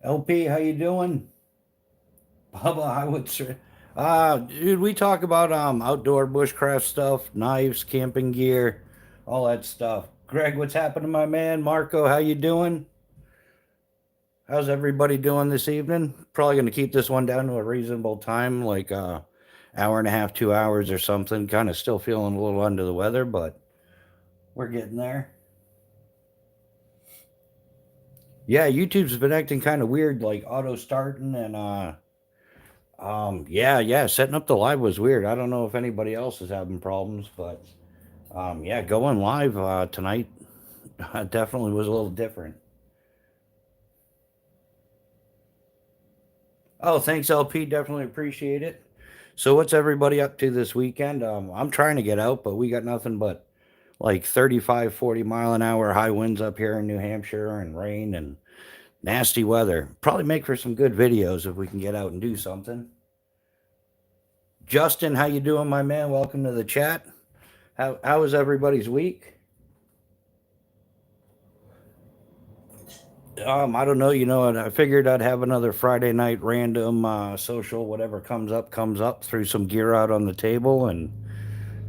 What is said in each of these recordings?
LP, how you doing? Bubba, I would say. Dude, we talk about outdoor bushcraft stuff, knives, camping gear, all that stuff. Greg, what's happening, my man? Marco, how you doing? How's everybody doing this evening? Probably going to keep this one down to a reasonable time, like hour and a half, 2 hours or something. Kind of still feeling a little under the weather, but we're getting there. Yeah, YouTube's been acting kind of weird, like auto starting and yeah, setting up the live was weird. I don't know if anybody else is having problems, but yeah, going live tonight definitely was a little different. Oh, thanks, LP. Definitely appreciate it. So, what's everybody up to this weekend? I'm trying to get out, but we got nothing but like 35, 40 mile an hour high winds up here in New Hampshire and rain and nasty weather. Probably make for some good videos if we can get out and do something. Justin, how you doing, my man? Welcome to the chat. How was everybody's week? I don't know. I figured I'd have another Friday night random social, whatever comes up. Threw some gear out on the table and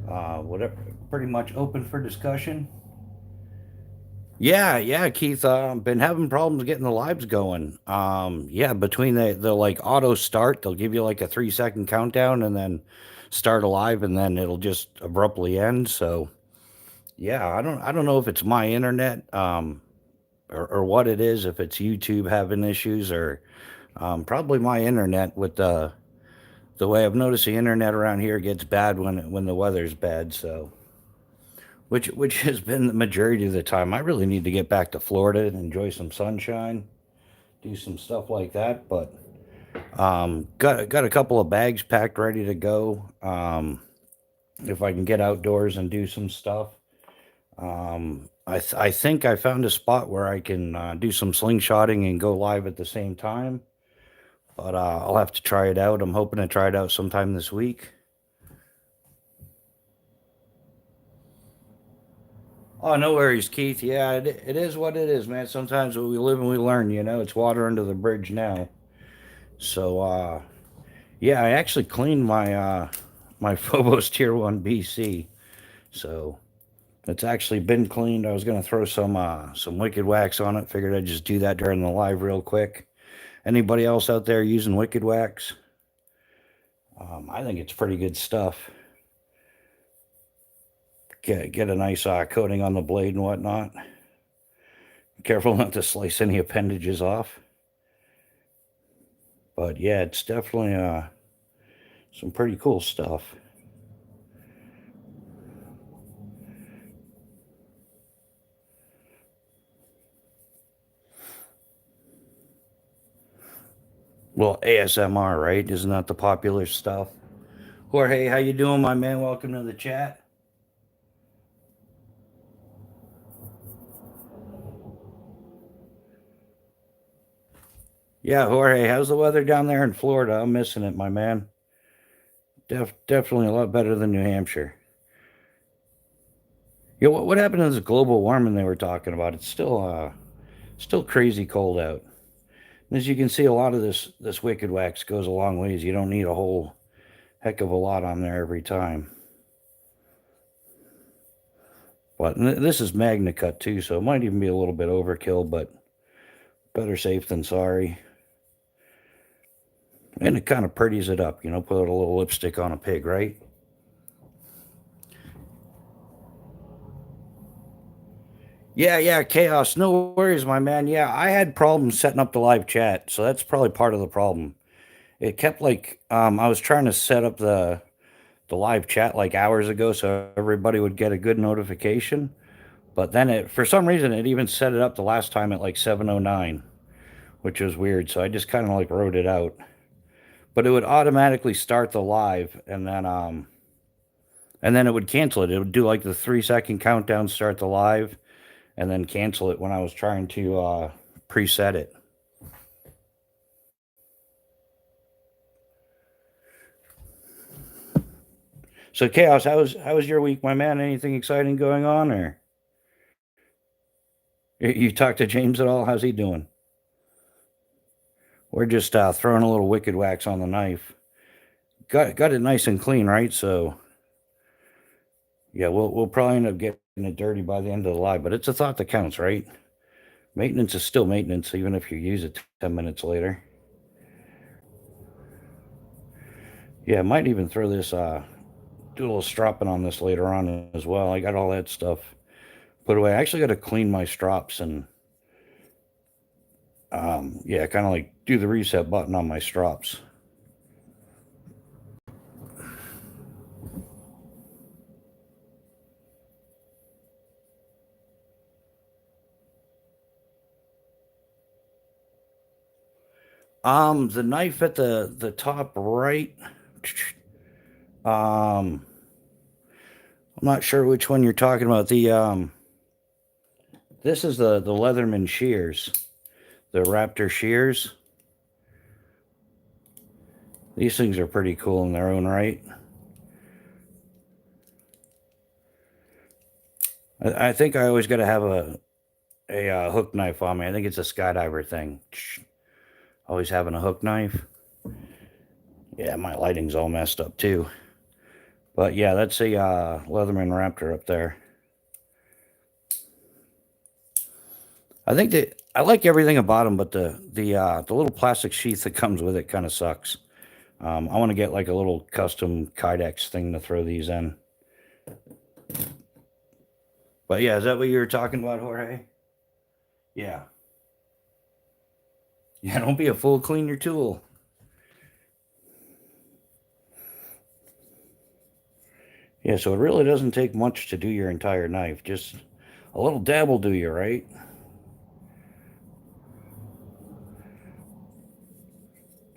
whatever, pretty much open for discussion. Yeah, Keith. Been having problems getting the lives going. Yeah, between the like auto start, they'll give you like a 3 second countdown and then start a live, and then it'll just abruptly end. So yeah, I don't know if it's my internet. Or what it is, if it's YouTube having issues or probably my internet with the way I've noticed the internet around here gets bad when the weather's bad. So which has been the majority of the time. I really need to get back to Florida and enjoy some sunshine, do some stuff like that. But got a couple of bags packed ready to go. If I can get outdoors and do some stuff. I think I found a spot where I can do some slingshotting and go live at the same time, but I'll have to try it out. I'm hoping to try it out sometime this week. Oh, no worries, Keith. Yeah, it is what it is, man. Sometimes we live and we learn. It's water under the bridge now. So, yeah, I actually cleaned my Phobos Tier One BC. So it's actually been cleaned. I was gonna throw some wicked wax on it. Figured I'd just do that during the live real quick. Anybody else out there using wicked wax? I think it's pretty good stuff. Get a nice coating on the blade and whatnot. Careful not to slice any appendages off. But yeah, it's definitely some pretty cool stuff. Well, ASMR, right? Isn't that the popular stuff? Jorge, how you doing, my man? Welcome to the chat. Yeah, Jorge, how's the weather down there in Florida? I'm missing it, my man. Definitely a lot better than New Hampshire. Yeah, what happened to this global warming they were talking about? It's still crazy cold out. And as you can see, a lot of this wicked wax goes a long ways. You don't need a whole heck of a lot on there every time. But this is Magna Cut too, so it might even be a little bit overkill, but better safe than sorry. And it kind of pretties it up, put a little lipstick on a pig, right? Yeah, Chaos. No worries, my man. Yeah, I had problems setting up the live chat, so that's probably part of the problem. It kept like I was trying to set up the live chat like hours ago so everybody would get a good notification. But then for some reason it even set it up the last time at like 7:09, which was weird. So I just kind of like wrote it out. But it would automatically start the live and then it would cancel it. It would do like the 3 second countdown, start the live, and then cancel it when I was trying to preset it. So Chaos, how was your week, my man? Anything exciting going on, or you talked to James at all? How's he doing? we're just throwing a little wicked wax on the knife. Got it nice and clean, right? So yeah, we'll probably end up getting it dirty by the end of the live, but it's a thought that counts, right? Maintenance is still maintenance, even if you use it 10 minutes later. Yeah, I might even throw this, do a little stropping on this later on as well. I got all that stuff put away. I actually got to clean my strops and, yeah, kind of like do the reset button on my strops. The knife at the top right. I'm not sure which one you're talking about. This is the Leatherman shears, the Raptor shears. These things are pretty cool in their own right. I think I always got to have a hook knife on me. I think it's a skydiver thing. Always having a hook knife. Yeah, my lighting's all messed up too. But yeah, that's a Leatherman Raptor up there. I think that I like everything about them, but the little plastic sheath that comes with it kind of sucks. I want to get like a little custom Kydex thing to throw these in. But yeah, is that what you were talking about, Jorge? Yeah. Yeah, don't be a fool. Clean your tool. Yeah, so it really doesn't take much to do your entire knife. Just a little dab will do you, right?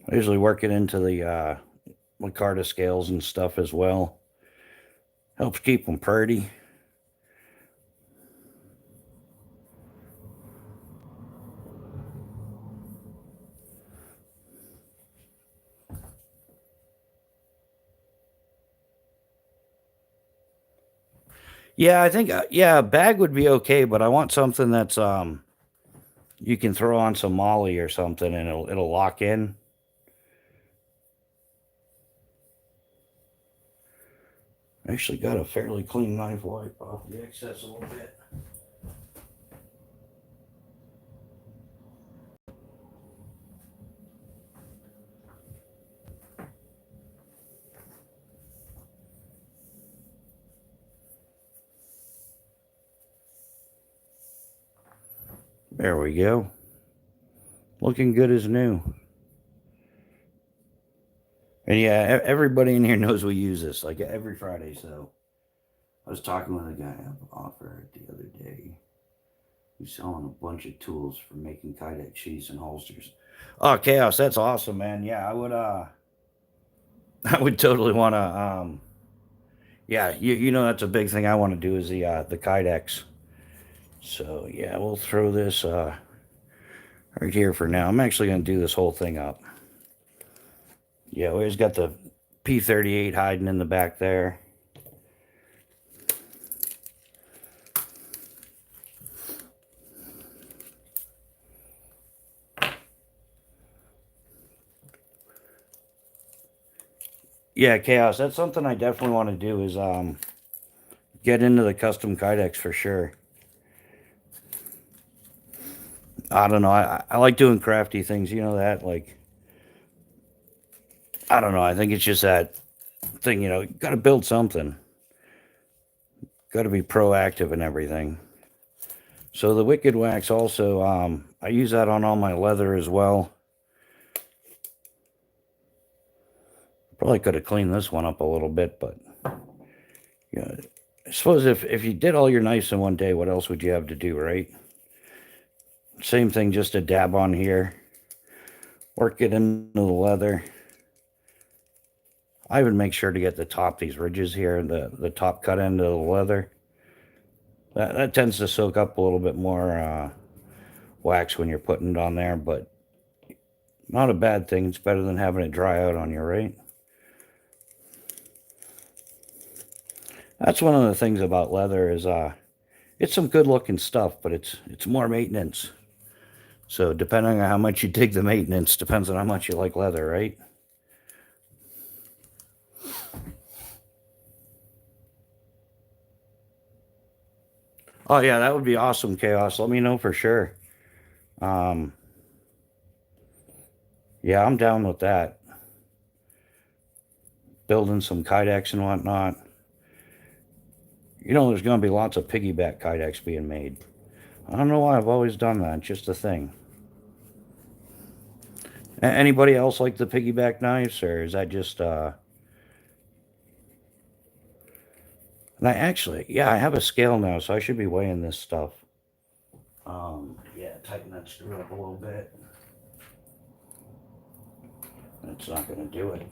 I usually work it into the micarta scales and stuff as well. Helps keep them pretty. Yeah, I think yeah, a bag would be okay, but I want something that's you can throw on some molly or something and it'll lock in. I actually got a fairly clean knife wipe off the excess a little bit. There we go. Looking good as new. And yeah, everybody in here knows we use this like every Friday. So I was talking with a guy up offer the other day. He's selling a bunch of tools for making Kydex sheaths and holsters. Oh, Chaos, that's awesome, man. Yeah, I would I would totally want to yeah, you know that's a big thing I want to do is the Kydex. So yeah, we'll throw this right here for now. I'm actually going to do this whole thing up. Yeah, we always got the P38 hiding in the back there. Yeah, Chaos, that's something I definitely want to do is get into the custom Kydex for sure. I don't know. I like doing crafty things, you know that? Like, I don't know. I think it's just that thing, you know, you got to build something. Got to be proactive and everything. So the Wicked Wax also, I use that on all my leather as well. Probably could have cleaned this one up a little bit, but yeah, I suppose if you did all your knives in one day, what else would you have to do, right? Same thing, just a dab on here. Work it into the leather. I would make sure to get the top, these ridges here, the top cut end of the leather. That tends to soak up a little bit more wax when you're putting it on there, but not a bad thing. It's better than having it dry out on you, right? That's one of the things about leather is it's some good looking stuff, but it's more maintenance. So depending on how much you dig the maintenance, depends on how much you like leather, right? Oh yeah, that would be awesome, Chaos. Let me know for sure. Um, yeah, I'm down with that. Building some kydex and whatnot. You know, there's going to be lots of piggyback kydex being made. I don't know why I've always done that. It's just a thing. Anybody else like the piggyback knives, or is that just And I actually, yeah, I have a scale now, so I should be weighing this stuff. Yeah, tighten that screw up a little bit. That's not going to do it.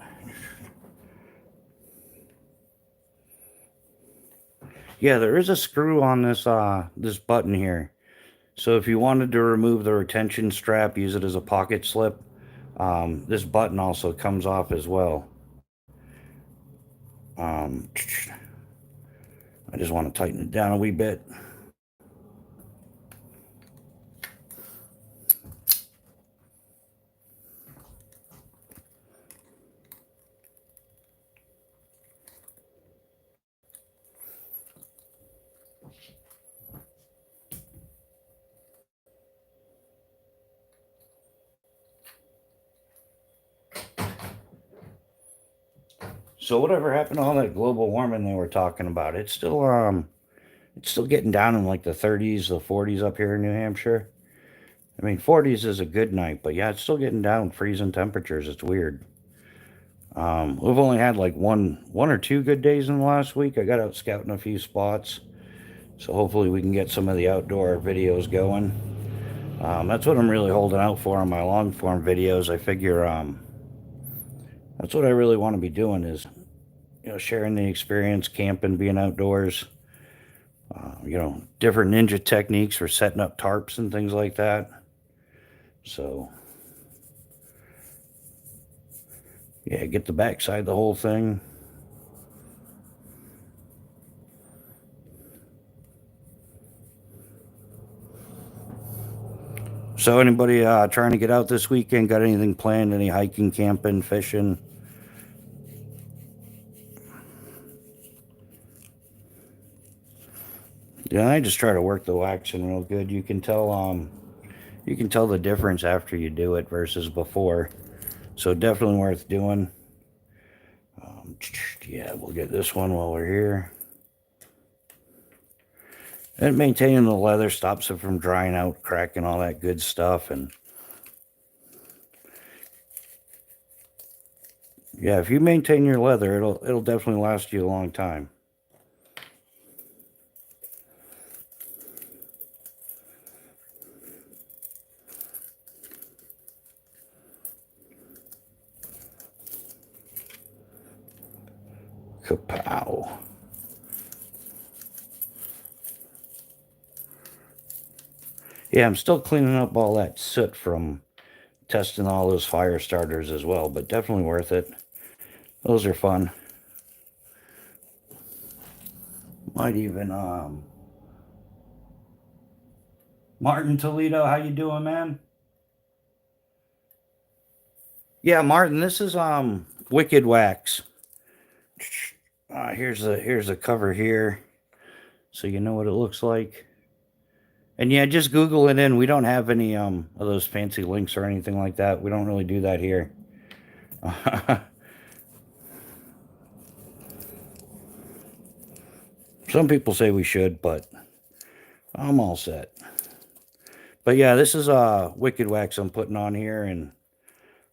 Yeah, there is a screw on this button here. So if you wanted to remove the retention strap, use it as a pocket slip. This button also comes off as well. I just want to tighten it down a wee bit. So whatever happened to all that global warming they were talking about? It's still getting down in like the 30s, the 40s up here in New Hampshire. I mean, 40s is a good night, but yeah, it's still getting down freezing temperatures. It's weird. We've only had like one or two good days in the last week. I got out scouting a few spots, so hopefully we can get some of the outdoor videos going. That's what I'm really holding out for on my long form videos. I figure that's what I really want to be doing is sharing the experience, camping, being outdoors. Different ninja techniques for setting up tarps and things like that. So yeah, get the backside of the whole thing. So anybody trying to get out this weekend? Got anything planned? Any hiking, camping, fishing? Yeah, I just try to work the waxing real good. You can tell the difference after you do it versus before. So definitely worth doing. Yeah, we'll get this one while we're here. And maintaining the leather stops it from drying out, cracking, all that good stuff. And yeah, if you maintain your leather, it'll definitely last you a long time. Kapow. Yeah, I'm still cleaning up all that soot from testing all those fire starters as well, but definitely worth it. Those are fun. Might even Martin Toledo, how you doing, man? Yeah, Martin, this is Wicked Wax. Here's a cover here, so you know what it looks like. And yeah, just Google it in. We don't have any of those fancy links or anything like that. We don't really do that here. Some people say we should, but I'm all set. But yeah, this is Wicked Wax I'm putting on here, and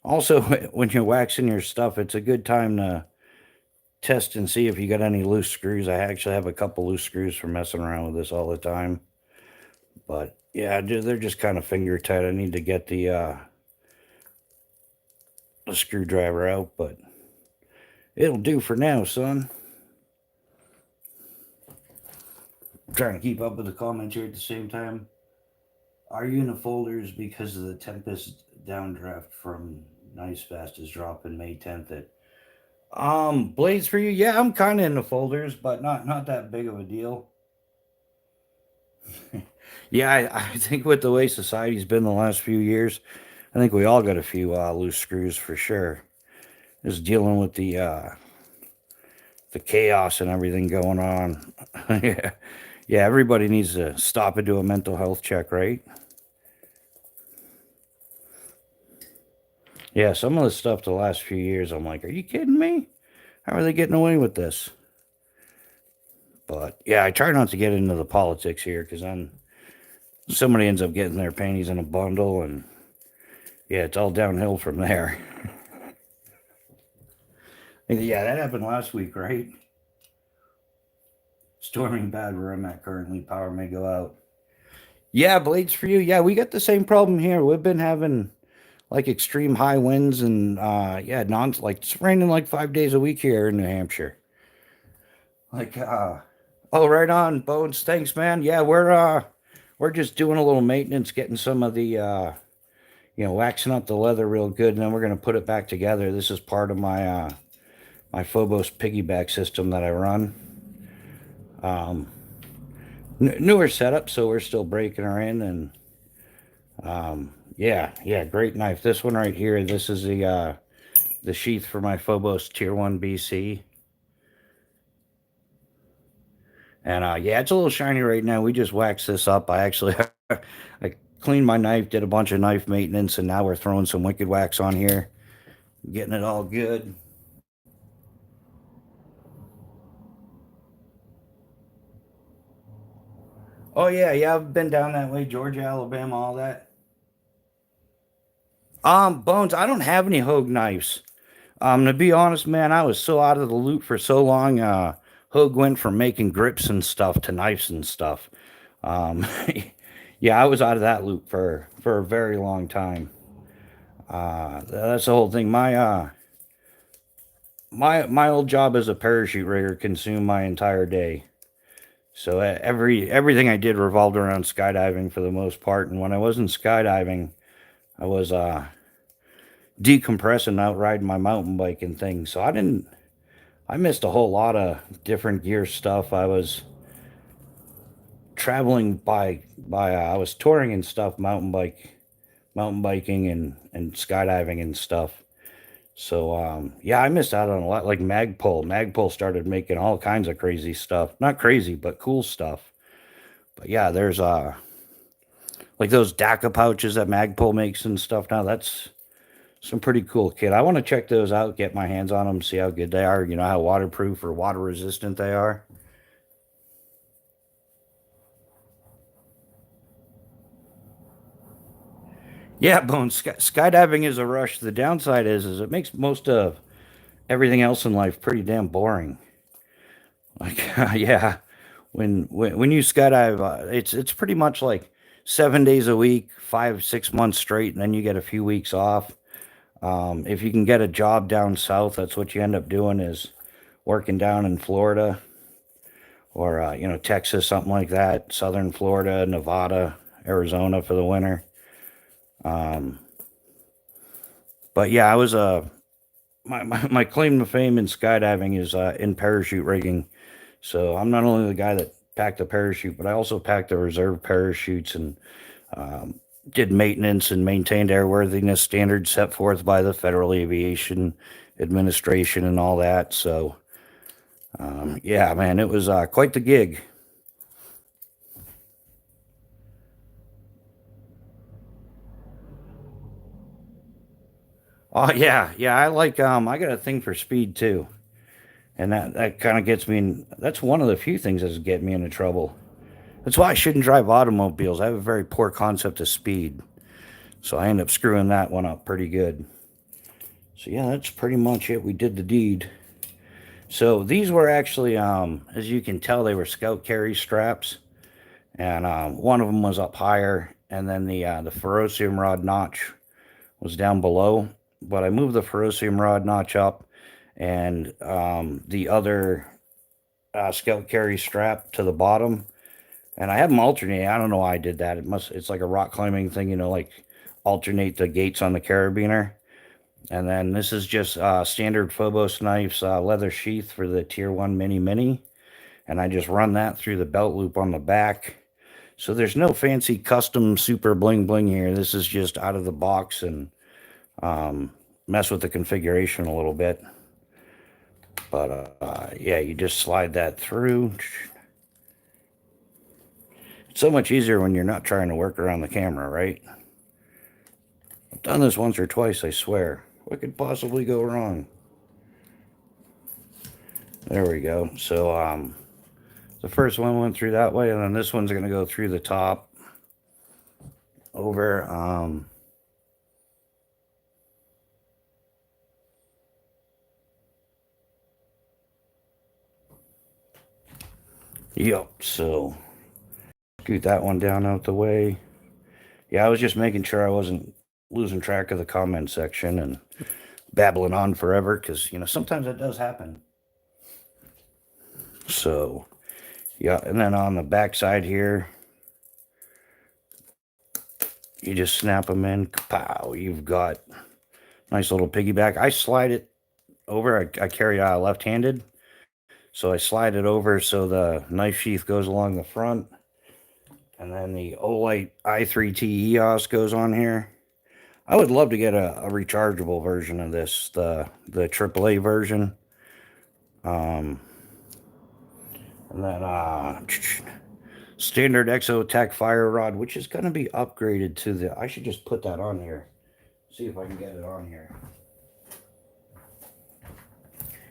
also when you're waxing your stuff, it's a good time to test and see if you got any loose screws. I actually have a couple loose screws for messing around with this all the time. But yeah, they're just kind of finger tight. I need to get the screwdriver out, but it'll do for now, son. I'm trying to keep up with the comments here at the same time. Are you in the folders because of the Tempest downdraft from Nice Fast is dropping May 10th at Blades for you? Yeah, I'm kinda in the folders, but not that big of a deal. Yeah, I think with the way society's been the last few years, I think we all got a few loose screws for sure. Just dealing with the chaos and everything going on. Yeah, yeah. Everybody needs to stop and do a mental health check, right? Yeah, some of the stuff the last few years, I'm like, are you kidding me? How are they getting away with this? But yeah, I try not to get into the politics here because then somebody ends up getting their panties in a bundle, and yeah, it's all downhill from there. Yeah, that happened last week, right? Storming bad where I'm at currently. Power may go out. Yeah, blades for you. Yeah, we got the same problem here. We've been having like extreme high winds and yeah, non like it's raining like 5 days a week here in New Hampshire. Like oh, right on, Bones. Thanks, man. Yeah, we're just doing a little maintenance, getting some of the waxing up the leather real good, and then we're gonna put it back together. This is part of my Phobos piggyback system that I run. Um, Newer setup, so we're still breaking her in, and yeah, yeah, great knife. This one right here. This is the sheath for my Phobos Tier 1 BC. And yeah, it's a little shiny right now. We just waxed this up. I actually I cleaned my knife, did a bunch of knife maintenance, and now we're throwing some wicked wax on here, getting it all good. Oh yeah, yeah, I've been down that way, Georgia, Alabama, all that. Bones, I don't have any Hogue knives. To be honest, man, I was so out of the loop for so long. Hogue went from making grips and stuff to knives and stuff. Um, yeah, I was out of that loop for a very long time. That's the whole thing. My old job as a parachute rigger consumed my entire day. So everything I did revolved around skydiving for the most part. And when I wasn't skydiving, I was decompressing out riding my mountain bike and things. So I missed a whole lot of different gear stuff. I was traveling by I was touring and stuff, mountain biking and skydiving and stuff. So yeah, I missed out on a lot. Like Magpul. Magpul started making all kinds of crazy stuff. Not crazy, but cool stuff. But yeah, there's like those DACA pouches that Magpul makes and stuff now. That's some pretty cool kit. I want to check those out, get my hands on them, see how good they are, how waterproof or water resistant they are. Yeah, Bones, skydiving is a rush. The downside is it makes most of everything else in life pretty damn boring. Like, yeah, when you skydive, it's pretty much like 7 days a week, 5 6 months straight, and then you get a few weeks off. If you can get a job down south, that's what you end up doing is working down in Florida or Texas, something like that, southern Florida, Nevada, Arizona for the winter. Um, but yeah, I was my claim to fame in skydiving is in parachute rigging. So I'm not only the guy that packed the parachute, but I also packed the reserve parachutes and um, did maintenance and maintained airworthiness standards set forth by the Federal Aviation Administration and all that. So yeah, man, it was quite the gig. Oh yeah, yeah, I got a thing for speed too. And that kind of gets me in. That's one of the few things that's get me into trouble. That's why I shouldn't drive automobiles. I have a very poor concept of speed. So I end up screwing that one up pretty good. So yeah, that's pretty much it. We did the deed. So these were actually, as you can tell, they were scout carry straps, and one of them was up higher, and then the ferrocium rod notch was down below. But I moved the ferrocium rod notch up, and the other scout carry strap to the bottom, and I have them alternating. I don't know why I did that. It's like a rock climbing thing, like alternate the gates on the carabiner. And then this is just standard Phobos knives leather sheath for the Tier 1 Mini Mini. And I just run that through the belt loop on the back. So there's no fancy custom super bling bling here. This is just out of the box and mess with the configuration a little bit. But yeah, you just slide that through. It's so much easier when you're not trying to work around the camera, right? I've done this once or twice, I swear. What could possibly go wrong? There we go. So the first one went through that way, and then this one's going to go through the top over. Yep, so scoot that one down out the way. Yeah, I was just making sure I wasn't losing track of the comment section and babbling on forever, because, you know, sometimes it does happen. So, yeah, and then on the back side here, you just snap them in. Pow! You've got nice little piggyback. I slide it over. I carry left-handed, so I slide it over so the knife sheath goes along the front, and then the Olight i3T EOS goes on here. I would love to get a rechargeable version of this, the AAA version. And then standard Exotech fire rod, which is going to be upgraded to the... I should just put that on here. See if I can get it on here.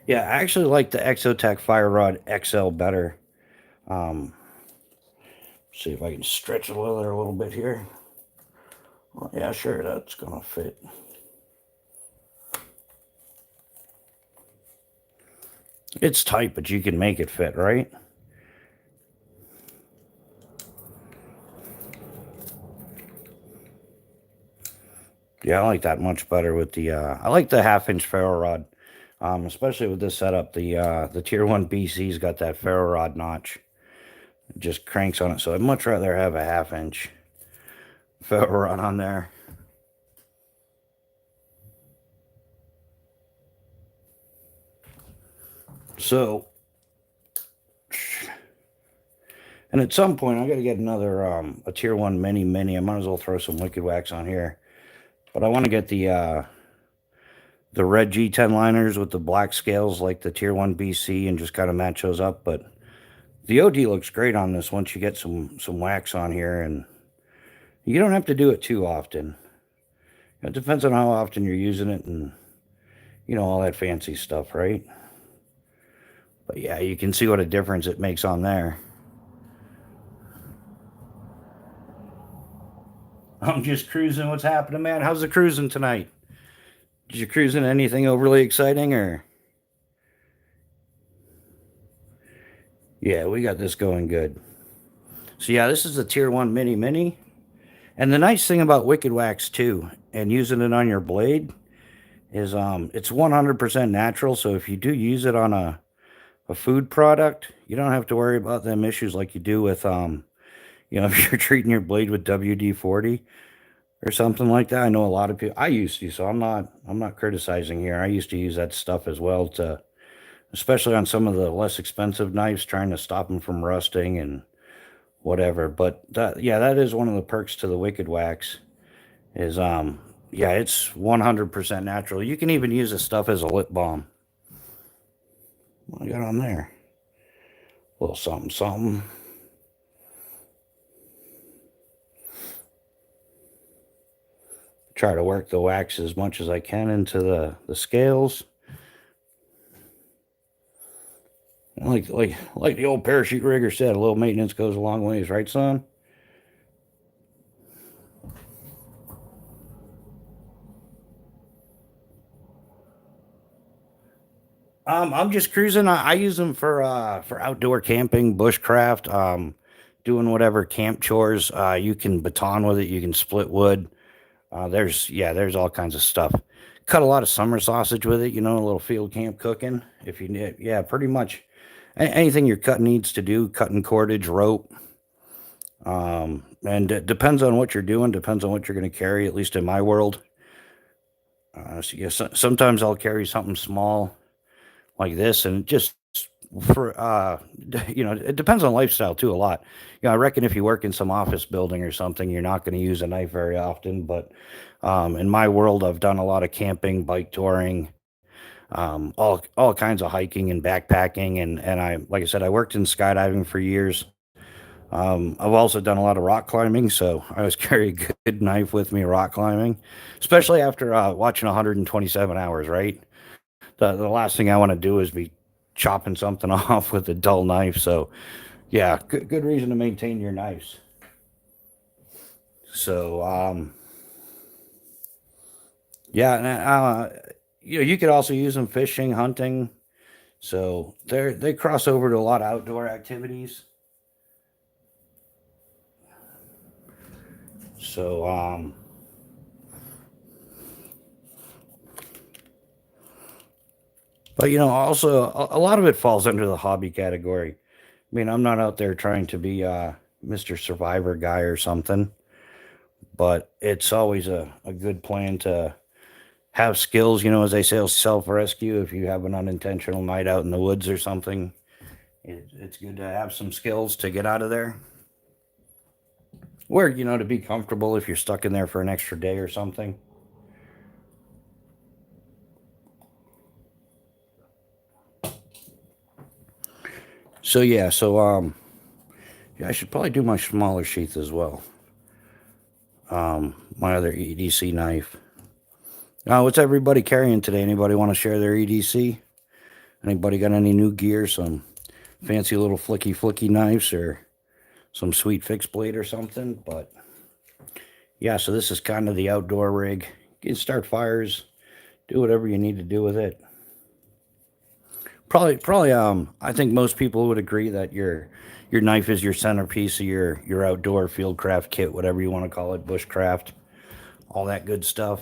Yeah, I actually like the Exotech fire rod XL better. See if I can stretch the leather a little bit here. Well, yeah, sure, that's going to fit. It's tight, but you can make it fit, right? Yeah, I like that much better with the, I like the 1/2-inch ferro rod, especially with this setup. The Tier 1 BC's got that ferro rod notch. It just cranks on it, so I'd much rather have a 1/2-inch ferro rod on there. So, and at some point, I got to get another, a Tier 1 mini. I might as well throw some liquid wax on here. But I want to get the red G10 liners with the black scales like the Tier 1 BC and just kind of match those up. But the OD looks great on this once you get some wax on here, and you don't have to do it too often. It depends on how often you're using it and, you know, all that fancy stuff, right? But yeah, you can see what a difference it makes on there. I'm just cruising. What's happening, man? How's the cruising tonight? Did you cruising anything overly exciting, or? Yeah, we got this going good. So yeah, this is the Tier 1 mini. And the nice thing about Wicked Wax too, and using it on your blade, is it's 100% natural. So if you do use it on a food product, you don't have to worry about them issues like you do with you know, if you're treating your blade with WD-40 or something like that. I know a lot of people, I used to, so I'm not criticizing here. I used to use that stuff as well, to especially on some of the less expensive knives, trying to stop them from rusting and whatever. But yeah, that is one of the perks to the Wicked Wax, is yeah, it's 100% natural. You can even use this stuff as a lip balm. What I got on there? A little something. Try to work the wax as much as I can into the scales. Like the old parachute rigger said, a little maintenance goes a long ways, right, son? I'm just cruising. I use them for outdoor camping, bushcraft, doing whatever camp chores. You can baton with it. You can split wood. There's all kinds of stuff. Cut a lot of summer sausage with it. You know, a little field camp cooking. If you need, yeah, pretty much anything your cut needs to do. Cutting cordage, rope. And it depends on what you're doing. Depends on what you're going to carry. At least in my world. So yeah, sometimes I'll carry something small like this, and just for it depends on lifestyle too a lot. I reckon if you work in some office building or something, you're not going to use a knife very often. But in my world, I've done a lot of camping, bike touring, all kinds of hiking and backpacking, and I like I said, I worked in skydiving for years. I've also done a lot of rock climbing, so I always carry a good knife with me rock climbing, especially after watching 127 hours. Right, the last thing I want to do is be chopping something off with a dull knife. So yeah, good reason to maintain your knives. So yeah, and, you could also use them fishing, hunting. So they cross over to a lot of outdoor activities. So but also a lot of it falls under the hobby category. I mean, I'm not out there trying to be Mr. Survivor guy or something, but it's always a good plan to have skills, as they say, self rescue. If you have an unintentional night out in the woods or something, it's good to have some skills to get out of there. Or, to be comfortable if you're stuck in there for an extra day or something. So, yeah, yeah, I should probably do my smaller sheath as well. My other EDC knife. What's everybody carrying today? Anybody want to share their EDC? Anybody got any new gear? Some fancy little flicky knives or some sweet fixed blade or something? But yeah, so this is kind of the outdoor rig. You can start fires, do whatever you need to do with it. Probably. I think most people would agree that your knife is your centerpiece of your outdoor fieldcraft kit, whatever you want to call it, bushcraft, all that good stuff.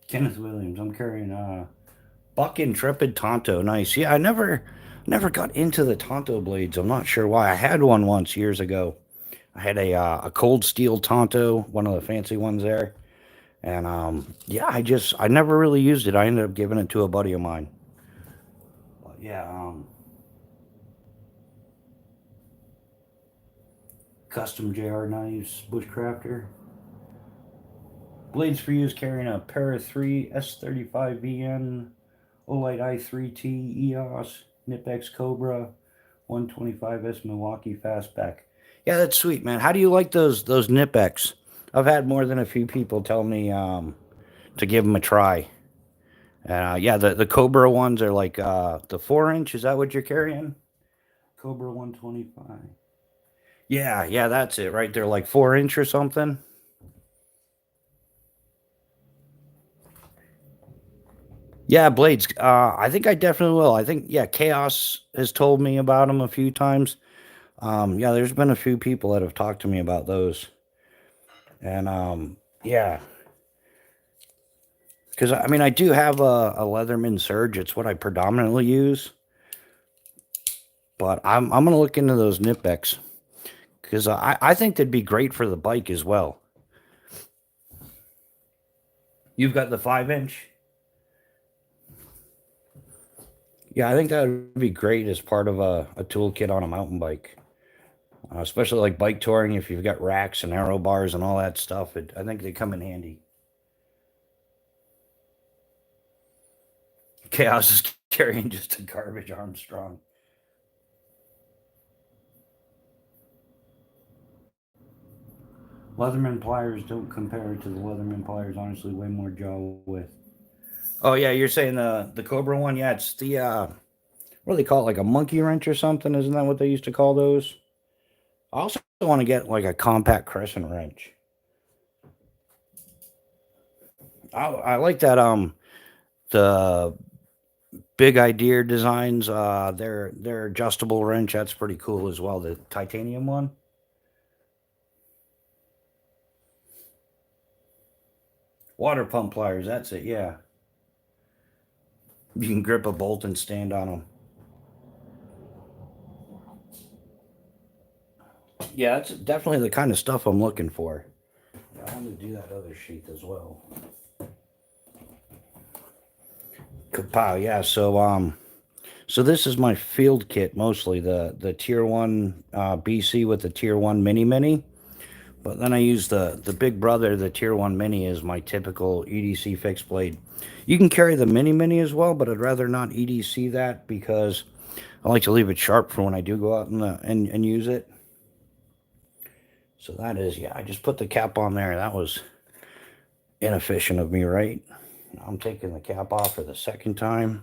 Kenneth Williams. I'm carrying Buck Intrepid Tonto. Nice. Yeah, I never got into the Tonto blades. I'm not sure why. I had one once years ago. I had a cold steel Tonto, one of the fancy ones there. And yeah, I never really used it. I ended up giving it to a buddy of mine. But yeah, custom JR knives, Bushcrafter. Blades for use carrying a Para 3 S35VN, Olight i3T EOS, Nipex Cobra, 125S Milwaukee Fastback. Yeah, that's sweet, man. How do you like those Nipex? I've had more than a few people tell me to give them a try. Yeah, the Cobra ones are like the 4 inch. Is that what you're carrying? Cobra 125. Yeah, that's it, right? They're like 4 inch or something. Yeah, blades. I think I definitely will. I think yeah, Chaos has told me about them a few times. Yeah, there's been a few people that have talked to me about those, and yeah, because I mean I do have a Leatherman Surge. It's what I predominantly use, but I'm gonna look into those Nipex because I think they'd be great for the bike as well. You've got the 5 inch. Yeah, I think that would be great as part of a toolkit on a mountain bike, especially like bike touring. If you've got racks and aero bars and all that stuff, I think they come in handy. Chaos is carrying just a garbage Armstrong. Leatherman pliers don't compare to the Leatherman pliers. Honestly, way more jaw width. Oh yeah, you're saying the Cobra one? Yeah, it's the what do they call it? Like a monkey wrench or something? Isn't that what they used to call those? I also want to get like a compact crescent wrench. I like that the big idea designs their adjustable wrench. That's pretty cool as well. The titanium one. Water pump pliers. That's it. Yeah, you can grip a bolt and stand on them. Yeah, that's definitely the kind of stuff I'm looking for. I want to do that other sheath as well. Kapow, yeah. So this is my field kit mostly, the tier one BC with the tier one mini. But then I use the big brother, the tier one mini, as my typical EDC fixed blade. You can carry the mini as well, but I'd rather not EDC that because I like to leave it sharp for when I do go out and use it. So that is, yeah, I just put the cap on there. That was inefficient of me, right? I'm taking the cap off for the second time.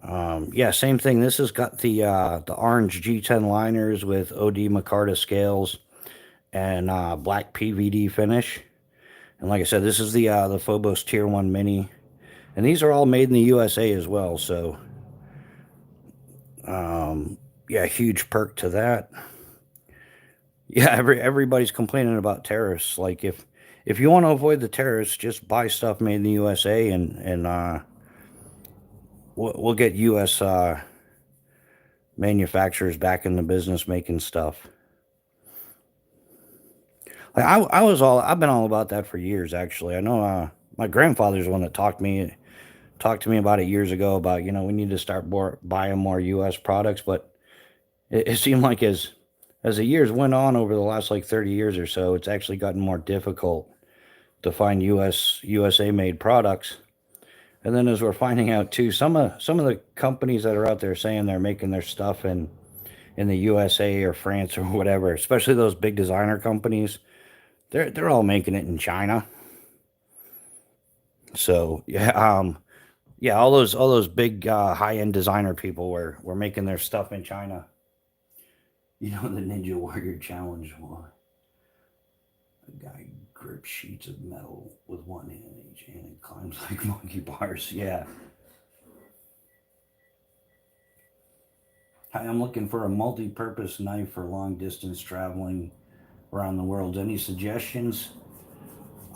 Yeah, same thing. This has got the orange G10 liners with OD micarta scales and black PVD finish. And like I said, this is the FOBOS Tier 1 Mini. And these are all made in the USA as well. So, yeah, huge perk to that. Yeah, everybody's complaining about tariffs. Like, if you want to avoid the tariffs, just buy stuff made in the USA and we'll get US manufacturers back in the business making stuff. Like I've been all about that for years. Actually, I know my grandfather's the one that talked to me about it years ago about we need to start buying more U.S. products. But it seemed like as the years went on over the last like 30 years or so, it's actually gotten more difficult to find USA made products. And then as we're finding out too, some of the companies that are out there saying they're making their stuff in the USA or France or whatever, especially those big designer companies, they're all making it in China. So yeah, yeah, all those big high end designer people were making their stuff in China. The Ninja Warrior Challenge one. A guy grips sheets of metal with one hand in each hand and climbs like monkey bars. Yeah. Hi, I'm looking for a multi-purpose knife for long distance traveling around the world. Any suggestions?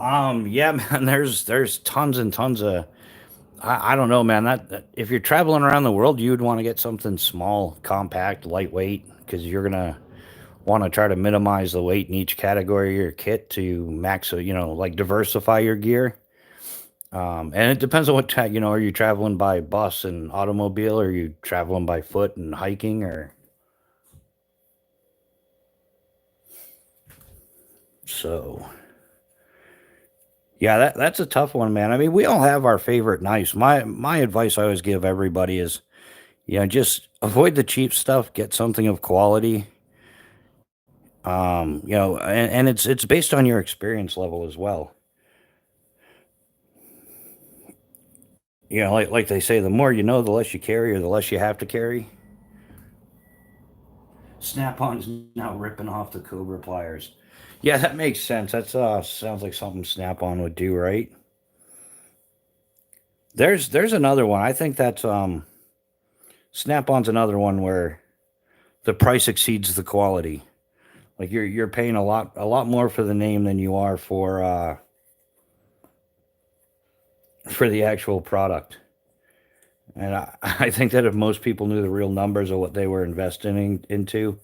Yeah, man. There's tons and tons of. I don't know, man. That if you're traveling around the world, you would want to get something small, compact, lightweight, because you're gonna want to try to minimize the weight in each category of your kit to max, like diversify your gear. And it depends on are you traveling by bus and automobile, or are you traveling by foot and hiking, or so. Yeah, that's a tough one, man. I mean, we all have our favorite knives. My advice I always give everybody is, just avoid the cheap stuff. Get something of quality. And it's based on your experience level as well. Like they say, the more you know, the less you carry, or the less you have to carry. Snap-on's now ripping off the Cobra pliers. Yeah, that makes sense. That's sounds like something Snap-on would do, right? There's another one. I think that's Snap-on's another one where the price exceeds the quality. Like you're paying a lot more for the name than you are for the actual product. And I think that if most people knew the real numbers of what they were investing into,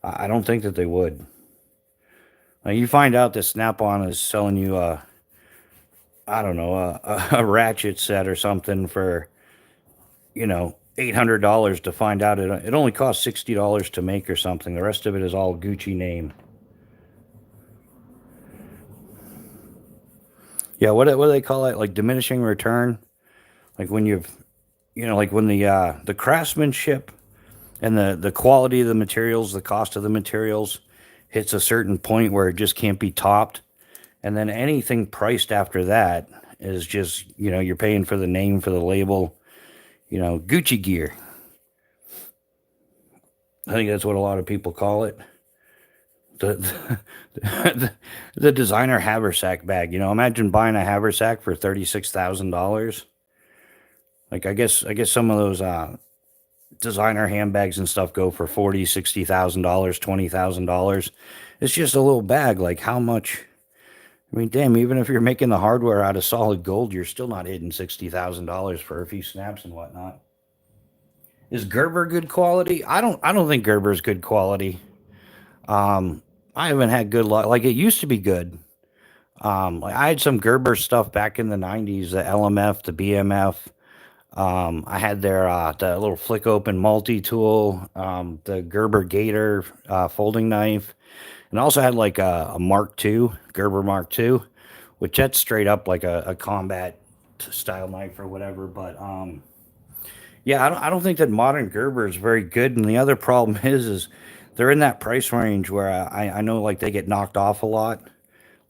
I don't think that they would. You find out that Snap-on is selling you I don't know, a ratchet set or something for, $800 to find out it only costs $60 to make or something. The rest of it is all Gucci name. Yeah, what do they call it? Like diminishing return? Like when like when the craftsmanship and the quality of the materials, the cost of the materials hits a certain point where it just can't be topped. And then anything priced after that is just, you're paying for the name, for the label, Gucci gear. I think that's what a lot of people call it. The designer haversack bag. Imagine buying a haversack for $36,000. Like I guess some of those designer handbags and stuff go for $40,000, $60,000, $20,000. It's just a little bag. Like how much? I mean, damn, even if you're making the hardware out of solid gold, you're still not hitting $60,000 for a few snaps and whatnot. Is Gerber good quality? I don't think Gerber is good quality. Um, I haven't had good luck. Like it used to be good. Like I had some Gerber stuff back in the '90s, the LMF, the BMF. I had their the little flick open multi tool, the Gerber Gator folding knife, and I also had like a Mark II, Gerber Mark II, which that's straight up like a combat style knife or whatever. But yeah, I don't think that modern Gerber is very good. And the other problem is they're in that price range where I know like they get knocked off a lot.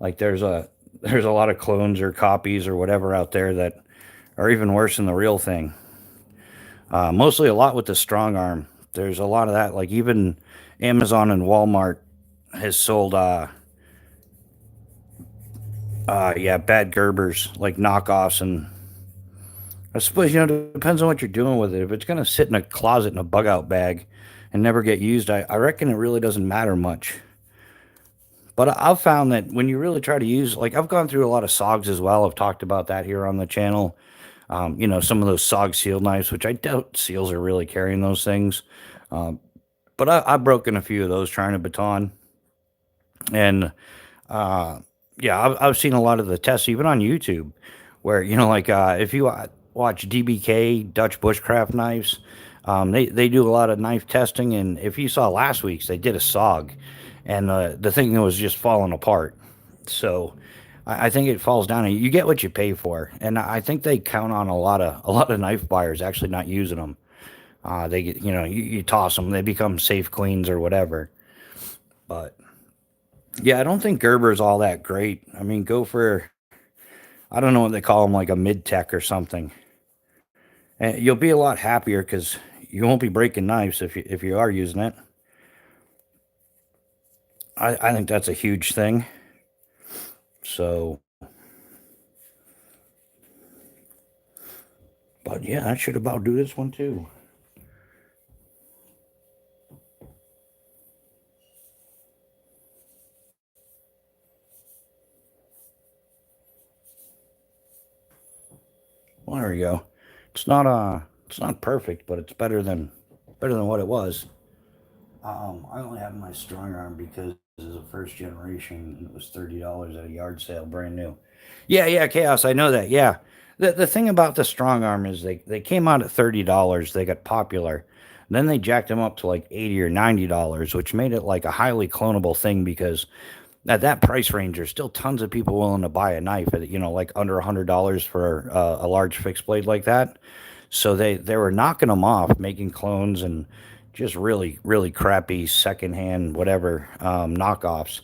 Like there's a lot of clones or copies or whatever out there that are even worse than the real thing. Mostly a lot with the strong arm. There's a lot of that. Like even Amazon and Walmart has sold yeah, bad Gerbers, like knockoffs. And I suppose, it depends on what you're doing with it. If it's going to sit in a closet in a bug out bag and never get used, I reckon it really doesn't matter much. But I've found that when you really try to use, like I've gone through a lot of SOGs as well. I've talked about that here on the channel. Some of those SOG seal knives, which I doubt seals are really carrying those things. Um, but I've broken a few of those trying to baton. And uh, yeah, I've seen a lot of the tests even on YouTube, where like if you watch DBK Dutch Bushcraft knives, they do a lot of knife testing, and if you saw last week's, they did a SOG, and the thing was just falling apart. So I think it falls down, and you get what you pay for, and I think they count on a lot of knife buyers actually not using them. They get you toss them, they become safe cleans or whatever, but. Yeah, I don't think Gerber's all that great. I mean, go for I don't know what they call them, like a mid tech or something. And you'll be a lot happier because you won't be breaking knives if you are using it. I think that's a huge thing. So, but yeah, that should about do this one too. Well, there we go. It's not perfect, but it's better than what it was. I only have my strong arm because it's a first generation. And it was $30 at a yard sale, brand new. Yeah, yeah, chaos. I know that. Yeah, the thing about the strong arm is they came out at $30. They got popular. Then they jacked them up to like $80 or $90, which made it like a highly clonable thing because at that price range, there's still tons of people willing to buy a knife at like under $100 for a large fixed blade like that. So they were knocking them off, making clones and just really really crappy secondhand whatever knockoffs.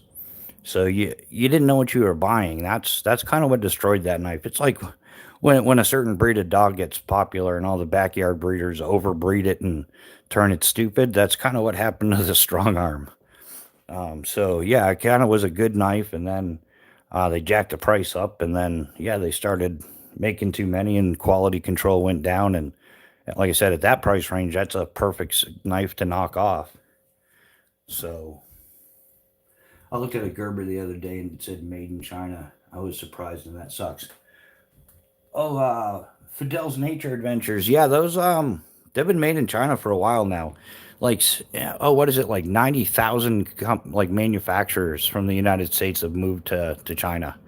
So you didn't know what you were buying. That's kind of what destroyed that knife. It's like when a certain breed of dog gets popular and all the backyard breeders overbreed it and turn it stupid. That's kind of what happened to the strong arm. So yeah, it kind of was a good knife, and then they jacked the price up, and then yeah, they started making too many, and quality control went down. And like I said, at that price range, that's a perfect knife to knock off. So I looked at a Gerber the other day and it said "Made in China." I was surprised, and that sucks. Oh, Fidel's Nature Adventures. Yeah, those they've been made in China for a while now. Like yeah, oh, what is it? Like 90,000 like manufacturers from the United States have moved to China.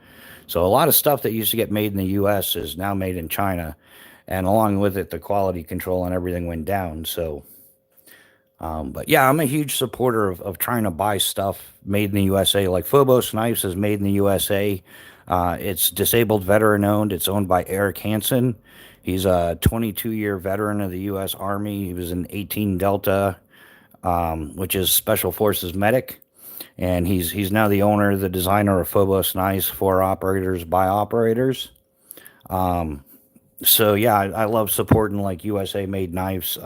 So a lot of stuff that used to get made in the U.S. is now made in China, and along with it, the quality control and everything went down. So, but yeah, I'm a huge supporter of trying to buy stuff made in the USA. Like Phobos Knives is made in the USA. It's disabled veteran owned. It's owned by Eric Hansen. He's a 22-year veteran of the U.S. Army. He was in 18 Delta, which is Special Forces medic, and he's now the owner, the designer of Phobos Knives for operators by operators. So yeah, I love supporting like USA made knives.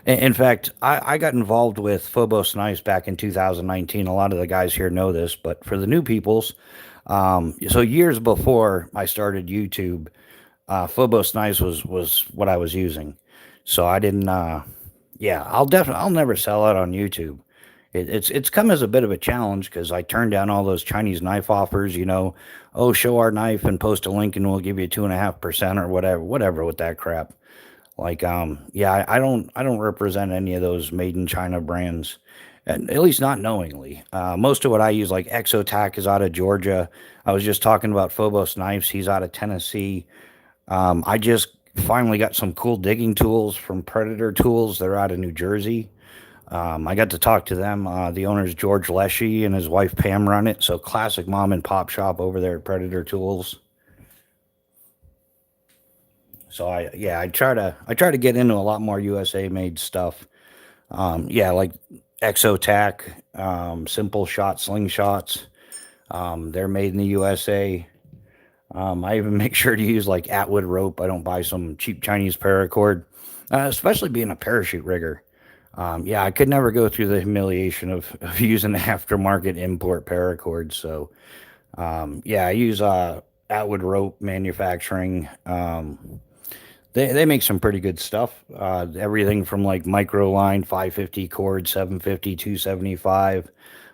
In fact, I got involved with Phobos Knives back in 2019. A lot of the guys here know this, but for the new peoples, so years before I started YouTube, Phobos Knives was what I was using. So I didn't. Yeah, I'll never sell it on YouTube. It's come as a bit of a challenge because I turned down all those Chinese knife offers. Oh, show our knife and post a link and we'll give you 2.5% or whatever with that crap. Like, yeah, I don't represent any of those made in China brands. and at least not knowingly. Most of what I use, like Exotac, is out of Georgia. I was just talking about Phobos Knives. He's out of Tennessee. I just finally got some cool digging tools from Predator Tools. They're out of New Jersey. I got to talk to them. The owner's George Leshy and his wife Pam run it. So classic mom and pop shop over there at Predator Tools. So I try to get into a lot more USA made stuff. Yeah, like Exotac, Simple Shot Slingshots. They're made in the USA. I even make sure to use like Atwood rope. I don't buy some cheap Chinese paracord, especially being a parachute rigger. Yeah, I could never go through the humiliation of using aftermarket import paracord. So, yeah, I use Atwood rope manufacturing. They make some pretty good stuff. Everything from like microline 550 cord, 750, 275.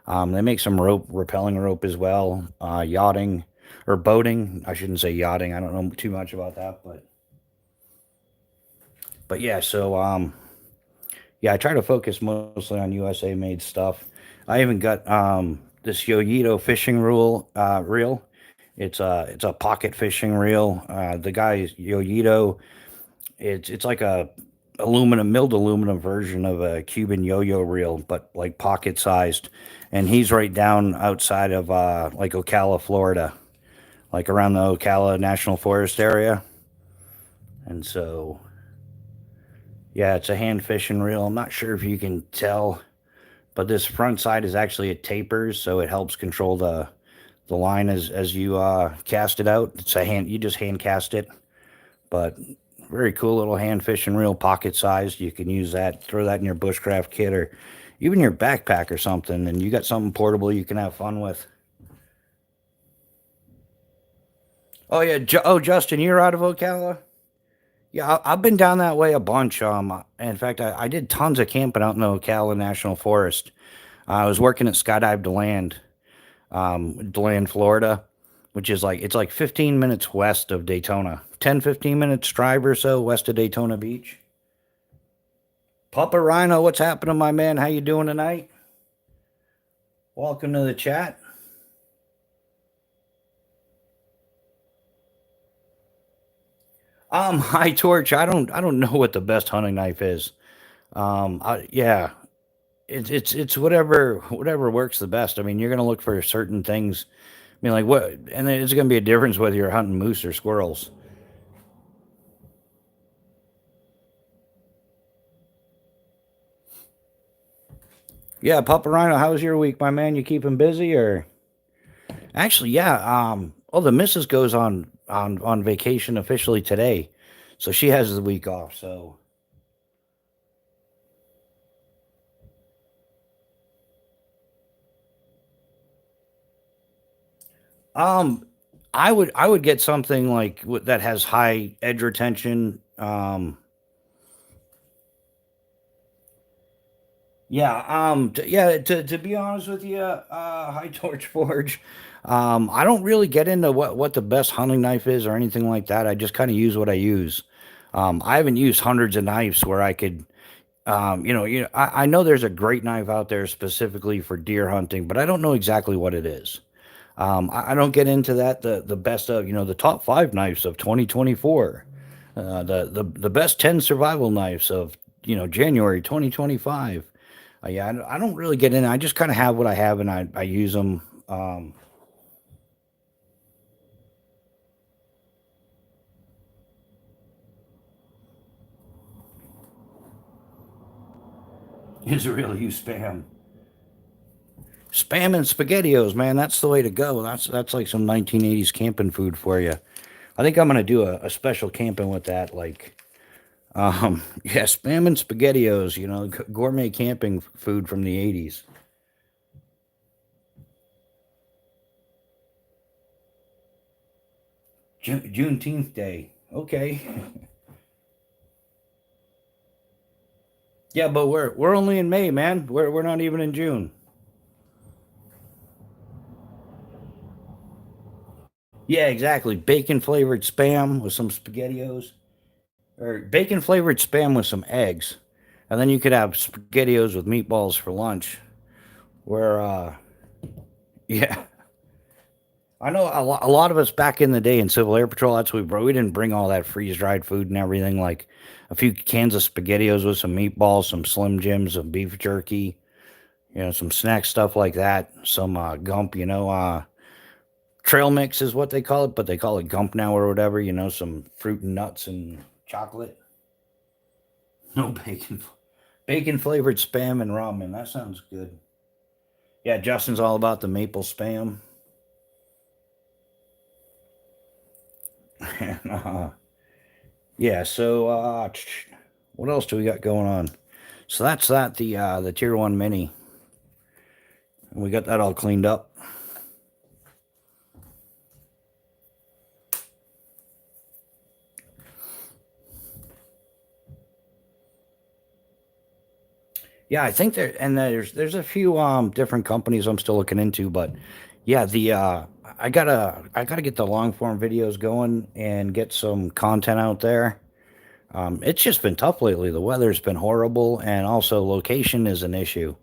They make some rope, repelling rope as well. Yachting or boating. I shouldn't say yachting. I don't know too much about that, but yeah. So yeah, I try to focus mostly on USA made stuff. I even got this Yoyito fishing reel. It's a pocket fishing reel. The guy Yoyito, it's like a milled aluminum version of a Cuban yo-yo reel, but like pocket sized. And he's right down outside of like Ocala, Florida, like around the Ocala National Forest area. And so yeah, it's a hand fishing reel. I'm not sure if you can tell, but this front side is actually a tapers, so it helps control the line as you cast it out. It's a hand, you just hand cast it, but very cool little hand fishing reel, pocket sized. You can use that, throw that in your bushcraft kit or even your backpack or something, and you got something portable you can have fun with. Oh yeah, oh Justin, you're out of Ocala. Yeah, I've been down that way a bunch. In fact, I did tons of camping out in the Ocala National Forest. I was working at Skydive DeLand, Florida, which is like it's like 15 minutes west of Daytona. 10-15 minutes drive or so west of Daytona Beach. Papa Rhino, what's happening, my man? How you doing tonight? Welcome to the chat. High torch. I don't know what the best hunting knife is. Yeah, it's whatever works the best. I mean, you're gonna look for certain things. I mean, like what, and there's gonna be a difference whether you're hunting moose or squirrels. Yeah, Papa Rhino, how was your week, my man? You keeping busy or? Actually, yeah. Oh, the missus goes on vacation officially today, so she has the week off. So, um, I would get something like that has high edge retention. Yeah, yeah. To be honest with you, High Torch Forge. I don't really get into what the best hunting knife is or anything like that. I just kind of use what I use. I haven't used hundreds of knives where I could, I know there's a great knife out there specifically for deer hunting, but I don't know exactly what it is. I don't get into that. The best of, the top five knives of 2024, the best 10 survival knives of, January 2025. Yeah, I don't really get in. I just kind of have what I have, and I use them. Israel, you spam and spaghettios, man. That's the way to go. That's like some 1980s camping food for you. I think I'm gonna do a special camping with that. Like, yeah, spam and spaghettios. Gourmet camping food from the 80s. Juneteenth Day. Okay. Yeah, but we're only in May, man. We're not even in June. Yeah, exactly. Bacon flavored spam with some spaghettios, or bacon flavored spam with some eggs, and then you could have spaghettios with meatballs for lunch. Where, yeah. I know a lot of us back in the day in Civil Air Patrol, that's what we brought. We didn't bring all that freeze-dried food and everything, like a few cans of SpaghettiOs with some meatballs, some Slim Jims, some beef jerky, some snack stuff like that, some gump, trail mix is what they call it, but they call it gump now or whatever, some fruit and nuts and chocolate. No bacon. Bacon flavored spam and ramen. That sounds good. Yeah, Justin's all about the maple spam. And, yeah, so what else do we got going on? So that's that, the Tier 1 Mini. And we got that all cleaned up. Yeah, I think there's a few different companies I'm still looking into, but yeah, the I gotta get the long form videos going and get some content out there. It's just been tough lately. The weather's been horrible, and also location is an issue.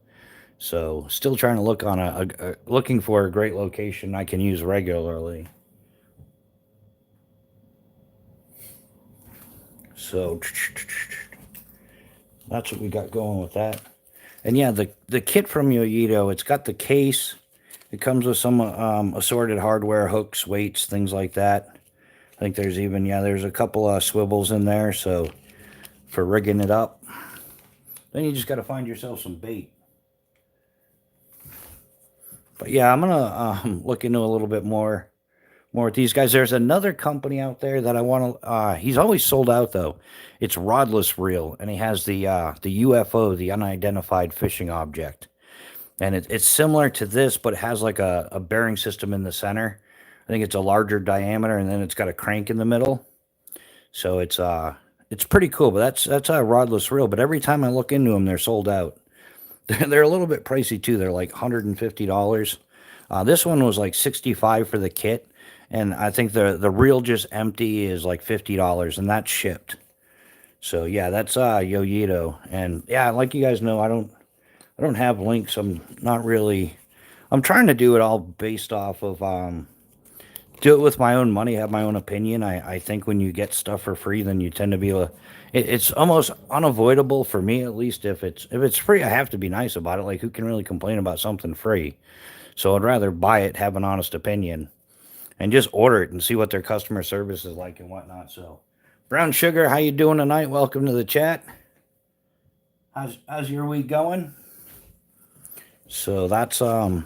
So still trying to look on looking for a great location I can use regularly. So that's what we got going with that. And yeah, the kit from Yoyito, it's got the case. It comes with some assorted hardware, hooks, weights, things like that. I think there's even, there's a couple of swivels in there, so for rigging it up. Then you just got to find yourself some bait. But yeah, I'm gonna look into a little bit more with these guys. There's another company out there that I want to. He's always sold out though. It's Rodless Reel, and he has the UFO, the unidentified fishing object, and it's similar to this, but it has like a bearing system in the center. I think it's a larger diameter, and then it's got a crank in the middle. So it's pretty cool. But that's a Rodless Reel. But every time I look into them, they're sold out. They're a little bit pricey too. They're like $150. This one was like 65 for the kit, and I think the reel just empty is like $50, and that's shipped. So yeah, that's Yoyito, and yeah, like you guys know, I don't have links. I'm not really. I'm trying to do it all based off of do it with my own money, have my own opinion. I think when you get stuff for free, then you tend to be it's almost unavoidable for me, at least. If it's free, I have to be nice about it. Like, who can really complain about something free? So I'd rather buy it, have an honest opinion, and just order it and see what their customer service is like and whatnot. So, Brown Sugar, how you doing tonight? Welcome to the chat. How's your week going? So that's yeah,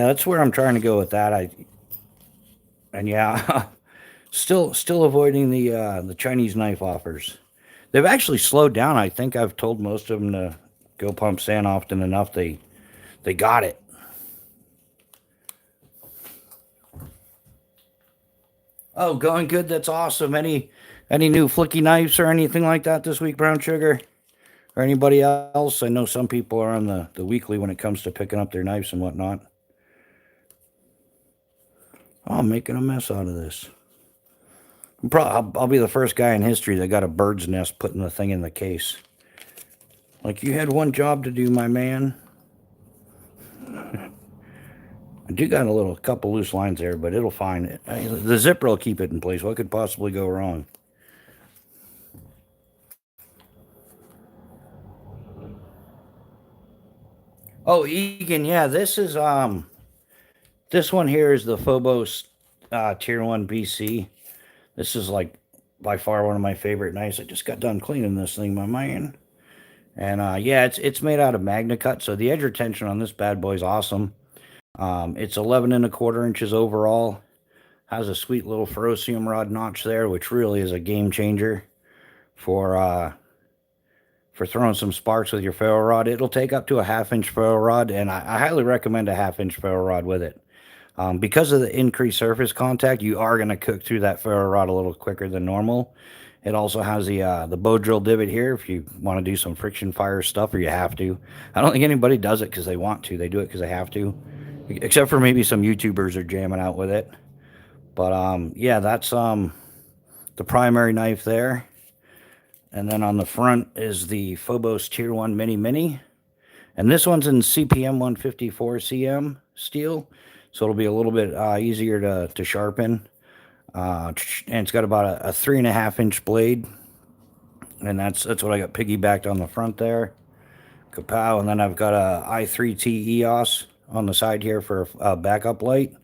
that's where I'm trying to go with that. And yeah, still avoiding the Chinese knife offers. They've actually slowed down. I think I've told most of them to go pump sand often enough. They got it. Oh, going good. That's awesome. Any new flicky knives or anything like that this week, Brown Sugar? Or anybody else? I know some people are on the weekly when it comes to picking up their knives and whatnot. Oh, I'm making a mess out of this. I'll be the first guy in history that got a bird's nest putting the thing in the case. Like, you had one job to do, my man. I do got a couple loose lines there, but it'll find it. The zipper will keep it in place. What could possibly go wrong? Oh, Egan, yeah, this one here is the Phobos Tier 1 BC. This is like by far one of my favorite knives. I just got done cleaning this thing, my man. And yeah, it's made out of Magna Cut, so the edge retention on this bad boy is awesome. It's 11 1/4 inches overall. Has a sweet little ferrocium rod notch there, which really is a game changer for throwing some sparks with your ferro rod. It'll take up to a 1/2 inch ferro rod, and I highly recommend a 1/2 inch ferro rod with it. Because of the increased surface contact, you are going to cook through that ferro rod a little quicker than normal. It also has the bow drill divot here if you want to do some friction fire stuff, or you have to. I don't think anybody does it because they want to. They do it because they have to, except for maybe some YouTubers are jamming out with it. But yeah, that's the primary knife there. And then on the front is the Phobos Tier 1 Mini Mini. And this one's in CPM 154 CM steel, so it'll be a little bit easier to sharpen. And it's got about a 3.5-inch blade, and that's what I got piggybacked on the front there. Kapow! And then I've got a i3T EOS on the side here for a backup light,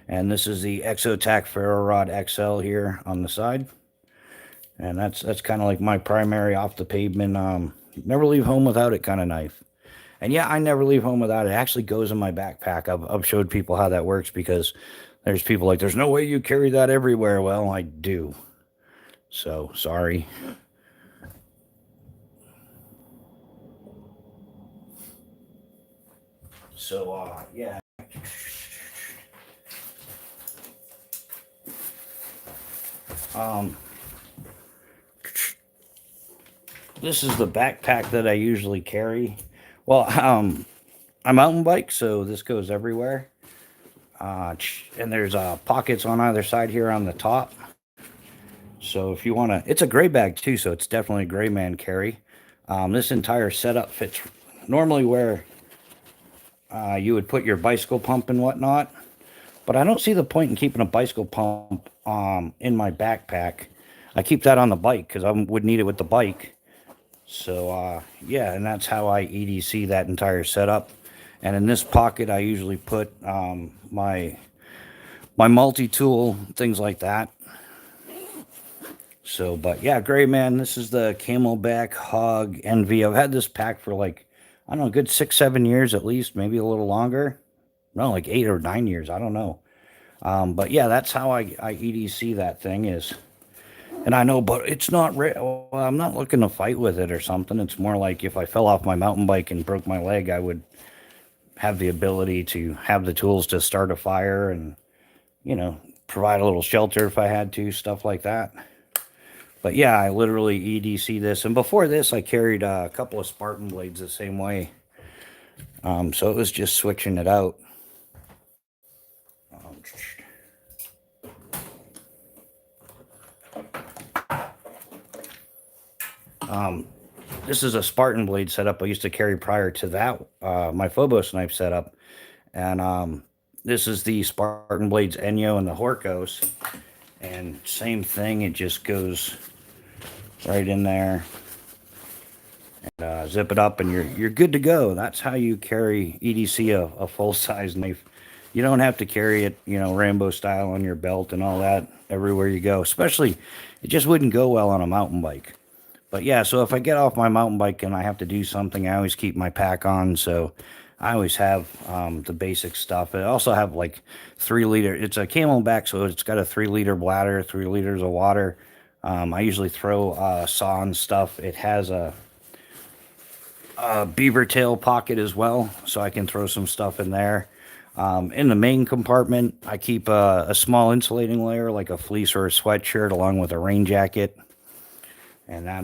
and this is the Exotac Ferro Rod XL here on the side. And that's kind of like my primary off the pavement, never leave home without it kind of knife. And yeah, I never leave home without it. It actually goes in my backpack. I've showed people how that works, because there's people like, there's no way you carry that everywhere. Well, I do. So, sorry. So, yeah. This is the backpack that I usually carry. Well, I mountain bike, so this goes everywhere. And there's pockets on either side here on the top. So if you want to, it's a gray bag too, so it's definitely a gray man carry. This entire setup fits normally where you would put your bicycle pump and whatnot. But I don't see the point in keeping a bicycle pump in my backpack. I keep that on the bike because I would need it with the bike. So, yeah, and that's how I EDC that entire setup. And in this pocket, I usually put my multi-tool, things like that. So, but yeah, gray man, this is the Camelback Hog NV. I've had this pack for like, I don't know, a good 6-7 years at least, maybe a little longer. No, like 8 or 9 years, I don't know. But yeah, that's how I EDC that thing is. And I know, but it's not, well, I'm not looking to fight with it or something. It's more like if I fell off my mountain bike and broke my leg, I would have the ability to have the tools to start a fire and, you know, provide a little shelter if I had to, stuff like that. But yeah, I literally EDC this. And before this, I carried a couple of Spartan blades the same way. So it was just switching it out. This is a Spartan blade setup I used to carry prior to that, my Phobos knife setup. And this is the Spartan blades Enyo and the Horkos. And same thing, it just goes right in there. And zip it up and you're good to go. That's how you carry EDC a full-size knife. You don't have to carry it, you know, Rambo style on your belt and all that everywhere you go. Especially, it just wouldn't go well on a mountain bike. But yeah, so if I get off my mountain bike and I have to do something, I always keep my pack on. So I always have the basic stuff. I also have like 3-liter. It's a Camelback, so it's got a 3-liter bladder, 3 liters of water. I usually throw saw and stuff. It has a beaver tail pocket as well, so I can throw some stuff in there. In the main compartment, I keep a small insulating layer, like a fleece or a sweatshirt, along with a rain jacket. And that,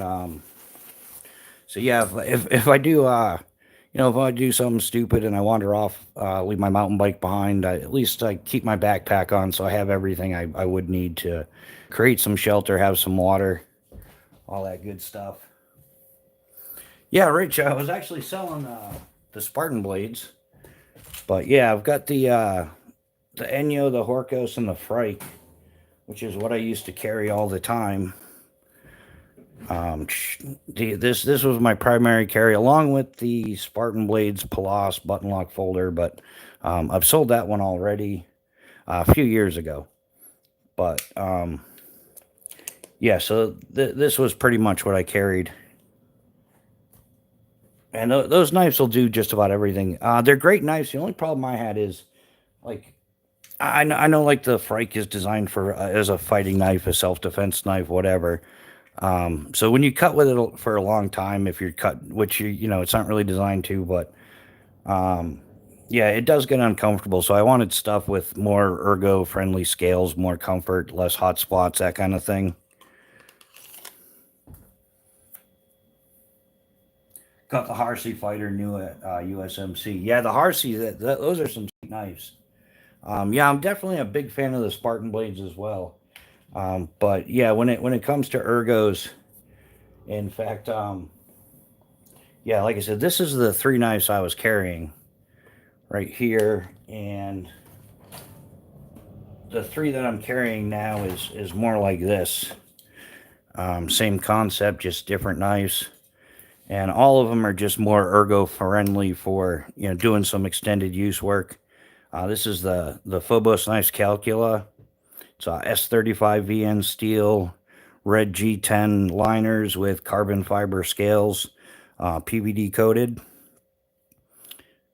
so yeah, if I do, you know, if I do something stupid and I wander off, leave my mountain bike behind, at least I keep my backpack on, so I have everything I would need to create some shelter, have some water, all that good stuff. Yeah, Rich, I was actually selling the Spartan blades, but yeah, I've got the Enyo, the Horkos, and the Frike, which is what I used to carry all the time. This was my primary carry, along with the Spartan Blades Palos button lock folder, but I've sold that one already a few years ago. But yeah, so this was pretty much what I carried. And those knives will do just about everything. They're great knives. The only problem I had is, like, I know like the Frike is designed for as a fighting knife, a self-defense knife, whatever. So when you cut with it for a long time, if you're cut, which you know, it's not really designed to, but, yeah, it does get uncomfortable. So I wanted stuff with more ergo friendly scales, more comfort, less hot spots, that kind of thing. Got the Harsey Fighter new at USMC. Yeah, the Harsey, those are some sweet knives. Yeah, I'm definitely a big fan of the Spartan blades as well. But yeah, when it comes to ergos, in fact, yeah, like I said, this is the 3 knives I was carrying right here, and the 3 that I'm carrying now is more like this. Same concept, just different knives, and all of them are just more ergo friendly for doing some extended use work. This is the FOBOS Knives Calcula. It's S35 VN steel, red G10 liners with carbon fiber scales, PVD coated.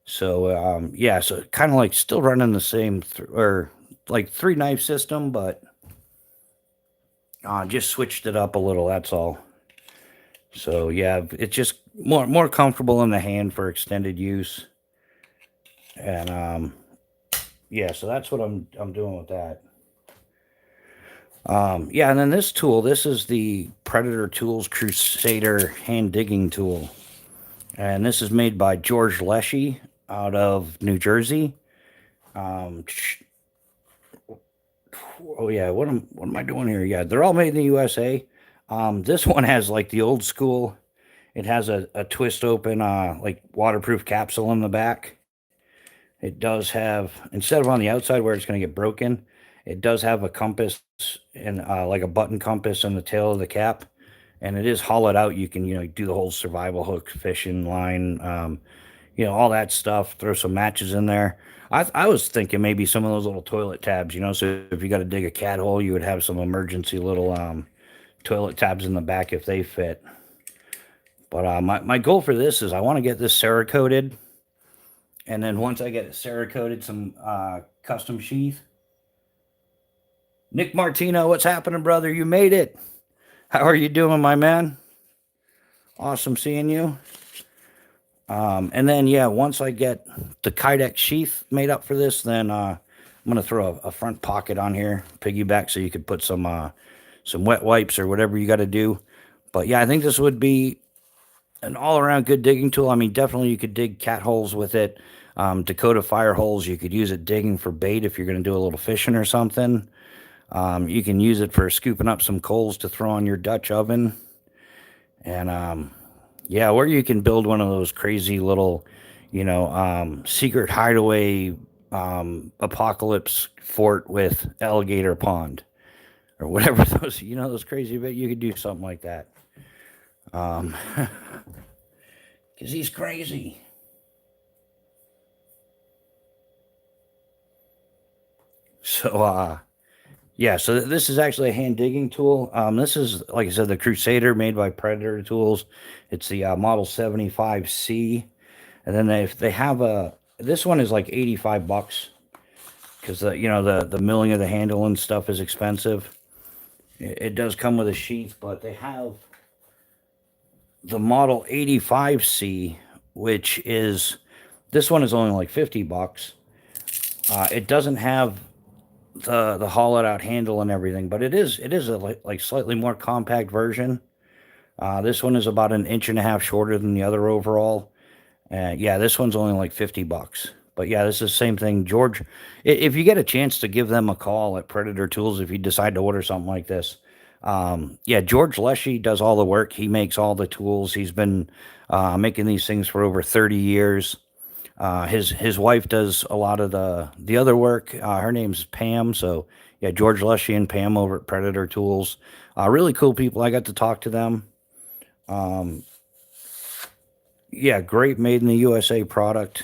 So yeah, so kind of like still running the same or like 3 knife system, but just switched it up a little. That's all. So yeah, it's just more comfortable in the hand for extended use, and yeah, so that's what I'm doing with that. Yeah, and then this tool, this is the Predator Tools Crusader hand digging tool, and this is made by George Leshy out of New Jersey. Oh yeah, what am I doing here? Yeah, they're all made in the USA. This one has like the old school. It has a twist open, like waterproof capsule in the back. It does have, instead of on the outside where it's going to get broken, it does have a compass and like a button compass in the tail of the cap, and it is hollowed out. You can do the whole survival hook, fishing line, all that stuff. Throw some matches in there. I was thinking maybe some of those little toilet tabs, so if you got to dig a cat hole, you would have some emergency little toilet tabs in the back if they fit. But my goal for this is I want to get this Cerakoted, and then once I get it Cerakoted, some custom sheath. Nick Martino, what's happening, brother? You made it. How are you doing, my man? Awesome seeing you. And then, yeah, once I get the Kydex sheath made up for this, then I'm going to throw a front pocket on here, piggyback, so you could put some wet wipes or whatever you got to do. But, yeah, I think this would be an all-around good digging tool. I mean, definitely you could dig cat holes with it. Dakota fire holes, you could use it digging for bait if you're going to do a little fishing or something. You can use it for scooping up some coals to throw on your Dutch oven. And, yeah, or you can build one of those crazy little, secret hideaway apocalypse fort with alligator pond. Or whatever those, those crazy bit. You could do something like that. Because he's crazy. So, yeah, so this is actually a hand digging tool. This is, like I said, the Crusader made by Predator Tools. It's the model 75C. And then they have this one is like $85 because the milling of the handle and stuff is expensive. It does come with a sheath, but they have the model 85C, which is, this one is only like $50. It doesn't have the hollowed out handle and everything, but it is a like slightly more compact version. This one is about 1.5 inches shorter than the other overall. Yeah, this one's only like $50. But yeah, this is the same thing. George, if you get a chance to give them a call at Predator Tools, if you decide to order something like this, yeah, George Leshy does all the work. He makes all the tools. He's been making these things for over 30 years. His wife does a lot of the other work. Her name's Pam. So yeah, George Leshy and Pam over at Predator Tools. Really cool people. I got to talk to them. Yeah, great made in the USA product.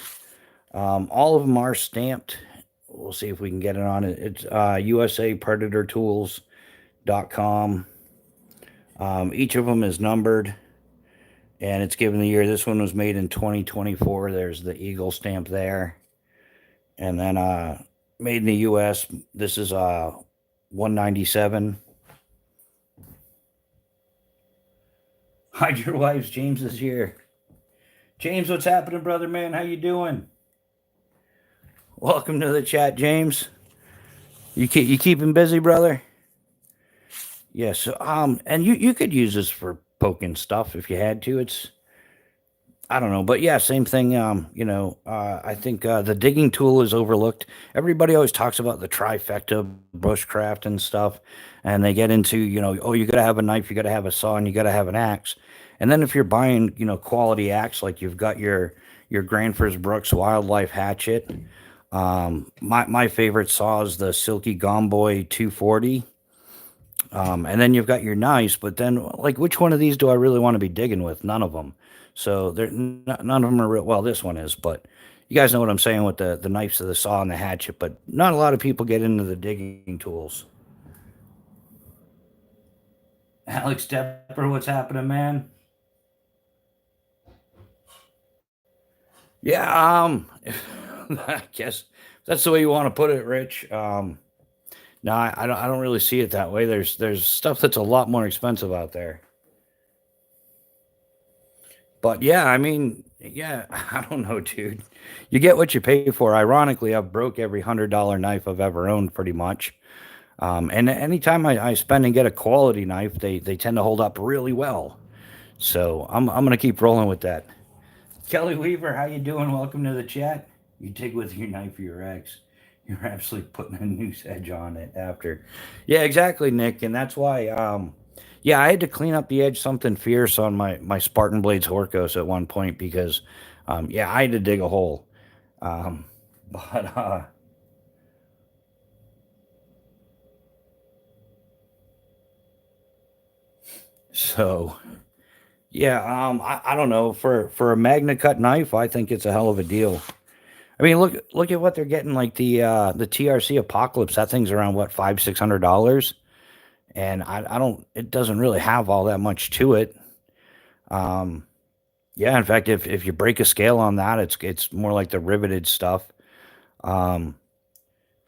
All of them are stamped. We'll see if we can get it on it. It's USAPredatorTools.com. Each of them is numbered, and it's given the year. This one was made in 2024. There's the eagle stamp there. And then made in the US, this is 197. Hide your wives, James is here. James, what's happening, brother, man? How you doing? Welcome to the chat, James. You keeping busy, brother? Yes. And you could use this for poking stuff if you had to. It's, I don't know, but yeah, same thing. I think the digging tool is overlooked. Everybody always talks about the trifecta bushcraft and stuff, and they get into, oh, you got to have a knife, you got to have a saw, and you got to have an axe. And then if you're buying, quality axe, like you've got your Granfors Brooks Wildlife Hatchet. My favorite saw is the Silky Gomboy 240. And then you've got your knives, but then like which one of these do I really want to be digging with? None of them. So none of them are real. Well, this one is, but you guys know what I'm saying with the knives of the saw and the hatchet. But not a lot of people get into the digging tools. Alex Depper, what's happening, man? Yeah, I guess that's the way you want to put it, Rich. No, I don't really see it that way. There's stuff that's a lot more expensive out there. But yeah, I mean, yeah, I don't know, dude. You get what you pay for. Ironically, I've broke every $100 knife I've ever owned, pretty much. And anytime I spend and get a quality knife, they tend to hold up really well. So I'm gonna keep rolling with that. Kelly Weaver, how you doing? Welcome to the chat. You dig with your knife or your axe. You're absolutely putting a noose edge on it after. Yeah, exactly, Nick. And that's why yeah, I had to clean up the edge something fierce on my Spartan Blades Horkos at one point because yeah, I had to dig a hole. Um but so yeah, I don't know. For a Magna Cut knife, I think it's a hell of a deal. I mean, look at what they're getting. Like the TRC Apocalypse, that thing's around what, $500-600, and I don't. It doesn't really have all that much to it. Um, yeah, in fact, if you break a scale on that, it's more like the riveted stuff. Um,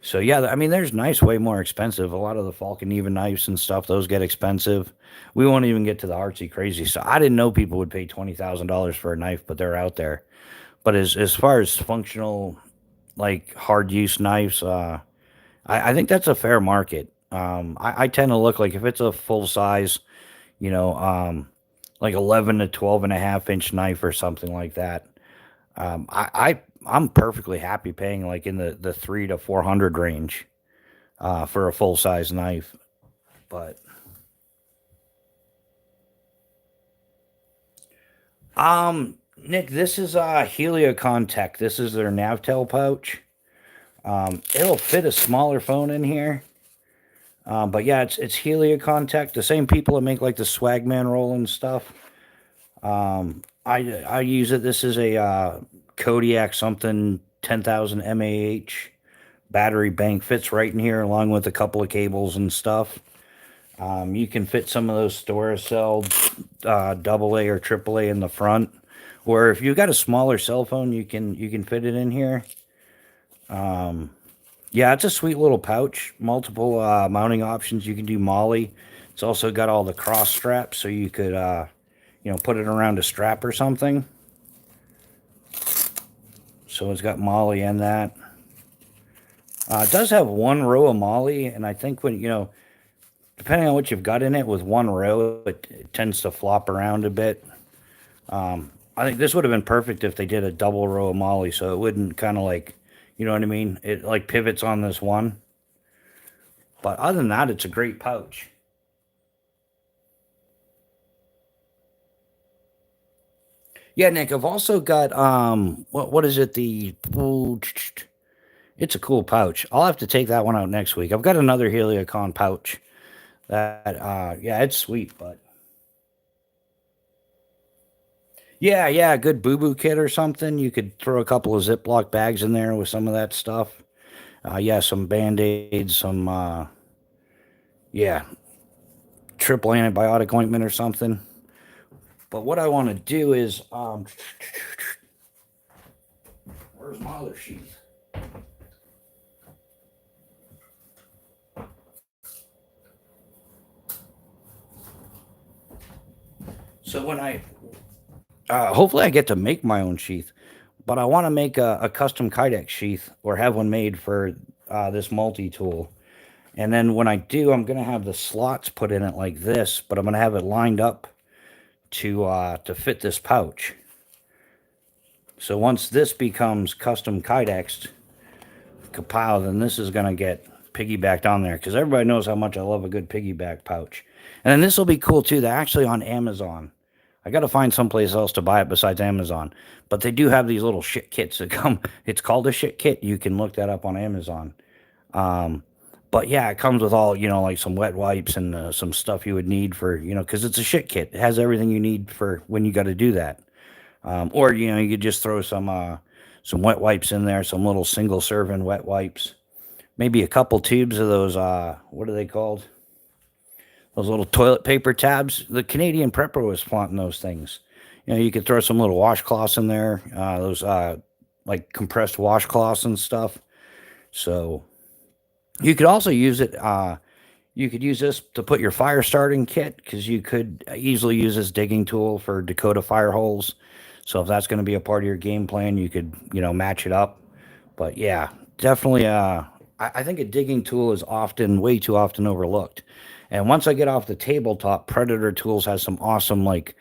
so yeah, I mean, there's knives way more expensive. A lot of the Falcon Even knives and stuff, those get expensive. We won't even get to the artsy crazy. So I didn't know people would pay $20,000 for a knife, but they're out there. But as far as functional, like hard use knives, I think that's a fair market. I tend to look like if it's a full size, you know, like 11 to 12 and a half inch knife or something like that. I'm perfectly happy paying like in the 300 to 400 range, for a full size knife. But, Nick, this is Heliocon Tech. This is their Navtel pouch. It'll fit a smaller phone in here. But yeah, it's Heliocon Tech, the same people that make like the Swagman roll and stuff. I use it. This is a Kodiak something 10,000 mAh battery bank, fits right in here along with a couple of cables and stuff. You can fit some of those Storacell AA or AAA in the front, or if you've got a smaller cell phone, you can fit it in here. Yeah, it's a sweet little pouch. Multiple mounting options. You can do Molly. It's also got all the cross straps, so you could put it around a strap or something. So it's got Molly in that. It does have one row of Molly, and I think when depending on what you've got in it, with one row, it tends to flop around a bit. I think this would have been perfect if they did a double row of Molly, so it wouldn't kind of like, you know what I mean? It like pivots on this one. But other than that, it's a great pouch. Yeah, Nick, I've also got what is it? It's a cool pouch. I'll have to take that one out next week. I've got another Heliocon pouch that yeah, it's sweet, but yeah, a good boo-boo kit or something. You could throw a couple of Ziploc bags in there with some of that stuff. Yeah, some Band-Aids, some yeah, triple antibiotic ointment or something. But what I want to do is where's my other sheath? So when I hopefully I get to make my own sheath, but I want to make a custom Kydex sheath or have one made for this multi-tool. And then when I do, I'm gonna have the slots put in it like this, but I'm gonna have it lined up to fit this pouch. So once this becomes custom Kydex, kapow, then this is gonna get piggybacked on there because everybody knows how much I love a good piggyback pouch. And then this will be cool too. They're actually on Amazon. I got to find someplace else to buy it besides Amazon. But they do have these little shit kits that come. It's called a shit kit. You can look that up on Amazon. Um, but yeah, it comes with all, like some wet wipes and some stuff you would need for, because it's a shit kit. It has everything you need for when you got to do that. Or, you could just throw some wet wipes in there, some little single serving wet wipes, maybe a couple tubes of those, what are they called? Those little toilet paper tabs. The Canadian Prepper was flaunting those things. You could throw some little washcloths in there, those like compressed washcloths and stuff. So you could also use it. You could use this to put your fire starting kit because you could easily use this digging tool for Dakota fire holes. So if that's going to be a part of your game plan, you could, match it up. But yeah, definitely. I think a digging tool is way too often overlooked. And once I get off the tabletop, Predator Tools has some awesome, like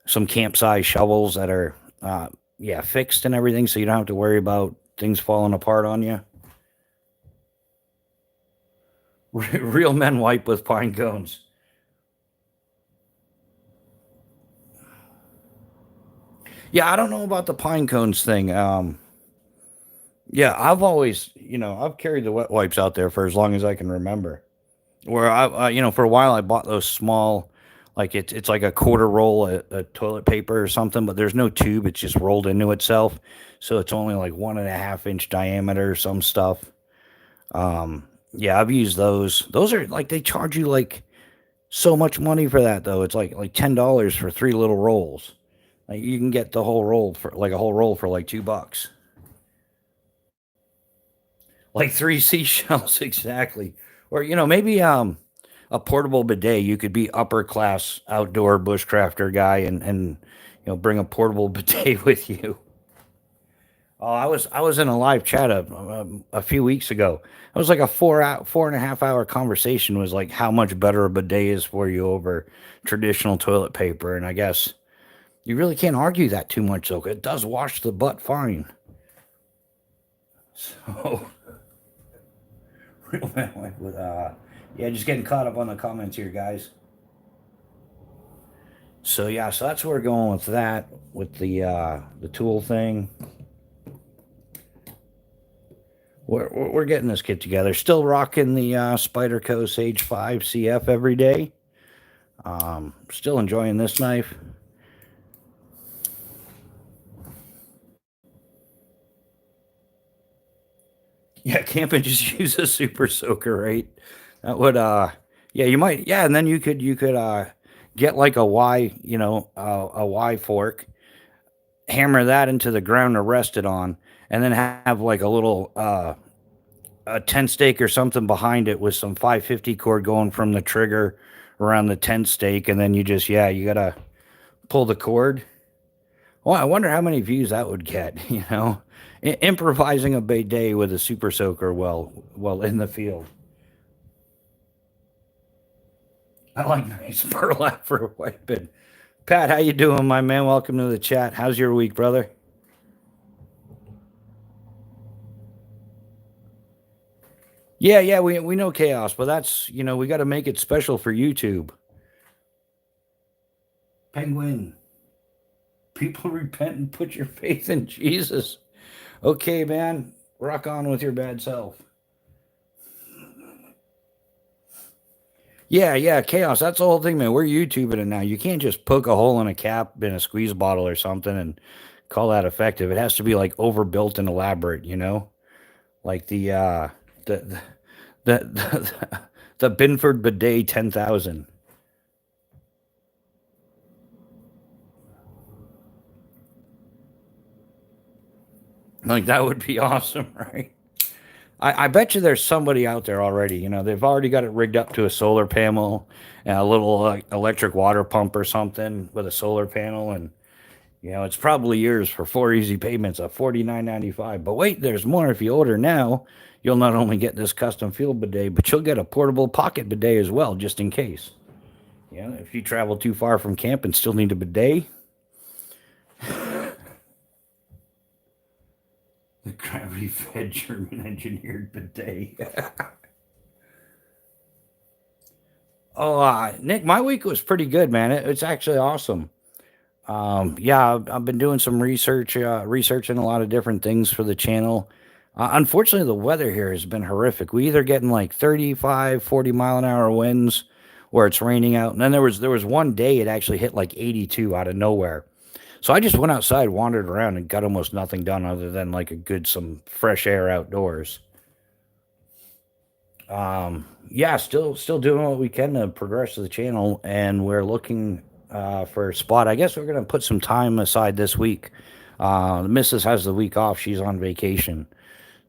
some camp size shovels that are, fixed and everything. So you don't have to worry about things falling apart on you. Real men wipe with pine cones. Yeah, I don't know about the pine cones thing. Yeah, I've always, I've carried the wet wipes out there for as long as I can remember. Where for a while I bought those small, like it's like a quarter roll of toilet paper or something, but there's no tube; it's just rolled into itself, so it's only like 1.5 inch diameter. Some stuff. Yeah, I've used those. Those are like they charge you like so much money for that though. It's like $10 for 3 little rolls. Like you can get the whole roll for like a whole roll for like $2. Like three seashells exactly. Or maybe a portable bidet. You could be upper class outdoor bushcrafter guy and bring a portable bidet with you. Oh, I was in a live chat a few weeks ago. It was like a 4.5 hour conversation. Was like how much better a bidet is for you over traditional toilet paper, and I guess you really can't argue that too much. Though it does wash the butt fine. So real man like with yeah, just getting caught up on the comments here, guys. So yeah, so that's where we're going with that with the tool thing. We're getting this kit together. Still rocking the Spyderco Sage 5 CF every day. Still enjoying this knife. Yeah, camping just use a super soaker, right? That would yeah, you might and then you could get like a a Y fork, hammer that into the ground to rest it on, and then have like a little a 10 stake or something behind it with some 550 cord going from the trigger around the 10 stake, and then you gotta pull the cord. Well, I wonder how many views that would get. Improvising a bidet with a super soaker well in the field. I like nice burlap for wiping. Pat, how you doing, my man? Welcome to the chat. How's your week, brother? Yeah, we know chaos, but that's we got to make it special for YouTube. Penguin, people repent and put your faith in Jesus. Okay, man, rock on with your bad self. Yeah, chaos. That's the whole thing, man. We're YouTubing it now. You can't just poke a hole in a cap in a squeeze bottle or something and call that effective. It has to be like overbuilt and elaborate. Like the the Binford bidet 10,000. Like that would be awesome, right? I bet you there's somebody out there already. They've already got it rigged up to a solar panel and a little electric water pump or something with a solar panel, and it's probably yours for 4 easy payments of $49.95. But wait, there's more. If you order now, you'll not only get this custom field bidet, but you'll get a portable pocket bidet as well, just in case. If you travel too far from camp and still need a bidet. The gravity-fed German-engineered bidet. Oh, Nick, my week was pretty good, man. It's actually awesome. Yeah, I've been doing some research, researching a lot of different things for the channel. Unfortunately, the weather here has been horrific. We either getting like 35, 40 mile an hour winds, or it's raining out. And then there was one day it actually hit like 82 out of nowhere. So I just went outside, wandered around, and got almost nothing done other than like a good some fresh air outdoors. Yeah, still doing what we can to progress the channel, and we're looking for a spot. I guess we're gonna put some time aside this week. The missus has the week off; she's on vacation,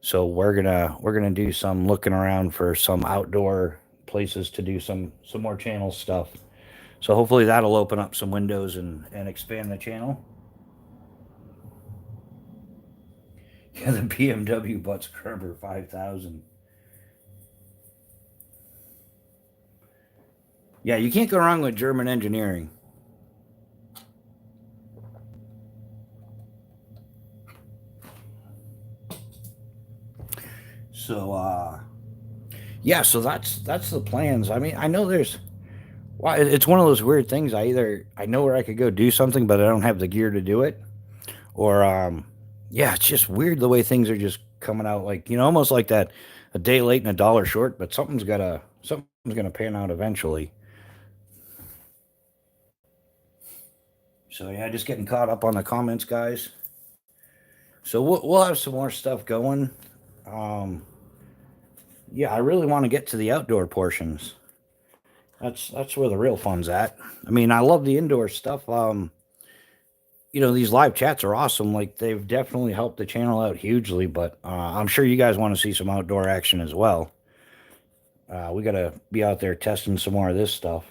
so we're gonna do some looking around for some outdoor places to do some more channel stuff. So hopefully that'll open up some windows and expand the channel. Yeah, the BMW butt scrubber 5000. Yeah, you can't go wrong with German engineering. So yeah, so that's the plans. I mean, I know there's well, it's one of those weird things. I know where I could go do something, but I don't have the gear to do it. Or yeah, it's just weird the way things are just coming out like, almost like that a day late and a dollar short, but something's gonna pan out eventually. So yeah, just getting caught up on the comments, guys. So we'll have some more stuff going. Um yeah, I really want to get to the outdoor portions. That's where the real fun's at. I mean, I love the indoor stuff. These live chats are awesome. Like they've definitely helped the channel out hugely. But I'm sure you guys want to see some outdoor action as well. We gotta be out there testing some more of this stuff.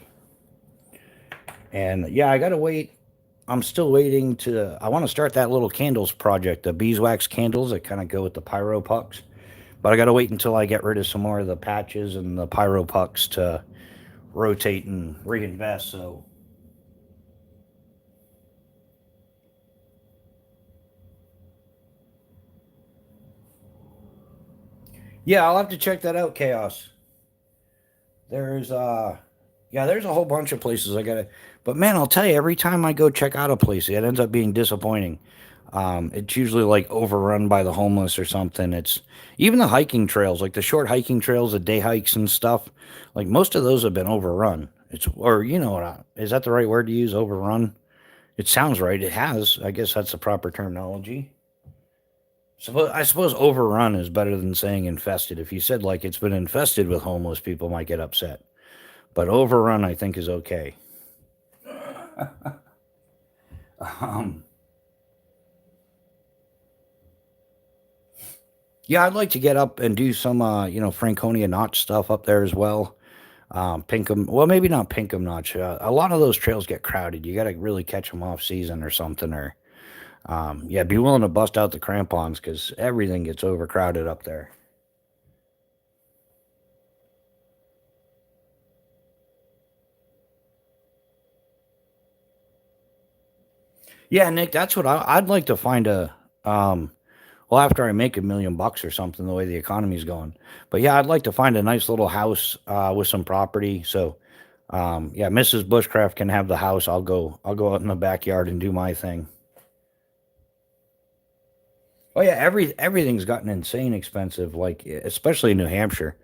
And yeah, I gotta wait. I'm still waiting to. I want to start that little candles project, the beeswax candles that kind of go with the pyro pucks. But I gotta wait until I get rid of some more of the patches and the pyro pucks to rotate and reinvest. So yeah, I'll have to check that out, Chaos. There's yeah, there's a whole bunch of places I gotta but man, I'll tell you, every time I go check out a place, it ends up being disappointing. It's usually like overrun by the homeless or something. It's even the hiking trails, like the short hiking trails, the day hikes and stuff, like most of those have been overrun. It's or is that the right word to use, overrun? It sounds right. It has. I guess that's the proper terminology. So I suppose overrun is better than saying infested. If you said like it's been infested with homeless people, might get upset. But overrun, I think, is okay. Um, yeah, I'd like to get up and do some, Franconia notch stuff up there as well. Pinkham, well, maybe not Pinkham notch. A lot of those trails get crowded. You got to really catch them off season or something, or yeah, be willing to bust out the crampons because everything gets overcrowded up there. Yeah, Nick, that's what I'd like to find a well, after I make $1 million or something, the way the economy's going. But yeah, I'd like to find a nice little house with some property. So yeah, Mrs. Bushcraft can have the house. I'll go out in the backyard and do my thing. Oh yeah, everything's gotten insane expensive, like especially in New Hampshire.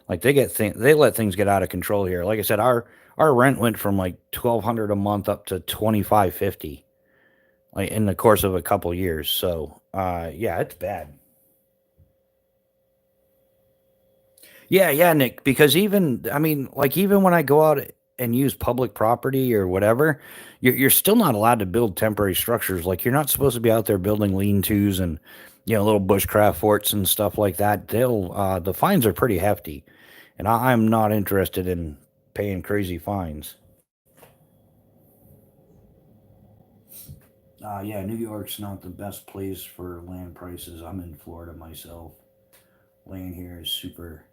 Like they let things get out of control here. Like I said, our rent went from like 1,200 a month up to 2,550, like in the course of a couple years. So yeah, it's bad. Yeah, yeah, Nick, because even I mean, like even when I go out and use public property or whatever, you're still not allowed to build temporary structures. Like you're not supposed to be out there building lean-tos and little bushcraft forts and stuff like that. The fines are pretty hefty, and I'm not interested in paying crazy fines. Yeah, New York's not the best place for land prices. I'm in Florida myself. Land here is super.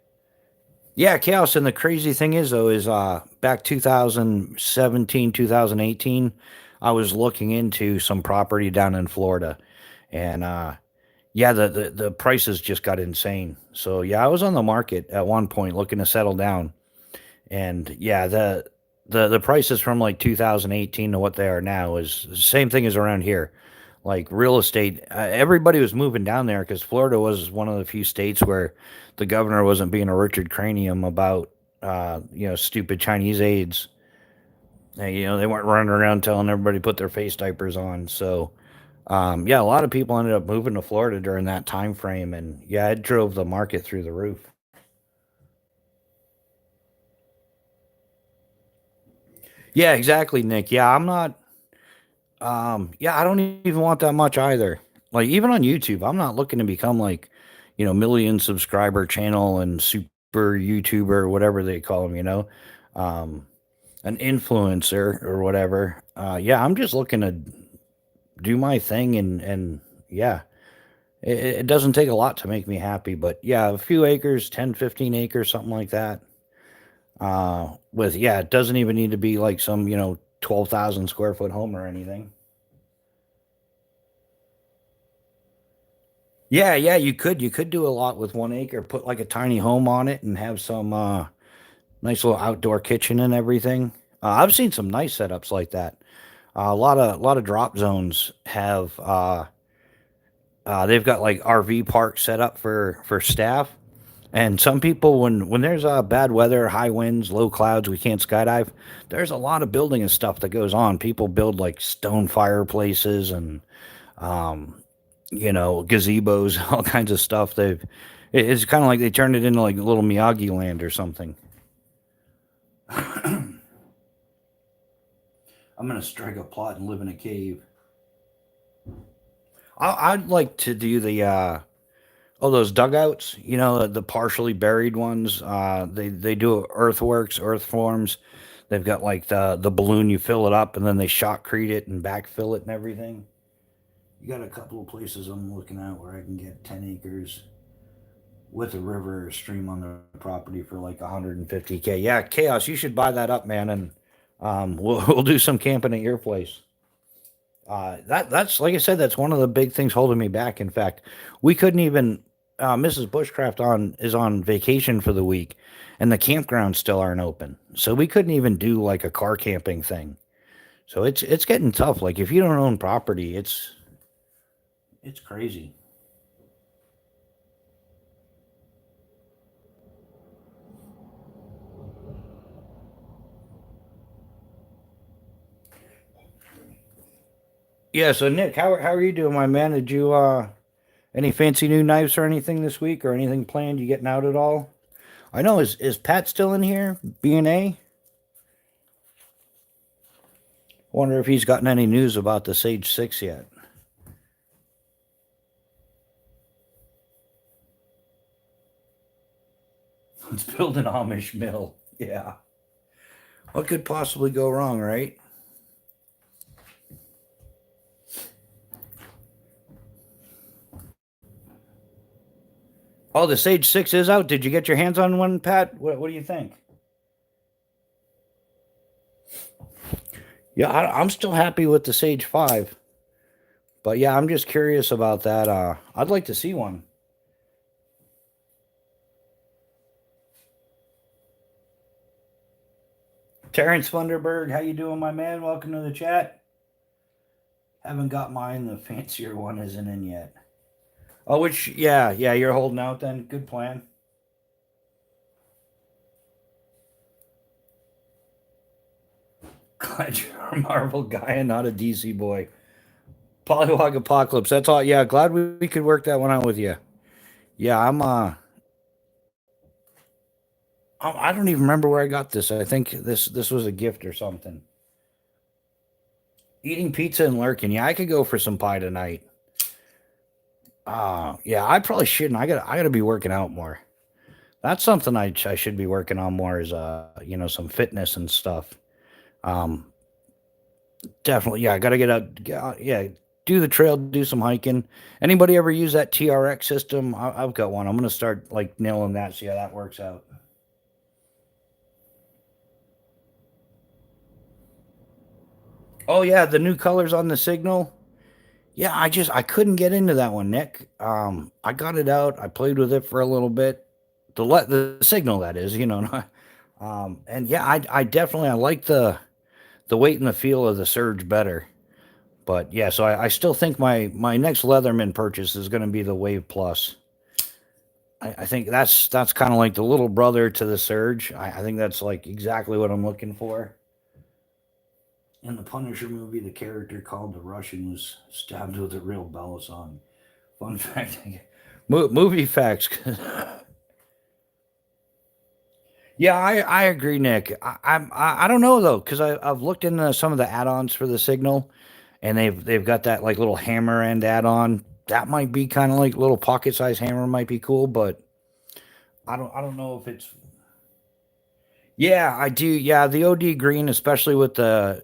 Yeah, chaos. And the crazy thing is, though, is back 2017, 2018, I was looking into some property down in Florida, and yeah, the prices just got insane. So yeah, I was on the market at one point looking to settle down, and yeah, the prices from like 2018 to what they are now is the same thing as around here. Like real estate, everybody was moving down there because Florida was one of the few states where the governor wasn't being a Richard Cranium about, stupid Chinese aids. They weren't running around telling everybody to put their face diapers on. So, yeah, a lot of people ended up moving to Florida during that time frame, and yeah, it drove the market through the roof. Yeah, exactly, Nick. Yeah, I'm not. Yeah, I don't even want that much either. Like even on YouTube, I'm not looking to become like, million subscriber channel and super YouTuber, whatever they call them. Um, an influencer or whatever. Yeah, I'm just looking to do my thing and yeah, it doesn't take a lot to make me happy, but yeah, a few acres, 10, 15 acres, something like that. With yeah, it doesn't even need to be like some 12,000 square foot home or anything. Yeah, yeah, you could do a lot with 1 acre. Put like a tiny home on it and have some nice little outdoor kitchen and everything. I've seen some nice setups like that. A lot of drop zones have they've got like RV parks set up for staff. And some people, when there's bad weather, high winds, low clouds, we can't skydive. There's a lot of building and stuff that goes on. People build like stone fireplaces and gazebos, all kinds of stuff. It's kind of like they turned it into like a little Miyagi land or something. I'm gonna strike a plot and live in a cave. I'd like to do the those dugouts, the partially buried ones. They do earthworks, earth forms. They've got like the balloon, you fill it up, and then they shotcrete it and backfill it and everything. You got a couple of places I'm looking at where I can get 10 acres with a river or stream on the property for like 150K. Yeah, Chaos, you should buy that up, man, and we'll do some camping at your place. That's like I said, that's one of the big things holding me back. In fact, we couldn't even. Mrs. Bushcraft is on vacation for the week, and the campgrounds still aren't open, so we couldn't even do like a car camping thing. So it's getting tough. Like if you don't own property, it's crazy. Yeah. So Nick, how are you doing, my man? Did you any fancy new knives or anything this week, or anything planned? You getting out at all? I know is Pat still in here? B&A. Wonder if he's gotten any news about the Sage 6 yet. Let's build an Amish mill. Yeah. What could possibly go wrong, right? Oh, the Sage 6 is out. Did you get your hands on one, Pat? What do you think? Yeah, I'm still happy with the Sage 5. But yeah, I'm just curious about that. I'd like to see one. Terrence Funderburg, how you doing, my man? Welcome to the chat. Haven't got mine. The fancier one isn't in yet. Oh, which yeah, you're holding out then. Good plan. Glad you're a Marvel guy and not a DC boy. Polywog Apocalypse. That's all. Yeah, glad we could work that one out with you. Yeah, I don't even remember where I got this. I think this was a gift or something. Eating pizza and lurking. Yeah, I could go for some pie tonight. Yeah, I probably shouldn't. I gotta be working out more. That's something I should be working on more is some fitness and stuff. Um, Definitely. Yeah, I gotta yeah, do the trail, do some hiking. Anybody ever use that TRX system? I've got one. I'm gonna start like nailing that. See how that works out. Oh yeah, the new colors on the signal. Yeah, I couldn't get into that one, Nick. I got it out. I played with it for a little bit. The signal that is. And yeah, I definitely I like the weight and the feel of the Surge better. But yeah, so I still think my next Leatherman purchase is going to be the Wave Plus. I think that's kind of like the little brother to the Surge. I think that's like exactly what I'm looking for. In the Punisher movie, the character called the Russian was stabbed with a real bellow song. Fun fact. Movie facts. Yeah, I agree, Nick. I don't know though, because I've looked into some of the add-ons for the Signal, and they've got that like little hammer end add-on. That might be kind of like little pocket size hammer might be cool, but I don't know if it's. Yeah, I do. Yeah, the OD green, especially with the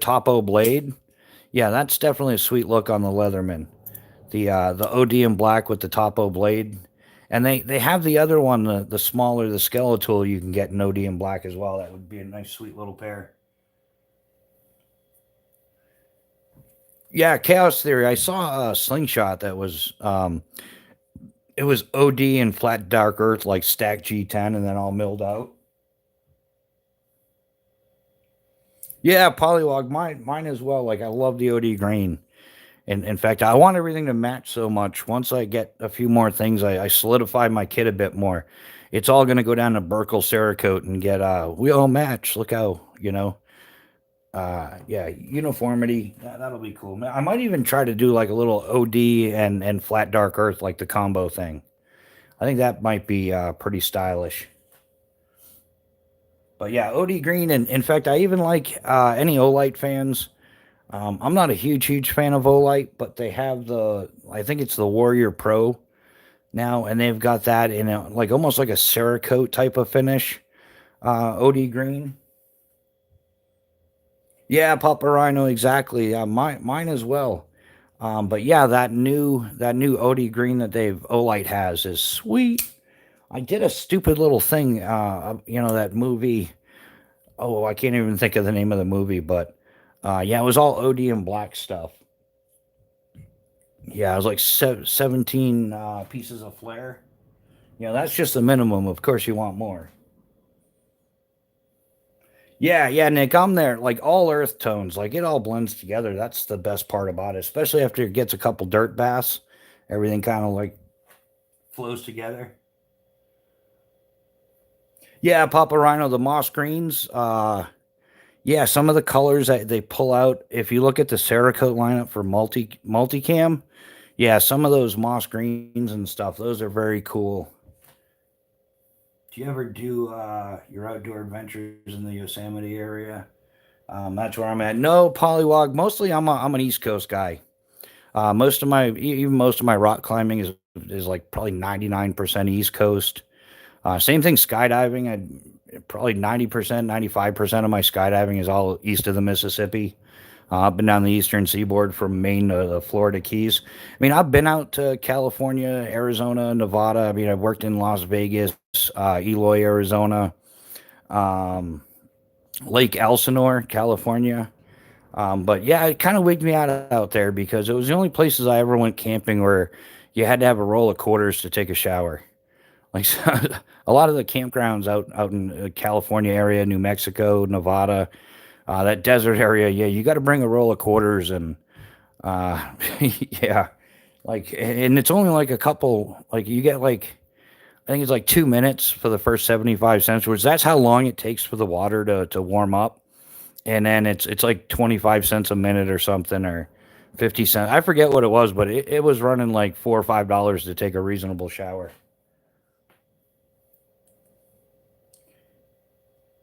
topo blade. Yeah, that's definitely a sweet look on the Leatherman. The OD in black with the topo blade. And they have the other one, the smaller, the Skeletal you can get in OD in black as well. That would be a nice, sweet little pair. Yeah, Chaos Theory. I saw a Slingshot that was it was OD and flat dark earth like stack G10 and then all milled out. Yeah, polywog, mine as well. Like I love the OD green. And in fact, I want everything to match so much. Once I get a few more things, I solidify my kit a bit more. It's all going to go down to Burkle Cerakote and get we all match. Look how yeah, uniformity. That'll be cool. I might even try to do like a little OD and flat dark earth like the combo thing. I think that might be pretty stylish. But yeah, OD green, and in fact, I even like any Olight fans. I'm not a huge fan of Olight, but they have I think it's the Warrior Pro now, and they've got that in like almost like a Cerakote type of finish. OD green. Yeah, Papa Rhino, exactly. Mine as well. But yeah, that new OD green that they've Olight has is sweet. I did a stupid little thing. That movie. Oh, I can't even think of the name of the movie, but yeah, it was all OD and black stuff. Yeah, it was like 17 pieces of flare. Yeah, that's just the minimum. Of course, you want more. Yeah, yeah, Nick, I'm there. Like all earth tones, like it all blends together. That's the best part about it, especially after it gets a couple dirt baths. Everything kind of like flows together. Yeah, Papa Rhino, the moss greens. Yeah, some of the colors that they pull out. If you look at the Cerakote lineup for multicam, yeah, some of those moss greens and stuff, those are very cool. Do you ever do your outdoor adventures in the Yosemite area? That's where I'm at. No, polywog. Mostly, I'm an East Coast guy. Most of my rock climbing is like probably 99% East Coast. Same thing skydiving. I probably 90%, 95% of my skydiving is all east of the Mississippi. I've been down the eastern seaboard from Maine to the Florida Keys. I mean, I've been out to California, Arizona, Nevada. I mean, I've worked in Las Vegas, Eloy, Arizona, um, Lake Elsinore, California. But yeah, it kind of wigged me out there because it was the only places I ever went camping where you had to have a roll of quarters to take a shower. Like a lot of the campgrounds out in California area, New Mexico, Nevada, that desert area, yeah, you got to bring a roll of quarters and yeah, like, and it's only like a couple, like you get like, I think it's like 2 minutes for the first 75 cents, which that's how long it takes for the water to warm up. And then it's like 25 cents a minute or something, or 50 cents. I forget what it was, but it was running like $4 or $5 to take a reasonable shower.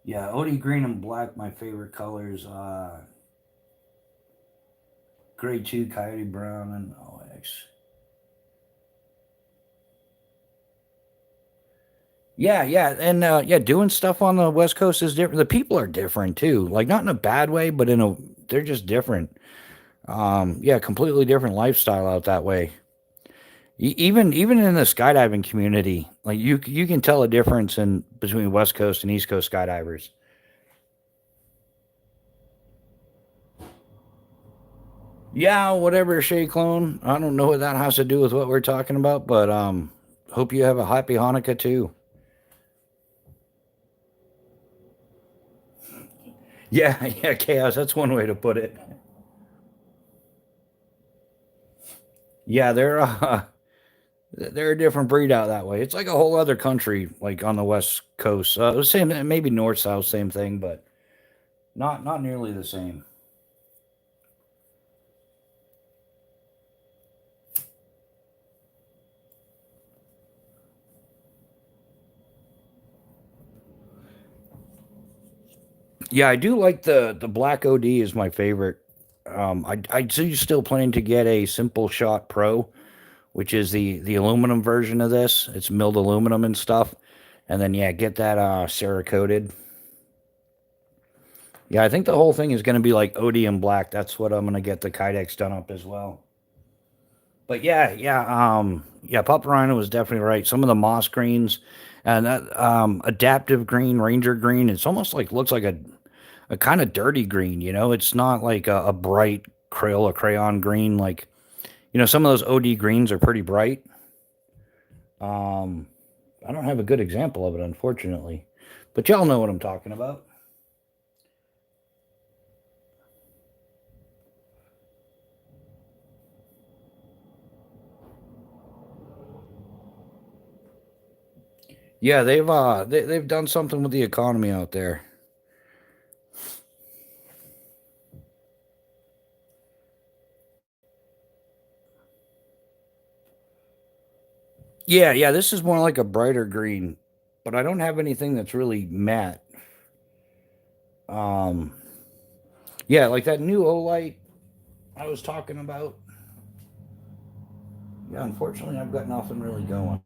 Yeah, OD green and black, my favorite colors. Gray 2, Coyote Brown, and OX. Yeah, yeah, and yeah, doing stuff on the West Coast is different. The people are different too, like not in a bad way, but they're just different. Yeah, completely different lifestyle out that way. Even in the skydiving community, like you can tell a difference in between West Coast and East Coast skydivers. Yeah, whatever, Shay Clone. I don't know what that has to do with what we're talking about, but hope you have a happy Hanukkah too. Yeah, yeah, chaos. That's one way to put it. Yeah, they're a different breed out that way. It's like a whole other country, like on the west coast. Same, maybe north south, same thing, but not nearly the same. Yeah, I do like the black OD is my favorite. I do still plan to get a Simple Shot Pro, which is the aluminum version of this. It's milled aluminum and stuff, and then yeah, get that Cerakoted. Yeah, I think the whole thing is going to be like OD and black. That's what I'm going to get the Kydex done up as well. But yeah, Papa Rhino was definitely right. Some of the moss greens and that adaptive green, Ranger green, it's almost like looks like a kind of dirty green, you know? It's not like a bright krill or crayon green. Like, you know, some of those OD greens are pretty bright. Um, I don't have a good example of it, unfortunately. But y'all know what I'm talking about. Yeah, they've done something with the economy out there. Yeah, yeah, this is more like a brighter green, but I don't have anything that's really matte. Um, yeah, like that new Olight I was talking about. Yeah, unfortunately, I've got nothing really going.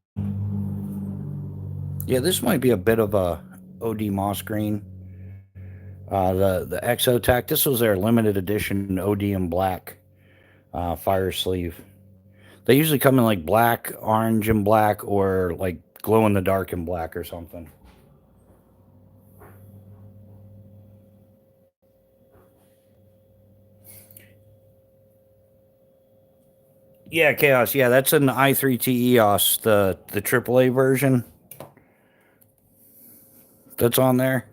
Yeah, this might be a bit of a OD moss green. The Exotech. This was their limited edition OD in black fire sleeve. They usually come in like black, orange, and black, or like glow in the dark and black or something. Yeah, Chaos. Yeah, that's an i3T EOS, the AAA version that's on there.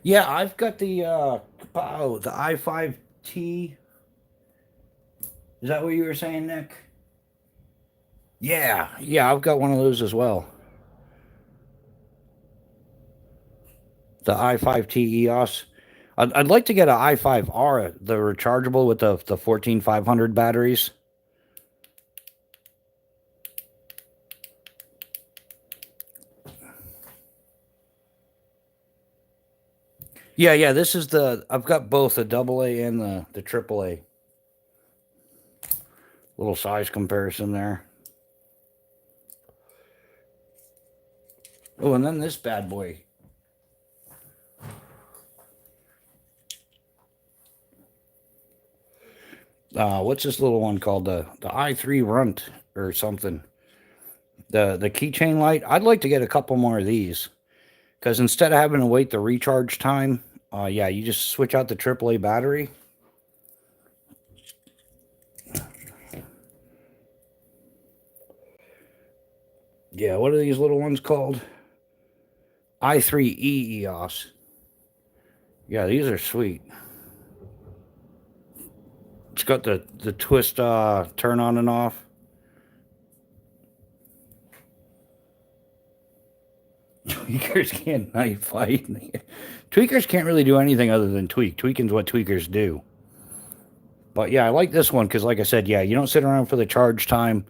Yeah, I've got the i5T. Is that what you were saying, Nick? Yeah, yeah, I've got one of those as well. The i5T EOS. I'd like to get an i5R, the rechargeable with the 14500 batteries. Yeah, yeah, this is I've got both the double A and the triple A. Little size comparison there. Oh, and then this bad boy. What's this little one called? The i3 Runt or something. The keychain light. I'd like to get a couple more of these because instead of having to wait the recharge time, yeah, you just switch out the AAA battery. Yeah, what are these little ones called? i3E EOS. Yeah, these are sweet. It's got the twist turn on and off. Tweakers can't knife fight. Tweakers can't really do anything other than tweak. Tweaking's what tweakers do. But yeah, I like this one because, like I said, yeah, you don't sit around for the charge time,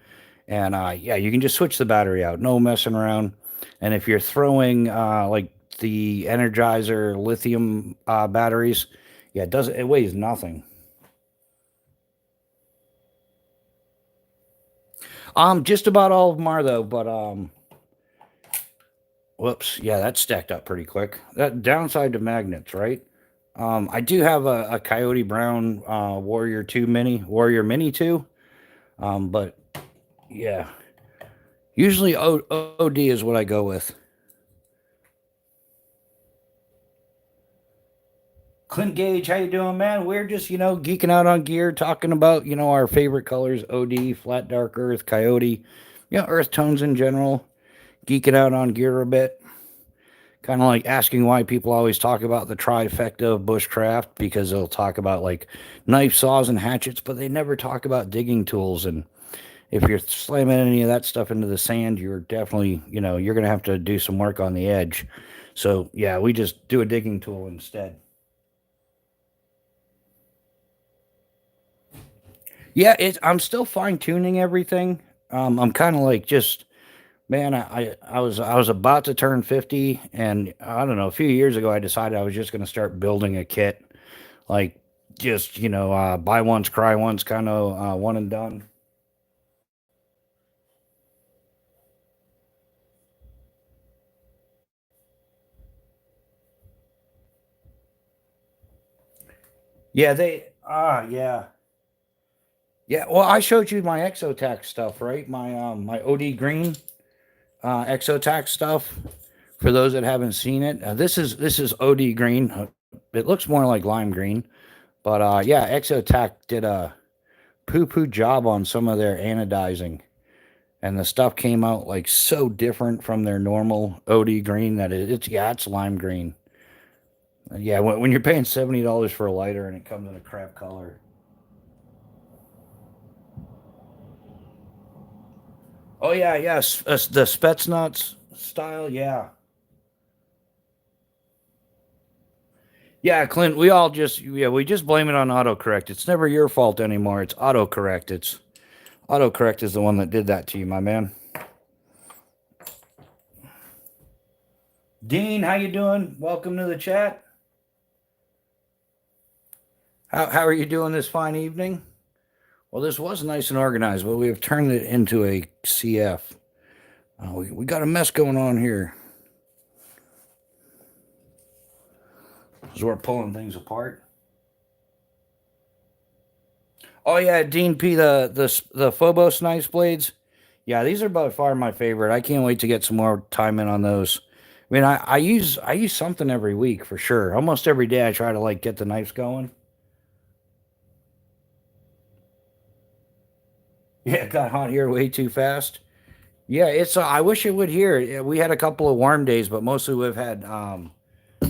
and yeah, you can just switch the battery out. No messing around. And if you're throwing like the Energizer lithium batteries, yeah, it weighs nothing. Just about all of them are though, but whoops, yeah, that stacked up pretty quick. That downside to magnets, right? I do have a Coyote Brown Warrior Mini 2. But yeah, usually OD is what I go with. Clint Gage, how you doing, man? We're just, geeking out on gear, talking about, our favorite colors, OD, flat dark earth, coyote, earth tones in general. Geeking out on gear a bit. Kind of like asking why people always talk about the trifecta of bushcraft, because they'll talk about like knife saws and hatchets, but they never talk about digging tools. And if you're slamming any of that stuff into the sand, you're definitely, you're going to have to do some work on the edge. So, yeah, we just do a digging tool instead. Yeah, I'm still fine tuning everything. I'm kind of like just man. I was about to turn 50, and I don't know. A few years ago, I decided I was just going to start building a kit, like just buy once, cry once, kind of one and done. Yeah, yeah. Well, I showed you my Exotac stuff, right? My OD green Exotac stuff. For those that haven't seen it, this is OD green. It looks more like lime green, but yeah, Exotac did a poo-poo job on some of their anodizing, and the stuff came out like so different from their normal OD green that it's lime green. Yeah, when you're paying $70 for a lighter and it comes in a crap color. Oh yeah, yes, the Spetsnaz style. Yeah, yeah, Clint. We just blame it on autocorrect. It's never your fault anymore. It's autocorrect. It's autocorrect is the one that did that to you, my man. Dean, how you doing? Welcome to the chat. How are you doing this fine evening? Well, this was nice and organized, but we have turned it into a CF. We got a mess going on here. So we're pulling things apart. Oh yeah, Dean P, the Phobos knife blades. Yeah, these are by far my favorite. I can't wait to get some more time in on those. I mean, I use something every week for sure. Almost every day, I try to like get the knives going. Yeah, it got hot here way too fast. Yeah, it's. I wish it would here. Yeah, we had a couple of warm days, but mostly we've had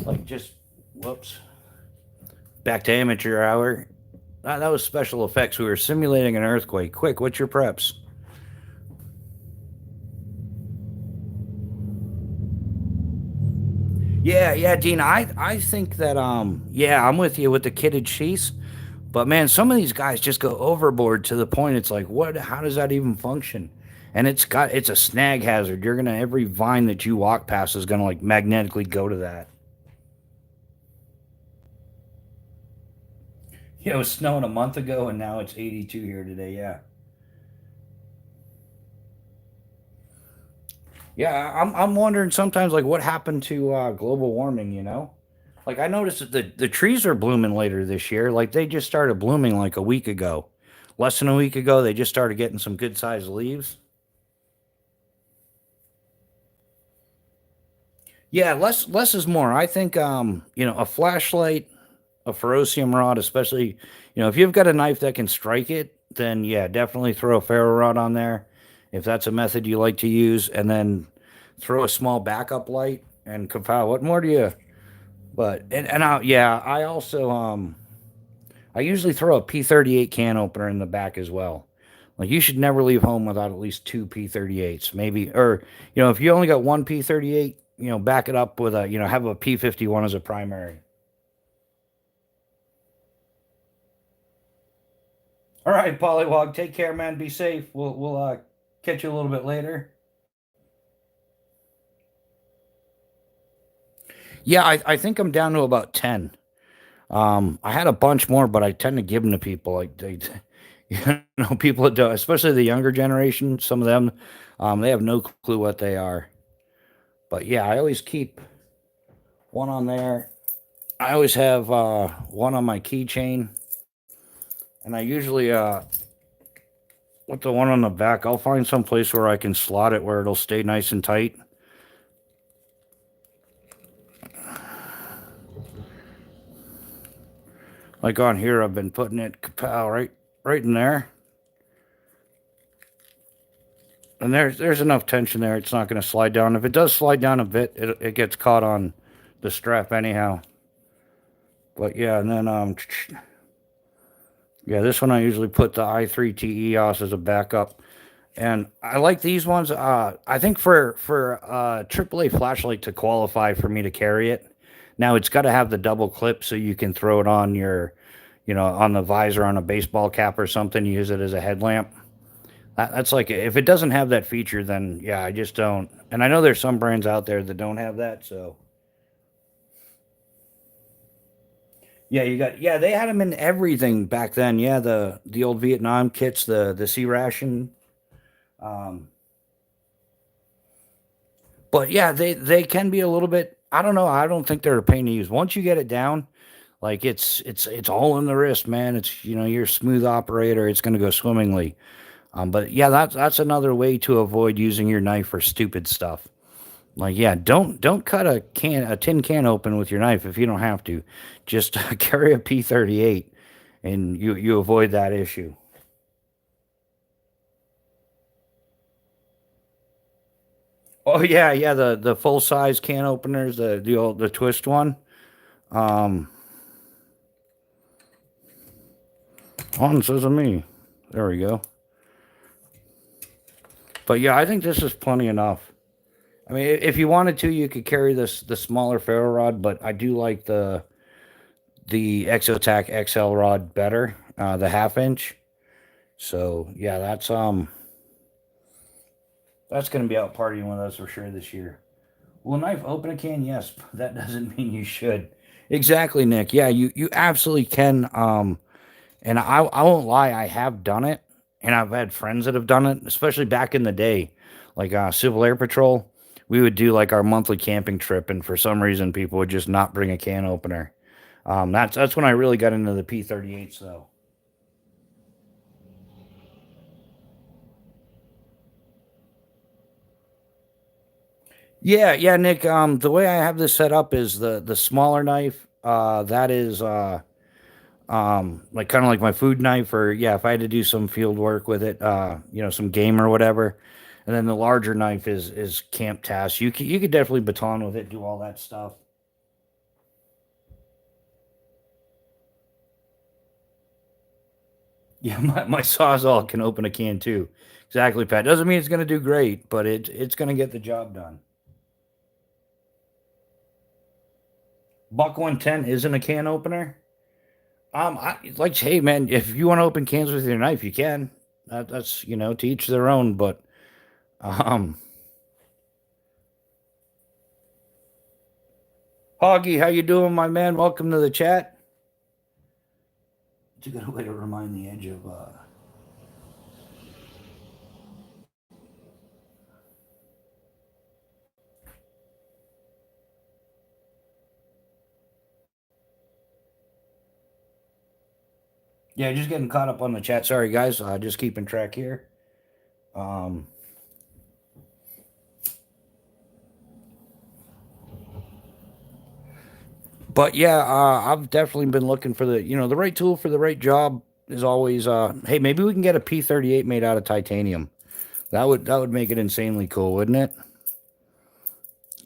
like just whoops, back to amateur hour. That was special effects. We were simulating an earthquake. Quick, what's your preps? Yeah, yeah, Dean. I think that yeah, I'm with you with the kitted sheaths. But man, some of these guys just go overboard to the point it's like, what? How does that even function? And it's a snag hazard. You're gonna every vine that you walk past is gonna like magnetically go to that. Yeah, it was snowing a month ago, and now it's 82 here today. Yeah, yeah. I'm wondering sometimes like what happened to global warming. Like I noticed that the trees are blooming later this year. Like they just started blooming like a week ago, less than a week ago. They just started getting some good sized leaves. Yeah, less is more. I think a flashlight, a ferrocium rod, especially, if you've got a knife that can strike it, then yeah, definitely throw a ferro rod on there if that's a method you like to use, and then throw a small backup light and compile. What more do you? But and I also I usually throw a P38 can opener in the back as well. Like you should never leave home without at least two P38s, maybe, or if you only got one P38, back it up with have a P51 as a primary. All right, Polywog, take care, man. Be safe. We'll catch you a little bit later. Yeah, I think I'm down to about 10. I had a bunch more, but I tend to give them to people. Like people that don't, especially the younger generation. Some of them, they have no clue what they are. But yeah, I always keep one on there. I always have one on my keychain, and I usually with the one on the back, I'll find some place where I can slot it where it'll stay nice and tight. Like on here, I've been putting it kapow right in there. And there's enough tension there. It's not going to slide down. If it does slide down a bit, it gets caught on the strap anyhow. But yeah, and then yeah, this one I usually put the i3 TEOS as a backup. And I like these ones. I think for AAA flashlight to qualify for me to carry it, now it's got to have the double clip so you can throw it on your, on the visor on a baseball cap or something. Use it as a headlamp. That's like if it doesn't have that feature, then yeah, I just don't. And I know there's some brands out there that don't have that. So yeah, they had them in everything back then. Yeah, the old Vietnam kits, the C ration. Um, But yeah, they can be a little bit. I don't know. I don't think they're a pain to use. Once you get it down, like it's all in the wrist, man. It's you're a smooth operator. It's going to go swimmingly. But yeah, that's another way to avoid using your knife for stupid stuff. Like yeah, don't cut a tin can open with your knife if you don't have to. Just carry a P38, and you avoid that issue. Oh yeah, the full size can openers, the twist one. Um, On says of me. There we go. But yeah, I think this is plenty enough. I mean, if you wanted to, you could carry the smaller ferro rod, but I do like the Exotac XL rod better, the 1/2 inch. So yeah, that's gonna be out partying with us for sure this year. Will a knife open a can? Yes, but that doesn't mean you should. Exactly, Nick. Yeah, you absolutely can. And I won't lie, I have done it, and I've had friends that have done it, especially back in the day, like Civil Air Patrol. We would do like our monthly camping trip, and for some reason, people would just not bring a can opener. That's when I really got into the P38s, though. Yeah, Nick. The way I have this set up is the smaller knife. That is like kind of like my food knife, or yeah, if I had to do some field work with it, some game or whatever. And then the larger knife is camp tasks. You could definitely baton with it, do all that stuff. Yeah, my sawzall can open a can too. Exactly, Pat. Doesn't mean it's gonna do great, but it's gonna get the job done. Buck 110 isn't a can opener. I like, hey man, if you want to open cans with your knife, you can. That's to each their own. But um, Hoggy, how you doing, my man? Welcome to the chat. It's a good way to remind the edge of. Yeah, just getting caught up on the chat. Sorry, guys. Just keeping track here. Um, but yeah, I've definitely been looking for the right tool for the right job. Is always hey, maybe we can get a P38 made out of titanium. That would make it insanely cool, wouldn't it?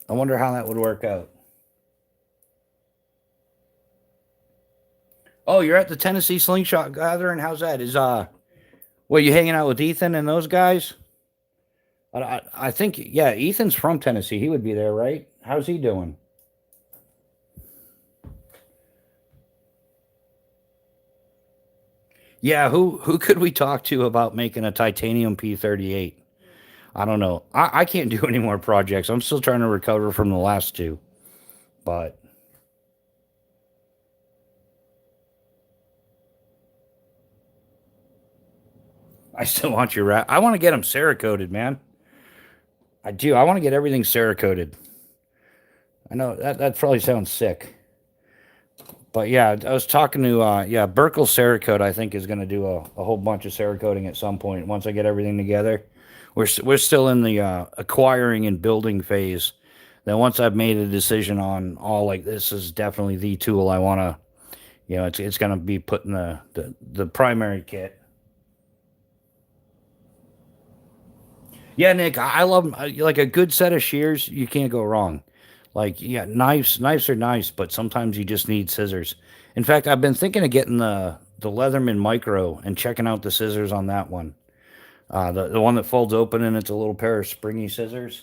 I wonder how that would work out. Oh, you're at the Tennessee Slingshot Gathering. How's that? Well, you hanging out with Ethan and those guys? I think yeah, Ethan's from Tennessee. He would be there, right? How's he doing? Yeah, who could we talk to about making a titanium P38? I don't know. I can't do any more projects. I'm still trying to recover from the last two, but I still want your rat. I want to get them Cerakoted, man. I do. I want to get everything Cerakoted. I know that probably sounds sick. But yeah, I was talking to Burkle Cerakote. I think is going to do a whole bunch of Cerakoting at some point once I get everything together. We're still in the acquiring and building phase. Then once I've made a decision on all like this is definitely the tool I want to You know, it's going to be put in the primary kit. Yeah, Nick, I love 'em. Like a good set of shears. You can't go wrong. Like, yeah, knives are nice, but sometimes you just need scissors. In fact, I've been thinking of getting the Leatherman Micro and checking out the scissors on that one. The one that folds open and it's a little pair of springy scissors.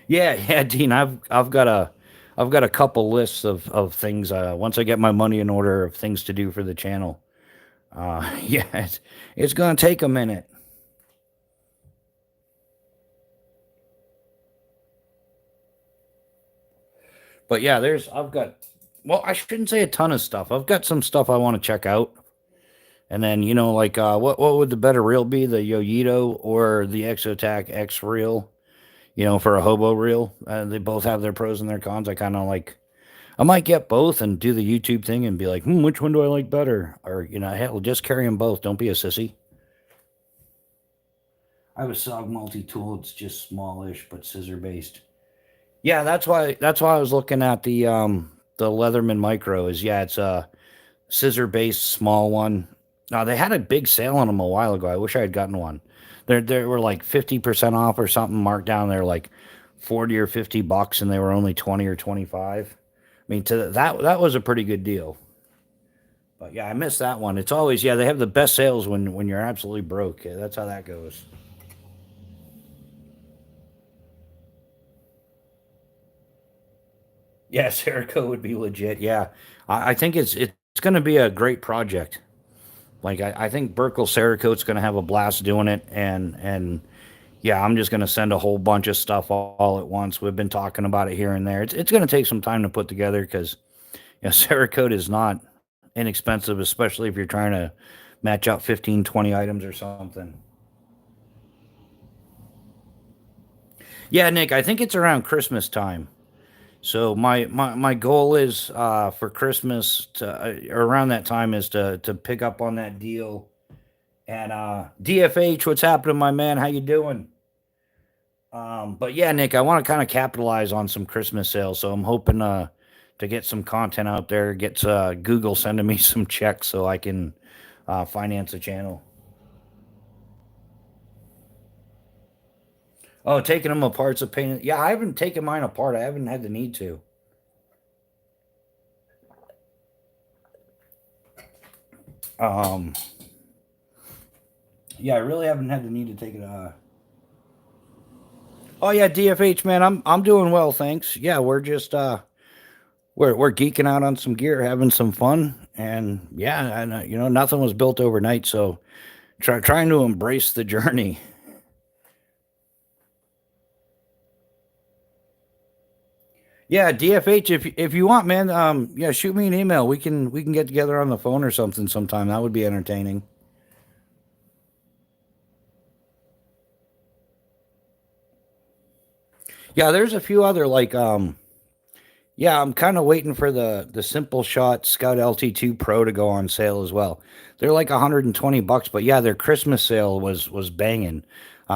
Yeah, yeah, Dean. I've got a couple lists of things. Once I get my money in order of things to do for the channel. Yeah, it's gonna take a minute. But yeah, I've got, well, I shouldn't say a ton of stuff. I've got some stuff I want to check out. And then, like, what would the better reel be? The Yoyito or the Exotac X reel, for a hobo reel? They both have their pros and their cons. I might get both and do the YouTube thing and be like, which one do I like better? Or, hell, just carry them both. Don't be a sissy. I have a SOG multi-tool. It's just smallish, but scissor based. Yeah, that's why I was looking at the Leatherman Micro. Is, yeah, it's a scissor based small one. They had a big sale on them a while ago. I wish I had gotten one. They were like 50% off or something, marked down. They're like 40 or $50, and they were only 20 or 25. I mean, that was a pretty good deal. But yeah, I missed that one. It's always, yeah, they have the best sales when you're absolutely broke. Yeah, that's how that goes. Yeah, Serico would be legit. Yeah, I think it's going to be a great project. Like, I think Burkle Cerakote's going to have a blast doing it, and yeah, I'm just going to send a whole bunch of stuff all at once. We've been talking about it here and there. It's going to take some time to put together because, Cerakote is not inexpensive, especially if you're trying to match out 15, 20 items or something. Yeah, Nick, I think it's around Christmas time. So my goal is, for Christmas to, around that time, is to pick up on that deal. And DFH, what's happening, my man? How you doing? But yeah, Nick, I want to kind of capitalize on some Christmas sales, so I'm hoping to get some content out there. Get Google sending me some checks so I can finance a channel. Oh, taking them apart's a pain. Yeah, I haven't taken mine apart. I haven't had the need to. Um, yeah, I really haven't had the need to take it. Oh yeah, DFH man, I'm doing well, thanks. Yeah, we're just we're geeking out on some gear, having some fun, and yeah, and nothing was built overnight, so trying to embrace the journey. Yeah, DFH, if you want, man, yeah, shoot me an email. We can get together on the phone or something sometime. That would be entertaining. Yeah, there's a few other, like, yeah, I'm kind of waiting for the Simple Shot Scout LT2 Pro to go on sale as well. They're like $120, but yeah, their Christmas sale was banging.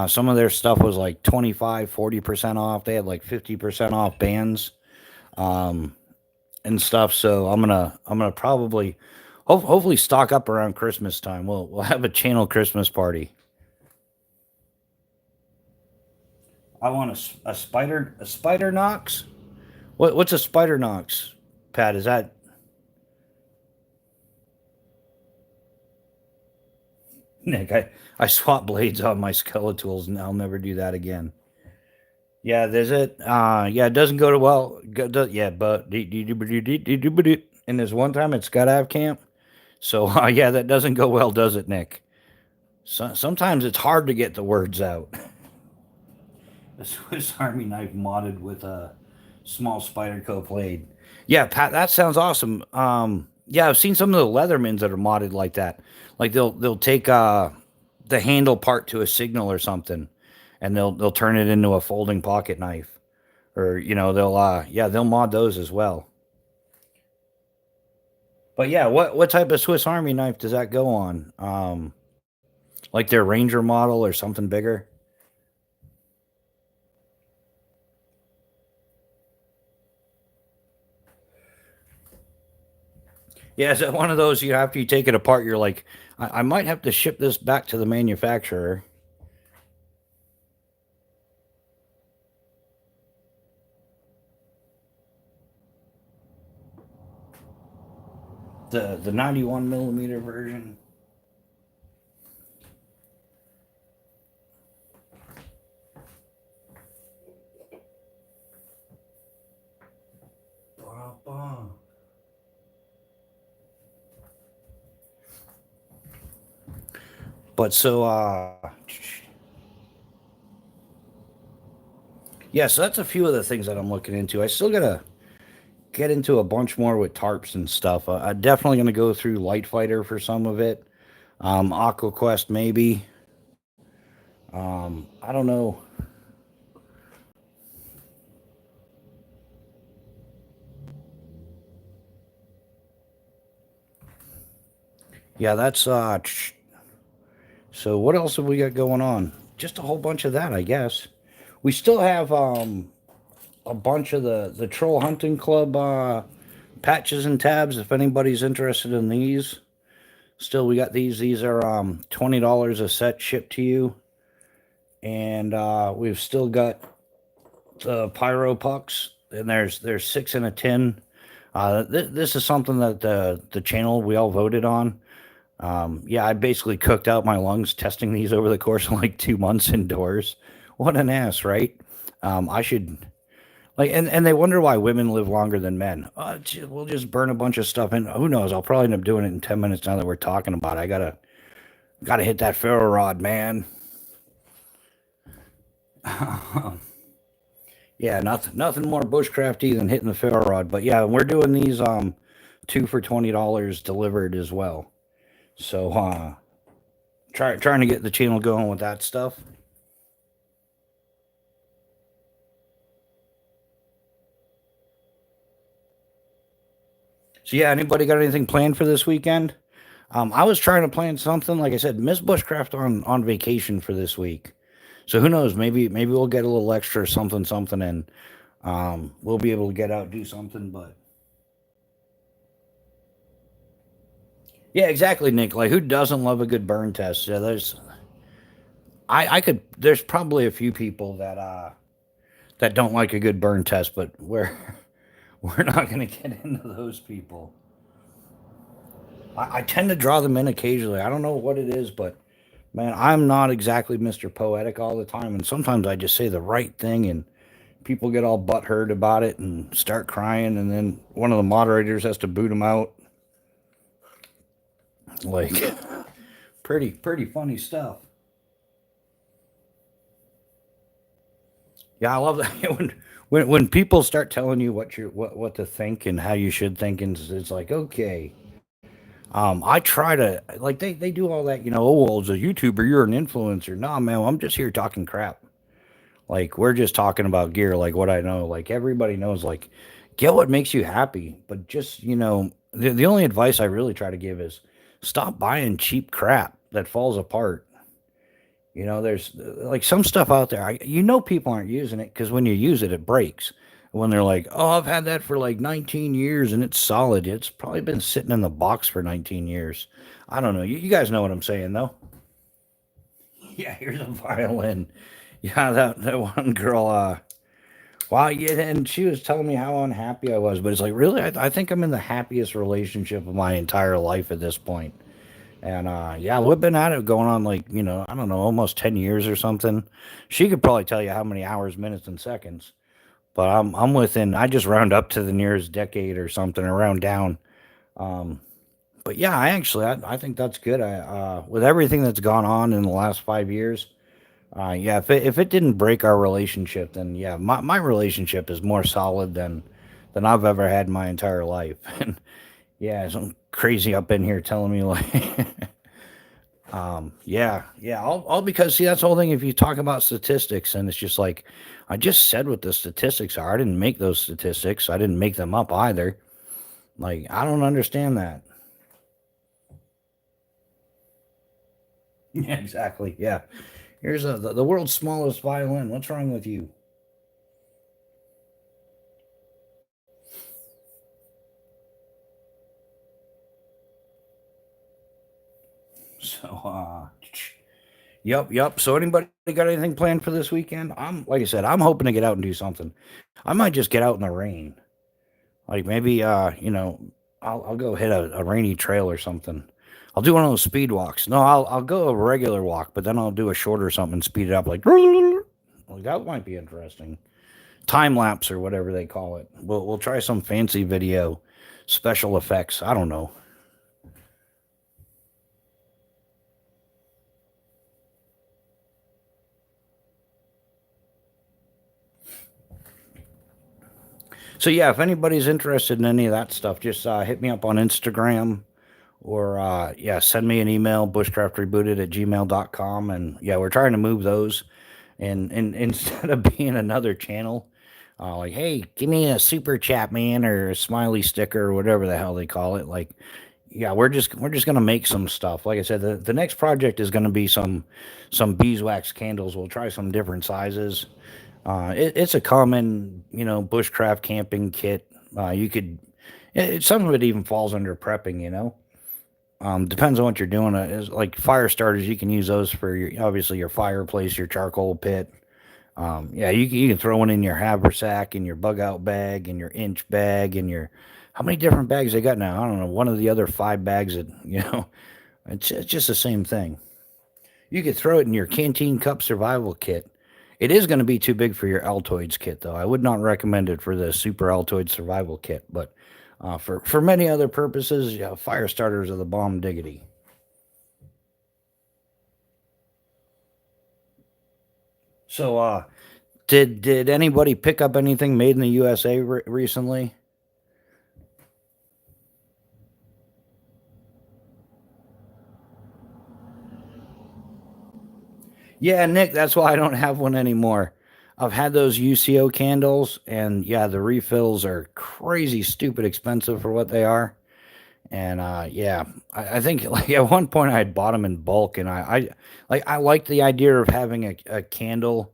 Some of their stuff was like 25, 40% off. They had like 50% off bands, um, and stuff. So I'm gonna probably, hopefully, stock up around Christmas time. We'll have a channel Christmas party. I want a spider Knox. What's a spider Knox? Pat, is that Nick? I swap blades on my Skeletools, and I'll never do that again. Yeah, there's it. Yeah, it doesn't go to well. Yeah, but and there's one time at Skydive camp. So yeah, that doesn't go well, does it, Nick? Sometimes it's hard to get the words out. A Swiss Army knife modded with a small Spyderco blade. Yeah, Pat, that sounds awesome. Yeah, I've seen some of the Leathermans that are modded like that. Like they'll take the handle part to a signal or something, and they'll turn it into a folding pocket knife. Or they'll yeah, they'll mod those as well. But yeah, what type of Swiss Army knife does that go on? Like their Ranger model or something bigger? Yeah, is it one of those, after you take it apart, you're like, I might have to ship this back to the manufacturer. The 91 millimeter version. But so yeah, so that's a few of the things that I'm looking into. I still gotta get into a bunch more with tarps and stuff. I'm definitely gonna go through Light Fighter for some of it. AquaQuest maybe. I don't know. Yeah, that's so what else have we got going on? Just a whole bunch of that, I guess. We still have a bunch of the Troll Hunting Club patches and tabs if anybody's interested in these. Still, we got these. These are $20 a set shipped to you. And we've still got the pyro pucks, and there's six in a tin. This is something that the channel we all voted on. Yeah, I basically cooked out my lungs testing these over the course of like 2 months indoors. What an ass, right? I should like, and they wonder why women live longer than men. We'll just burn a bunch of stuff, and who knows? I'll probably end up doing it in 10 minutes. Now that we're talking about it, I gotta hit that ferro rod, man. Yeah, nothing more bushcrafty than hitting the ferro rod. But yeah, we're doing these two for $20 delivered as well. So trying to get the channel going with that stuff. So yeah, anybody got anything planned for this weekend? I was trying to plan something. Like I said, Miss Bushcraft on vacation for this week. So who knows? Maybe we'll get a little extra something, and we'll be able to get out do something. But yeah, exactly, Nick. Like who doesn't love a good burn test? Yeah, I could. There's probably a few people that don't like a good burn test, but we're not going to get into those people. I tend to draw them in occasionally. I don't know what it is, but man, I'm not exactly Mr. Poetic all the time, and sometimes I just say the right thing, and people get all butthurt about it and start crying, and then one of the moderators has to boot them out. Like, pretty funny stuff. Yeah, I love that when people start telling you what to think and how you should think, and it's like okay. I try to like they do all that, oh well, as a YouTuber, you're an influencer. Nah, man, I'm just here talking crap. Like we're just talking about gear, like what I know. Like everybody knows, like get what makes you happy. But just the only advice I really try to give is stop buying cheap crap that falls apart. There's like some stuff out there. People aren't using it because when you use it, it breaks. When they're like, "Oh, I've had that for like 19 years and it's solid," it's probably been sitting in the box for 19 years. I don't know. You guys know what I'm saying, though. Yeah, here's a violin. Yeah, that one girl. Wow, yeah, and she was telling me how unhappy I was, but it's like, really, I think I'm in the happiest relationship of my entire life at this point. And yeah, we've been at it going on like, I don't know, almost 10 years or something. She could probably tell you how many hours, minutes, and seconds. But I'm within. I just round up to the nearest decade or something, or round down. Um, but yeah, I think that's good. With everything that's gone on in the last 5 years, yeah, if it didn't break our relationship, then yeah, my relationship is more solid than I've ever had in my entire life. And yeah, some crazy up in here telling me like, yeah, all because see that's the whole thing. If you talk about statistics, and it's just like, I just said what the statistics are. I didn't make those statistics. I didn't make them up either. Like I don't understand that. Yeah, exactly. Yeah. Here's the world's smallest violin. What's wrong with you? So, yep. So, anybody got anything planned for this weekend? Like I said, I'm hoping to get out and do something. I might just get out in the rain. Like maybe, I'll go hit a rainy trail or something. I'll do one of those speed walks. No, I'll go a regular walk, but then I'll do a shorter something and speed it up. Like that might be interesting. Time lapse or whatever they call it. We'll try some fancy video, special effects. I don't know. So yeah, if anybody's interested in any of that stuff, just hit me up on Instagram or yeah, send me an email, bushcraftrebooted@gmail.com. And yeah, we're trying to move those. And instead of being another channel, like, hey, give me a super chat, man, or a smiley sticker or whatever the hell they call it. Like, yeah, we're just gonna make some stuff. Like I said, the next project is gonna be some beeswax candles. We'll try some different sizes. It's a common, bushcraft camping kit. You could, some of it even falls under prepping. Depends on what you're doing. Is like fire starters. You can use those for obviously your fireplace, your charcoal pit. Yeah, you can throw one in your haversack, in your bug out bag, in your inch bag, in your how many different bags they got now? I don't know. One of the other 5 bags that it's just the same thing. You could throw it in your canteen cup survival kit. It is going to be too big for your Altoids kit, though. I would not recommend it for the Super Altoid Survival Kit, but for many other purposes, yeah, fire starters are the bomb diggity. So, did anybody pick up anything made in the USA recently? Yeah, Nick, that's why I don't have one anymore. I've had those UCO candles, and yeah, the refills are crazy, stupid expensive for what they are. And yeah, I think like at one point I had bought them in bulk, and I like the idea of having a candle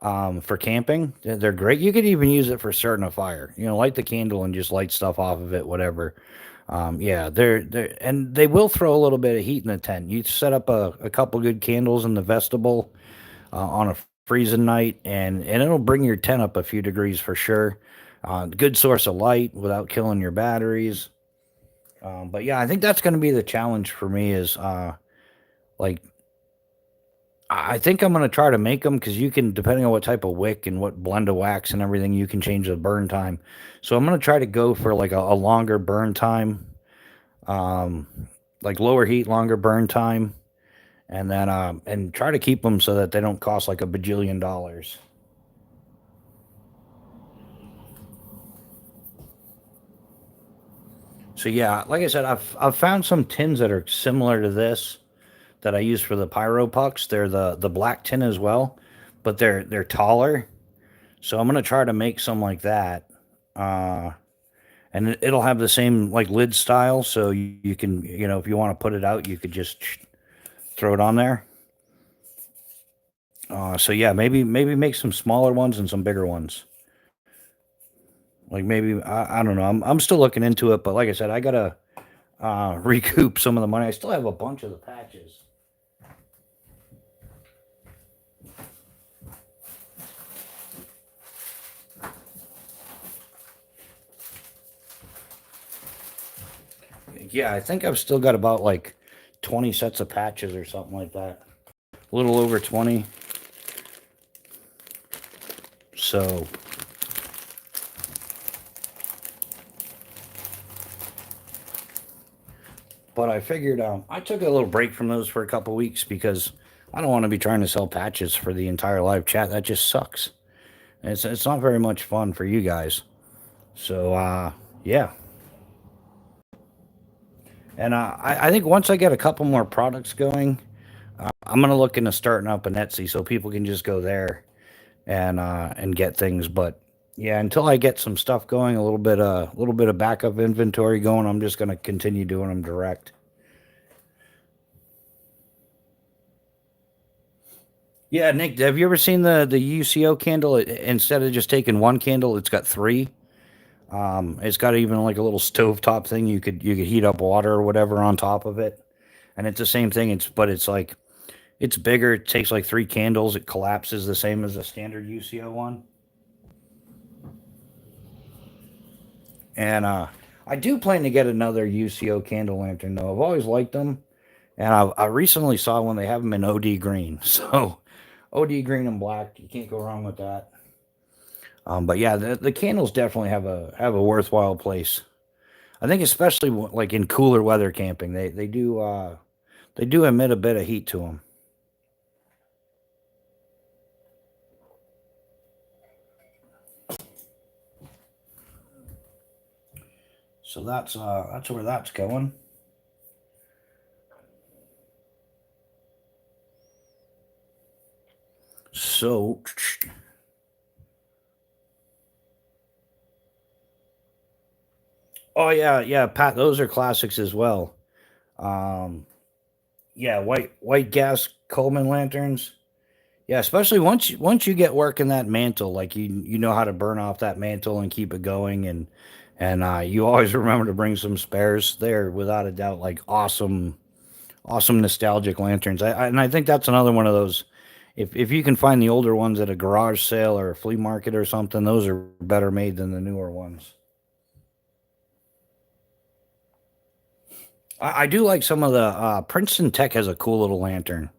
for camping. They're great. You could even use it for starting a fire. Light the candle and just light stuff off of it, whatever. Yeah, and they will throw a little bit of heat in the tent. You set up a couple good candles in the vestibule on a freezing night, and it'll bring your tent up a few degrees for sure. Good source of light without killing your batteries. But yeah, I think that's going to be the challenge for me is like I think I'm going to try to make them because you can, depending on what type of wick and what blend of wax and everything, you can change the burn time. So I'm going to try to go for like a longer burn time, um, like lower heat, longer burn time, and then and try to keep them so that they don't cost like a bajillion dollars. So yeah, like I said, I've found some tins that are similar to this that I use for the pyro pucks. They're the black tin as well, but they're taller. So I'm gonna try to make some like that. Uh, and it'll have the same like lid style, so you can if you want to put it out, you could just throw it on there. So yeah, maybe make some smaller ones and some bigger ones. Like maybe I don't know. I'm still looking into it, but like I said, I gotta recoup some of the money. I still have a bunch of the patches. Yeah, I think I've still got about like 20 sets of patches or something like that. A little over 20. So but I figured I took a little break from those for a couple weeks because I don't want to be trying to sell patches for the entire live chat. That just sucks. It's not very much fun for you guys. So yeah. And I think once I get a couple more products going, I'm gonna look into starting up an Etsy so people can just go there and get things. But yeah, until I get some stuff going, a little bit of backup inventory going, I'm just gonna continue doing them direct. Yeah, Nick, have you ever seen the UCO candle? Instead of just taking one candle, it's got three. It's got even like a little stovetop thing you could heat up water or whatever on top of it. and it's the same thing. It's like it's bigger. It takes like 3 candles. It collapses the same as a standard UCO one. And I do plan to get another UCO candle lantern though. I've always liked them, and I recently saw one. They have them in OD green, so OD green and black. You can't go wrong with that. But yeah, the candles definitely have a worthwhile place. I think especially like in cooler weather camping, they do emit a bit of heat to them. So that's where that's going. So oh yeah, yeah, Pat, those are classics as well. Um yeah, white gas Coleman lanterns. Yeah, especially once you get working that mantle, like you know how to burn off that mantle and keep it going, and you always remember to bring some spares. They're without a doubt like awesome nostalgic lanterns. And I think that's another one of those. If you can find the older ones at a garage sale or a flea market or something, those are better made than the newer ones. I do like some of the Princeton Tech has a cool little lantern.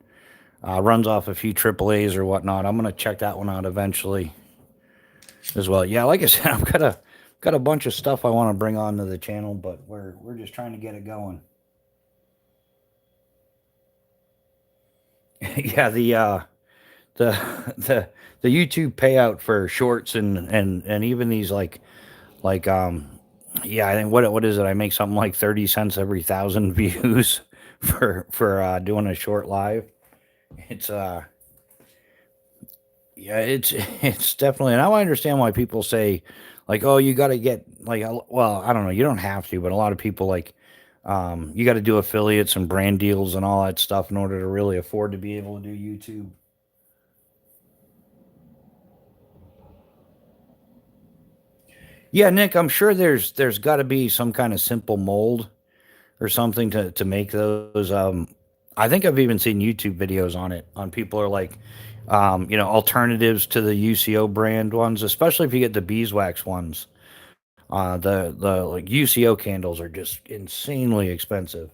Runs off a few AAA's or whatnot. I'm gonna check that one out eventually as well. Yeah, like I said, I've got a bunch of stuff I want to bring onto the channel, but we're just trying to get it going. Yeah, the the YouTube payout for shorts and even these like yeah, I think what is it? I make something like 30 cents every 1,000 views for doing a short live. It's yeah, it's definitely, and I understand why people say like, oh, you got to get like, well, I don't know, you don't have to, but a lot of people like, you got to do affiliates and brand deals and all that stuff in order to really afford to be able to do YouTube. Yeah, Nick, I'm sure there's got to be some kind of simple mold or something to make those. I think I've even seen YouTube videos on it. On people are like, alternatives to the UCO brand ones, especially if you get the beeswax ones. The like UCO candles are just insanely expensive.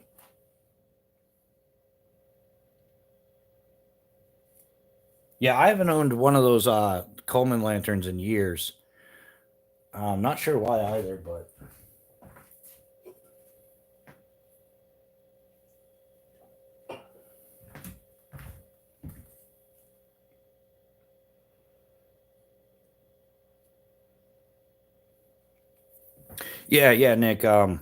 Yeah, I haven't owned one of those Coleman lanterns in years. I'm not sure why either, but yeah, yeah, Nick. Yeah,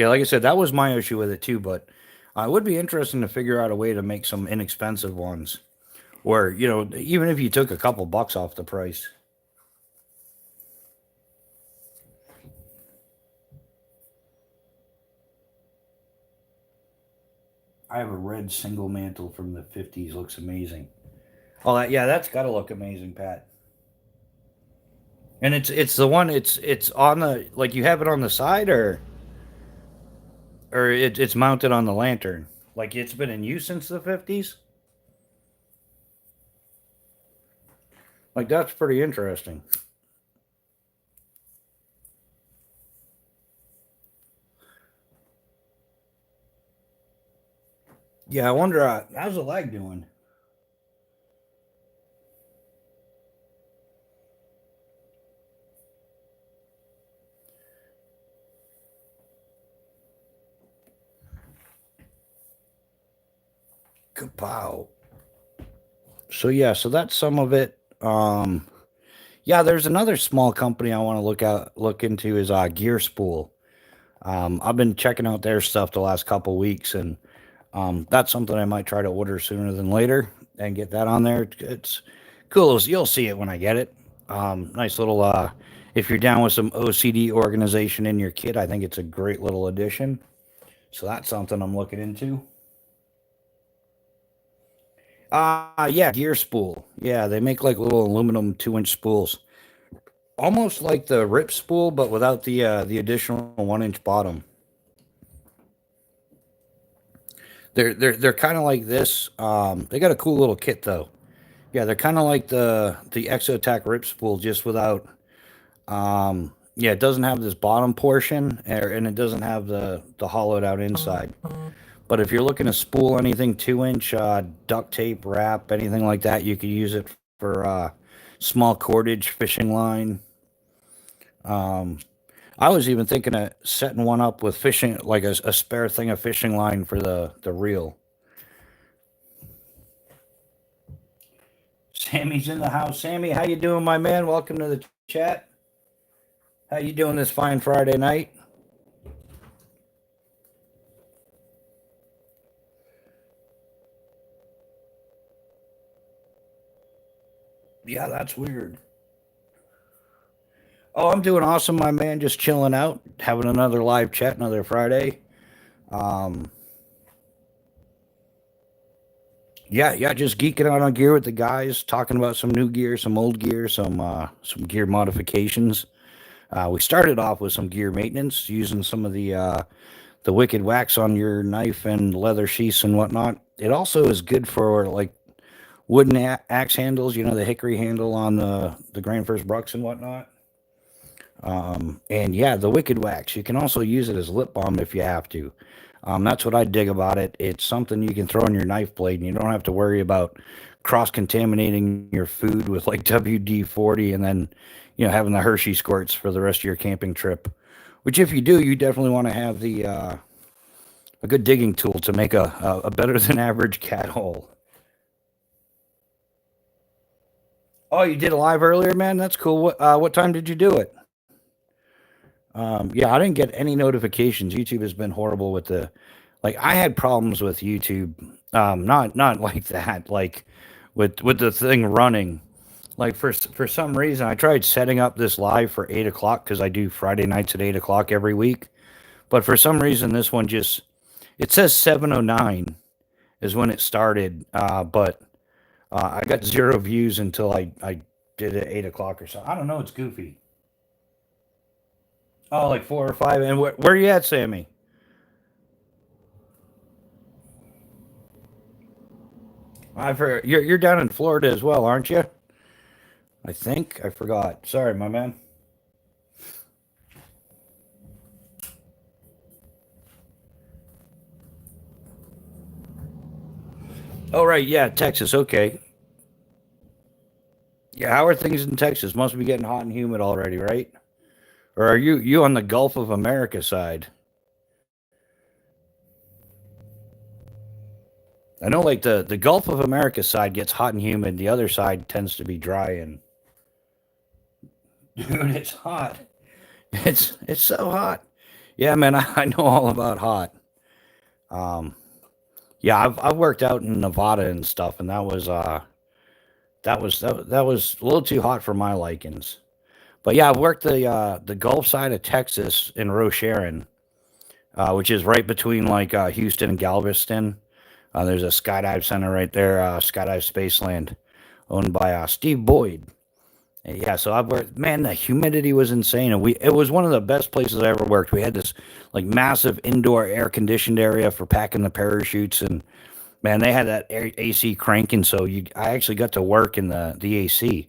like I said, that was my issue with it too. But it would be interesting to figure out a way to make some inexpensive ones, or even if you took a couple bucks off the price. I have a red single mantle from the '50s. Looks amazing. Oh, yeah, that's got to look amazing, Pat. And it's the one. It's on the like you have it on the side or it's mounted on the lantern. Like it's been in use since the '50s. Like that's pretty interesting. Yeah, I wonder how's the lag doing. Kapow. So yeah, so that's some of it. Yeah, there's another small company I want to look into is Gear Spool. I've been checking out their stuff the last couple weeks, and that's something I might try to order sooner than later and get that on there. It's cool. You'll see it when I get it. Nice little. If you're down with some OCD organization in your kit, I think it's a great little addition. So that's something I'm looking into. Yeah, Gear Spool. Yeah, they make like little aluminum 2-inch spools, almost like the Rip spool, but without the additional 1-inch bottom. They're kind of like this. They got a cool little kit though. Yeah, they're kind of like the Exotac rip spool, just without. Yeah, it doesn't have this bottom portion, and it doesn't have the hollowed out inside. But if you're looking to spool anything 2 inch, duct tape, wrap, anything like that, you could use it for small cordage, fishing line. I was even thinking of setting one up with fishing, like a spare thing of fishing line for the reel. Sammy's in the house. Sammy, how you doing, my man? Welcome to the chat. How you doing this fine Friday night? Yeah, that's weird. Oh, I'm doing awesome, my man. Just chilling out, having another live chat, another Friday. Um, yeah, just geeking out on gear with the guys, talking about some new gear, some old gear, some gear modifications. We started off with some gear maintenance, using some of the wicked wax on your knife and leather sheaths and whatnot. It also is good for like wooden axe handles, the hickory handle on the Grand First Brucks and whatnot. And yeah, the wicked wax. You can also use it as lip balm if you have to. That's what I dig about it. It's something you can throw on your knife blade, and you don't have to worry about cross contaminating your food with like WD-40 and then having the Hershey squirts for the rest of your camping trip. Which, if you do, you definitely want to have the a good digging tool to make a better than average cat hole. Oh, you did a live earlier, man. That's cool. What time did you do it? Yeah, I didn't get any notifications. YouTube has been horrible with like I had problems with YouTube. Not like that. Like with the thing running. Like for some reason, I tried setting up this live for 8 o'clock because I do Friday nights at 8 o'clock every week. But for some reason, this one just it says 7:09 is when it started. But I got zero views until I did it at 8 o'clock or so. I don't know. It's goofy. Oh, like 4 or 5. And where you at, Sammy? I've heard you're down in Florida as well, aren't you? I think I forgot. Sorry, my man. Oh, right, yeah, Texas. Okay. Yeah, how are things in Texas? Must be getting hot and humid already, right? Or are you on the Gulf of America side? I know, like the Gulf of America side gets hot and humid. The other side tends to be dry and dude, it's hot. It's so hot. Yeah, man, I know all about hot. Um, yeah, I've worked out in Nevada and stuff, and that was a little too hot for my likings. But yeah, I've worked the Gulf side of Texas in Rocheron, which is right between like Houston and Galveston. There's a skydive center right there, Skydive Spaceland, owned by Steve Boyd. And yeah, so I've worked. Man, the humidity was insane, and it was one of the best places I ever worked. We had this like massive indoor air conditioned area for packing the parachutes, and man, they had that AC cranking, so I actually got to work in the AC.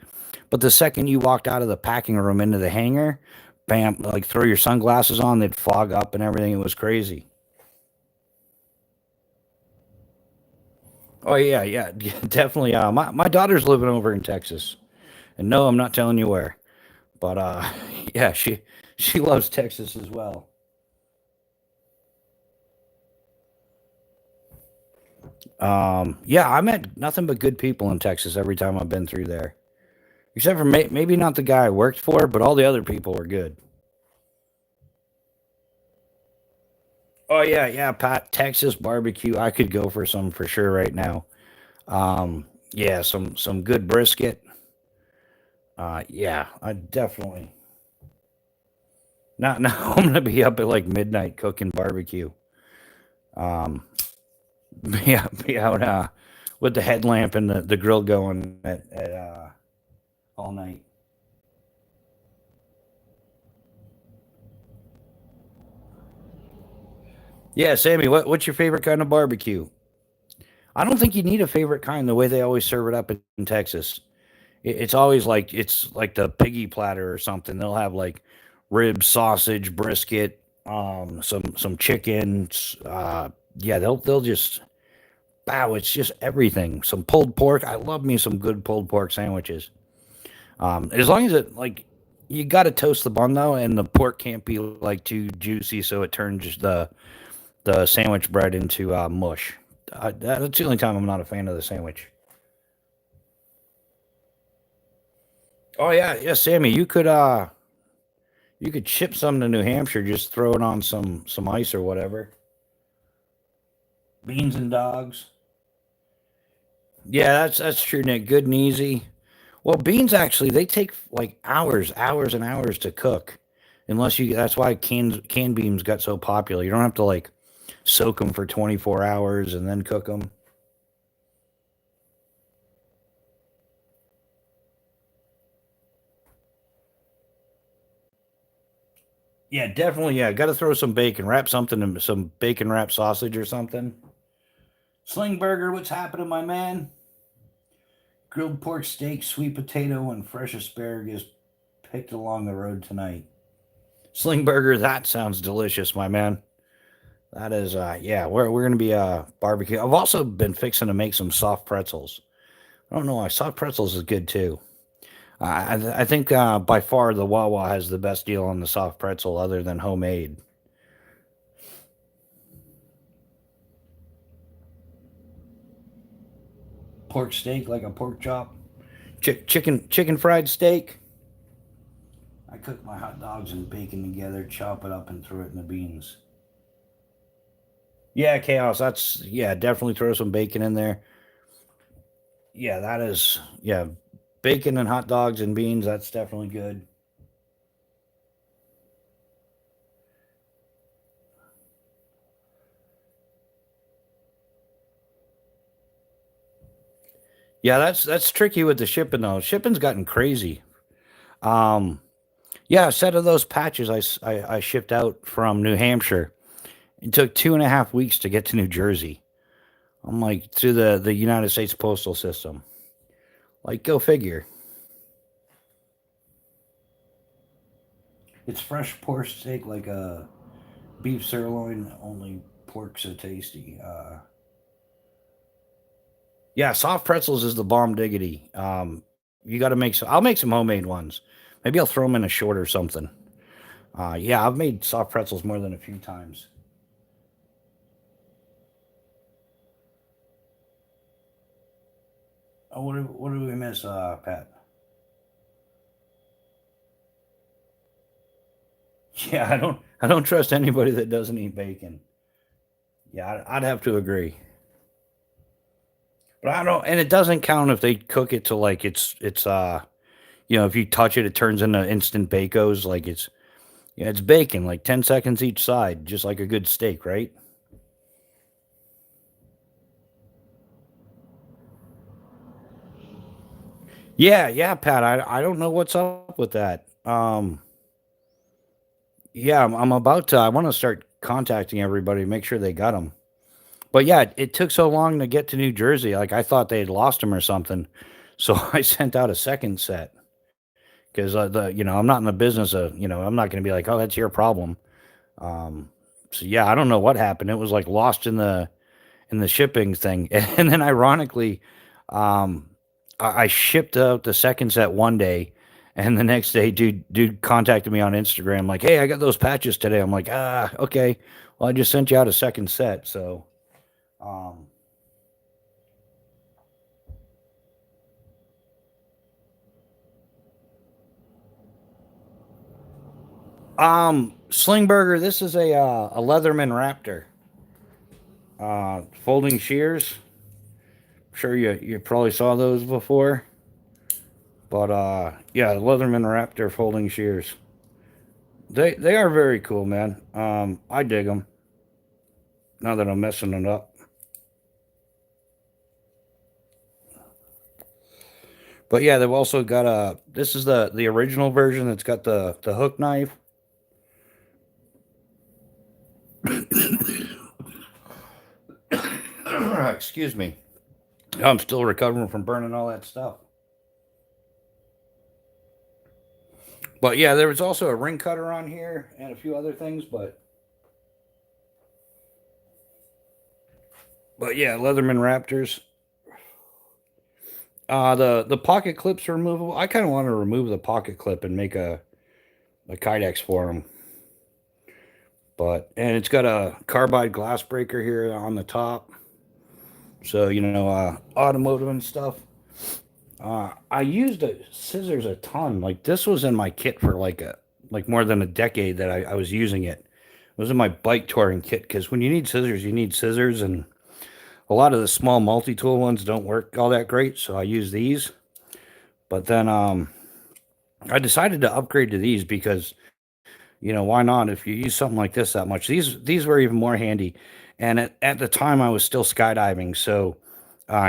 But the second you walked out of the packing room into the hangar, bam, like throw your sunglasses on, they'd fog up and everything. It was crazy. Oh yeah, yeah, definitely. My daughter's living over in Texas, and no, I'm not telling you where, but yeah, she loves Texas as well. Yeah, I met nothing but good people in Texas every time I've been through there, except for maybe not the guy I worked for, but all the other people were good. Oh yeah, yeah, Pat, Texas barbecue. I could go for some for sure right now. Yeah, some good brisket. Yeah, I definitely. Not now. I'm gonna be up at like midnight cooking barbecue. Um, yeah, be out with the headlamp and the grill going at all night. Yeah, Sammy, what's your favorite kind of barbecue? I don't think you need a favorite kind the way they always serve it up in Texas. It's always like it's like the piggy platter or something. They'll have like ribs, sausage, brisket, some chicken. Yeah, they'll just wow, it's just everything. Some pulled pork. I love me some good pulled pork sandwiches. As long as it like you got to toast the bun though, and the pork can't be like too juicy, so it turns the sandwich bread into mush. That's the only time I'm not a fan of the sandwich. Oh yeah, yeah, Sammy, you could ship some to New Hampshire. Just throw it on some ice or whatever. Beans and dogs. Yeah, that's true, Nick. Good and easy. Well, beans actually they take like hours and hours to cook. Unless you, that's why canned beans got so popular. You don't have to like soak them for 24 hours and then cook them. Yeah, definitely. Yeah, got to throw some bacon. Wrap something in some bacon wrap sausage or something. Sling burger, what's happening, my man? Grilled pork steak, sweet potato, and fresh asparagus picked along the road tonight. Sling burger, that sounds delicious, my man. That is, yeah, we're gonna be barbecue. I've also been fixing to make some soft pretzels. I don't know why soft pretzels is good too. I think by far the Wawa has the best deal on the soft pretzel, other than homemade pork steak, like a pork chop, chicken fried steak. I cook my hot dogs and bacon together, chop it up, and throw it in the beans. Yeah, chaos. That's yeah, definitely throw some bacon in there. Yeah, that is yeah, bacon and hot dogs and beans. That's definitely good. Yeah, that's tricky with the shipping though. Shipping's gotten crazy. Um, yeah, a set of those patches I shipped out from New Hampshire. It took 2.5 weeks to get to New Jersey. I'm like through the United States postal system. Like, go figure. It's fresh pork steak, like a beef sirloin. Only pork so tasty. Yeah, soft pretzels is the bomb diggity. You got to make some. I'll make some homemade ones. Maybe I'll throw them in a short or something. Yeah, I've made soft pretzels more than a few times. Oh, what do we miss, Pat? Yeah, I don't trust anybody that doesn't eat bacon. Yeah, I'd have to agree. But I don't, and it doesn't count if they cook it to like if you touch it, it turns into instant bacos. Like yeah, it's bacon, like 10 seconds each side, just like a good steak, right? Yeah, yeah, Pat. I don't know what's up with that. Yeah, I'm about to. I want to start contacting everybody, make sure they got them. But yeah, it took so long to get to New Jersey. Like I thought they had lost them or something, so I sent out a second set because I'm not in the business of I'm not going to be like, oh, that's your problem. Um, so yeah, I don't know what happened. It was like lost in the shipping thing, and then ironically, um, I shipped out the second set one day, and the next day, dude contacted me on Instagram like, "Hey, I got those patches today." I'm like, "Ah, okay. Well, I just sent you out a second set." So, um, Slingburger. This is a Leatherman Raptor. Folding shears. Sure, you probably saw those before, but yeah, Leatherman Raptor folding shears. They are very cool, man. I dig them. Now that I'm messing it up. But yeah, they've also got a. This is the original version that's got the hook knife. Excuse me. I'm still recovering from burning all that stuff. But yeah, there was also a ring cutter on here and a few other things, but yeah, Leatherman Raptors. The pocket clips are removable. I kind of want to remove the pocket clip and make a Kydex for them. And it's got a carbide glass breaker here on the top. So, automotive and stuff. I used scissors a ton. Like this was in my kit for like more than a decade that I was using it. It was in my bike touring kit because when you need scissors, and a lot of the small multi-tool ones don't work all that great. So I use these. But then I decided to upgrade to these because why not? If you use something like this that much, these were even more handy. And at the time, I was still skydiving, so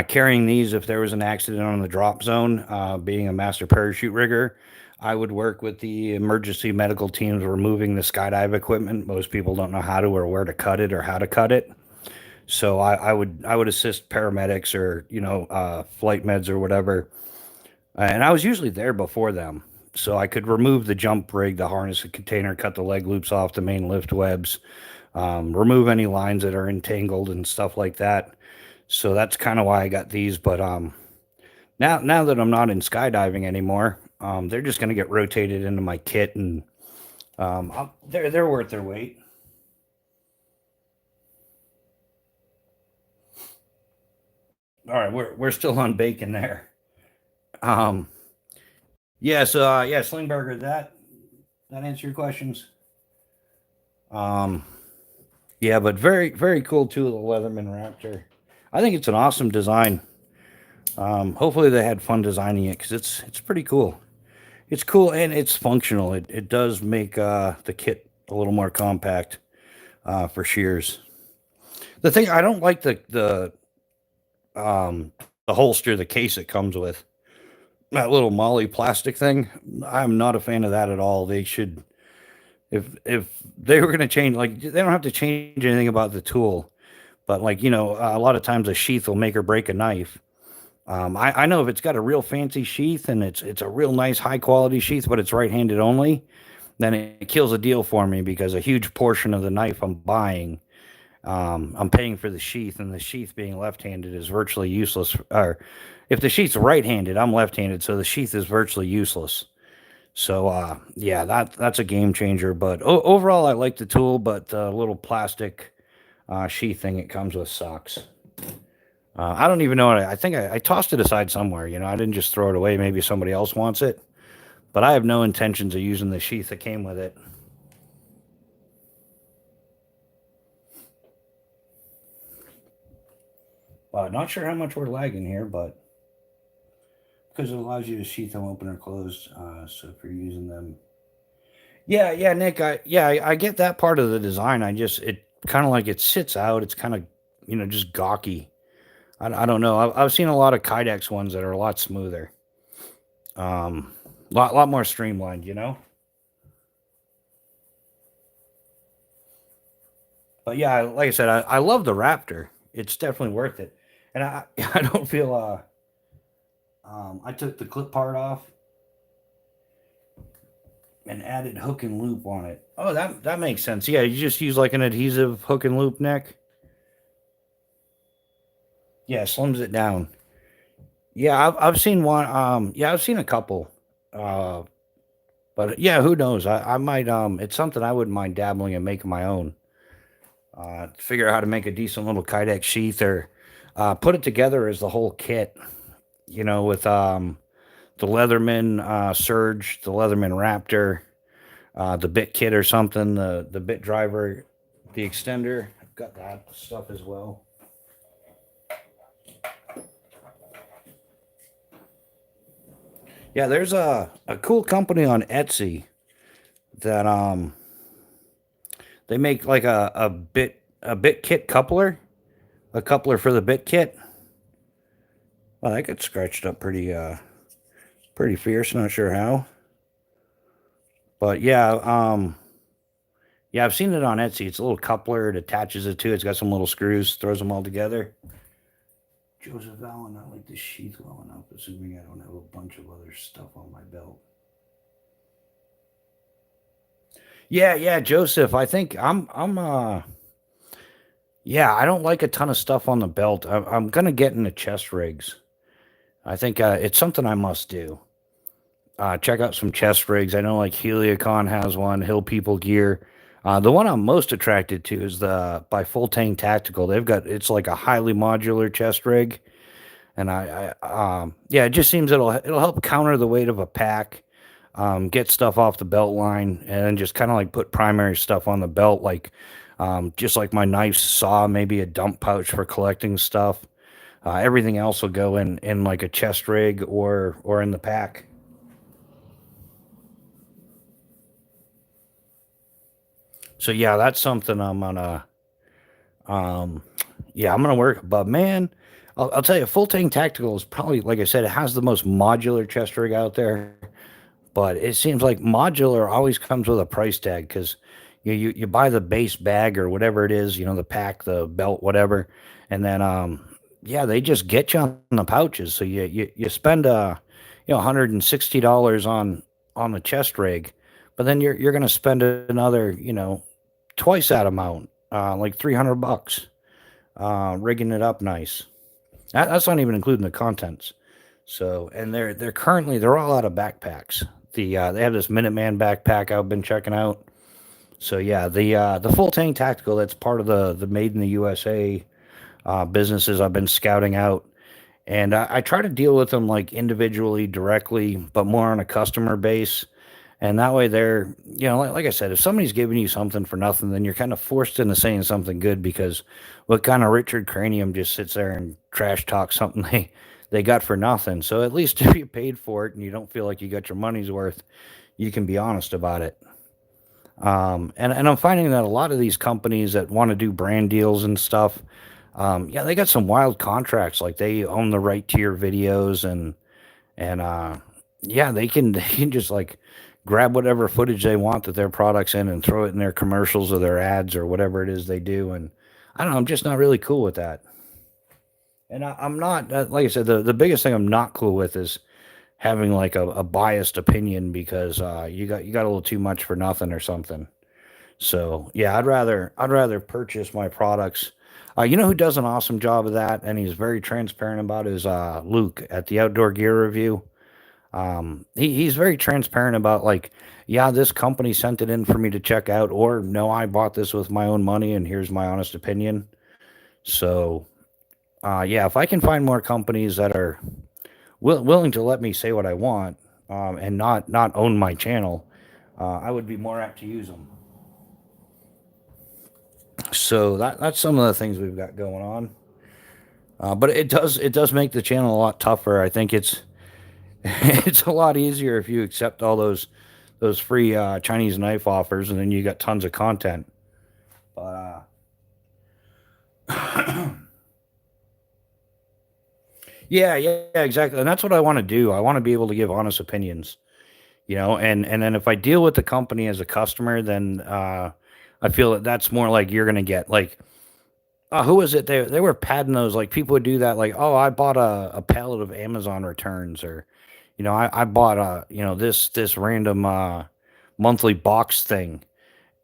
carrying these if there was an accident on the drop zone, being a master parachute rigger, I would work with the emergency medical teams removing the skydive equipment. Most people don't know how to or where to cut it or how to cut it. So I would assist paramedics or flight meds or whatever, and I was usually there before them. So I could remove the jump rig, the harness, the container, cut the leg loops off the main lift webs, remove any lines that are entangled and stuff like that. So that's kind of why I got these. But now that I'm not in skydiving anymore, they're just going to get rotated into my kit, and they're worth their weight. All right, we're still on bacon there. Um, yeah, so yeah, Slingburger, that answer your questions. Um, yeah, but very very cool too, the Leatherman Raptor. I think it's an awesome design. Hopefully they had fun designing it because it's pretty cool. It's cool and it's functional. It does make the kit a little more compact for shears. The thing I don't like um, the holster, the case it comes with. That little Molly plastic thing. I'm not a fan of that at all. They should, if they were going to change, like they don't have to change anything about the tool, but like a lot of times a sheath will make or break a knife. I know if it's got a real fancy sheath and it's a real nice high quality sheath, but it's right handed only, then it kills a deal for me because a huge portion of the knife I'm buying, I'm paying for the sheath, and the sheath being left-handed is virtually useless. Or if the sheath's right-handed, I'm left-handed, so the sheath is virtually useless. So yeah, that's a game changer. But overall, I like the tool, but the little plastic sheath thing it comes with sucks. I don't even know what I think I tossed it aside somewhere. I didn't just throw it away. Maybe somebody else wants it, but I have no intentions of using the sheath that came with it. Not sure how much we're lagging here, but because it allows you to sheath them open or closed. So if you're using them, yeah, Nick, I get that part of the design. It kind of like it sits out. It's kind of just gawky. I don't know. I've seen a lot of Kydex ones that are a lot smoother, lot more streamlined. But yeah, like I said, I love the Raptor. It's definitely worth it, and I I don't feel I took the clip part off and added hook and loop on it. Oh, that makes sense. Yeah, you just use like an adhesive hook and loop neck. Yeah, slims it down. Yeah, I've seen one. Yeah, I've seen a couple. Uh, but yeah, who knows? I might. It's something I wouldn't mind dabbling and making my own. Figure out how to make a decent little Kydex sheath or put it together as the whole kit. With the Leatherman Surge, the Leatherman Raptor, the bit kit or something, the bit driver, the extender. I've got that stuff as well. Yeah, there's a cool company on Etsy that they make like a bit kit coupler, a coupler for the bit kit. Well, that gets scratched up pretty fierce. Not sure how, but yeah, yeah, I've seen it on Etsy. It's a little coupler. It attaches it to. It's got some little screws. Throws them all together. Joseph Allen, I like the sheath well enough, assuming I don't have a bunch of other stuff on my belt. Yeah, yeah, Joseph. I think yeah, I don't like a ton of stuff on the belt. I'm gonna get into chest rigs. I think it's something I must do. Check out some chest rigs. I know like Heliacon has one, Hill People Gear. The one I'm most attracted to is the by Full Tank Tactical. They've got it's like a highly modular chest rig, and yeah, it just seems it'll help counter the weight of a pack, get stuff off the belt line, and then just kind of like put primary stuff on the belt, like just like my knife, saw, maybe a dump pouch for collecting stuff. Everything else will go in like a chest rig or in the pack. So yeah, that's something um yeah, I'm gonna work. But man, I'll tell you, Full Tank Tactical is probably, like I said, it has the most modular chest rig out there. But it seems like modular always comes with a price tag because you buy the base bag or whatever it is, the pack, the belt, whatever, and then yeah, they just get you on the pouches. So you spend $160 on the chest rig, but then you're gonna spend another twice that amount, like $300, rigging it up nice. That's not even including the contents. So, and they're all out of backpacks. They have this Minuteman backpack I've been checking out. So yeah, the Full Tank Tactical, that's part of the Made in the USA businesses I've been scouting out, and I try to deal with them like individually, directly, but more on a customer base. And that way, they're like I said, if somebody's giving you something for nothing, then you're kind of forced into saying something good because what kind of Richard Cranium just sits there and trash talks something they got for nothing. So at least if you paid for it and you don't feel like you got your money's worth, you can be honest about it. And I'm finding that a lot of these companies that want to do brand deals and stuff, yeah, they got some wild contracts. Like they own the right to your videos, and yeah, they can just like grab whatever footage they want that their products in and throw it in their commercials or their ads or whatever it is they do. And I don't know, I'm just not really cool with that. And I'm not, like I said, the biggest thing I'm not cool with is having like a biased opinion because you got a little too much for nothing or something. So yeah, I'd rather purchase my products. You know who does an awesome job of that, and he's very transparent about is Luke at the Outdoor Gear Review. He's very transparent about like, yeah, this company sent it in for me to check out, or no, I bought this with my own money, and here's my honest opinion. So yeah, if I can find more companies that are willing to let me say what I want, and not own my channel, I would be more apt to use them. So that's some of the things we've got going on. But it does make the channel a lot tougher. I think it's it's a lot easier if you accept all those free Chinese knife offers, and then you got tons of content. But yeah, yeah, yeah, exactly, and that's what I want to do. I want to be able to give honest opinions, and then if I deal with the company as a customer, then I feel that that's more like you're gonna get like, who was it? They were padding those, like people would do that, like, oh, I bought a pallet of Amazon returns, or I bought this random monthly box thing,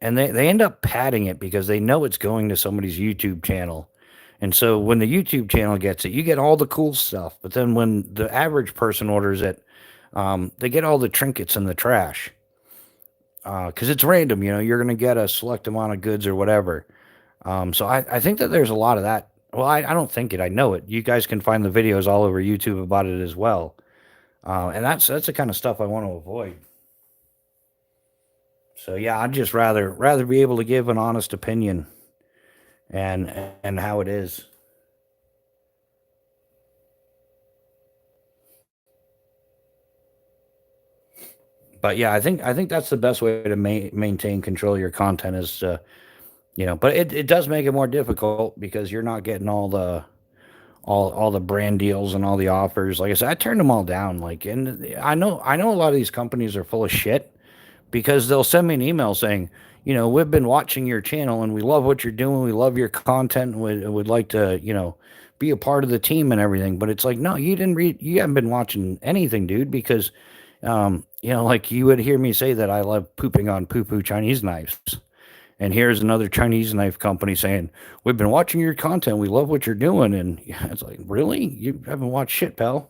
and they end up padding it because they know it's going to somebody's YouTube channel. And so when the YouTube channel gets it, you get all the cool stuff. But then when the average person orders it, they get all the trinkets in the trash because it's random. You're going to get a select amount of goods or whatever. So I think that there's a lot of that. Well, I don't think it. I know it. You guys can find the videos all over YouTube about it as well. And that's the kind of stuff I want to avoid. So yeah, I'd just rather be able to give an honest opinion and and how it is. But yeah, I think that's the best way to maintain control of your content is but it does make it more difficult because you're not getting all the brand deals and all the offers. Like I said, I turned them all down. Like, and I know a lot of these companies are full of shit because they'll send me an email saying, we've been watching your channel and we love what you're doing. We love your content and would like to, be a part of the team and everything. But it's like, no, you haven't been watching anything, dude, because, like you would hear me say that I love pooping on poo poo Chinese knives. And here's another Chinese knife company saying, we've been watching your content. We love what you're doing. And yeah, it's like, really? You haven't watched shit, pal.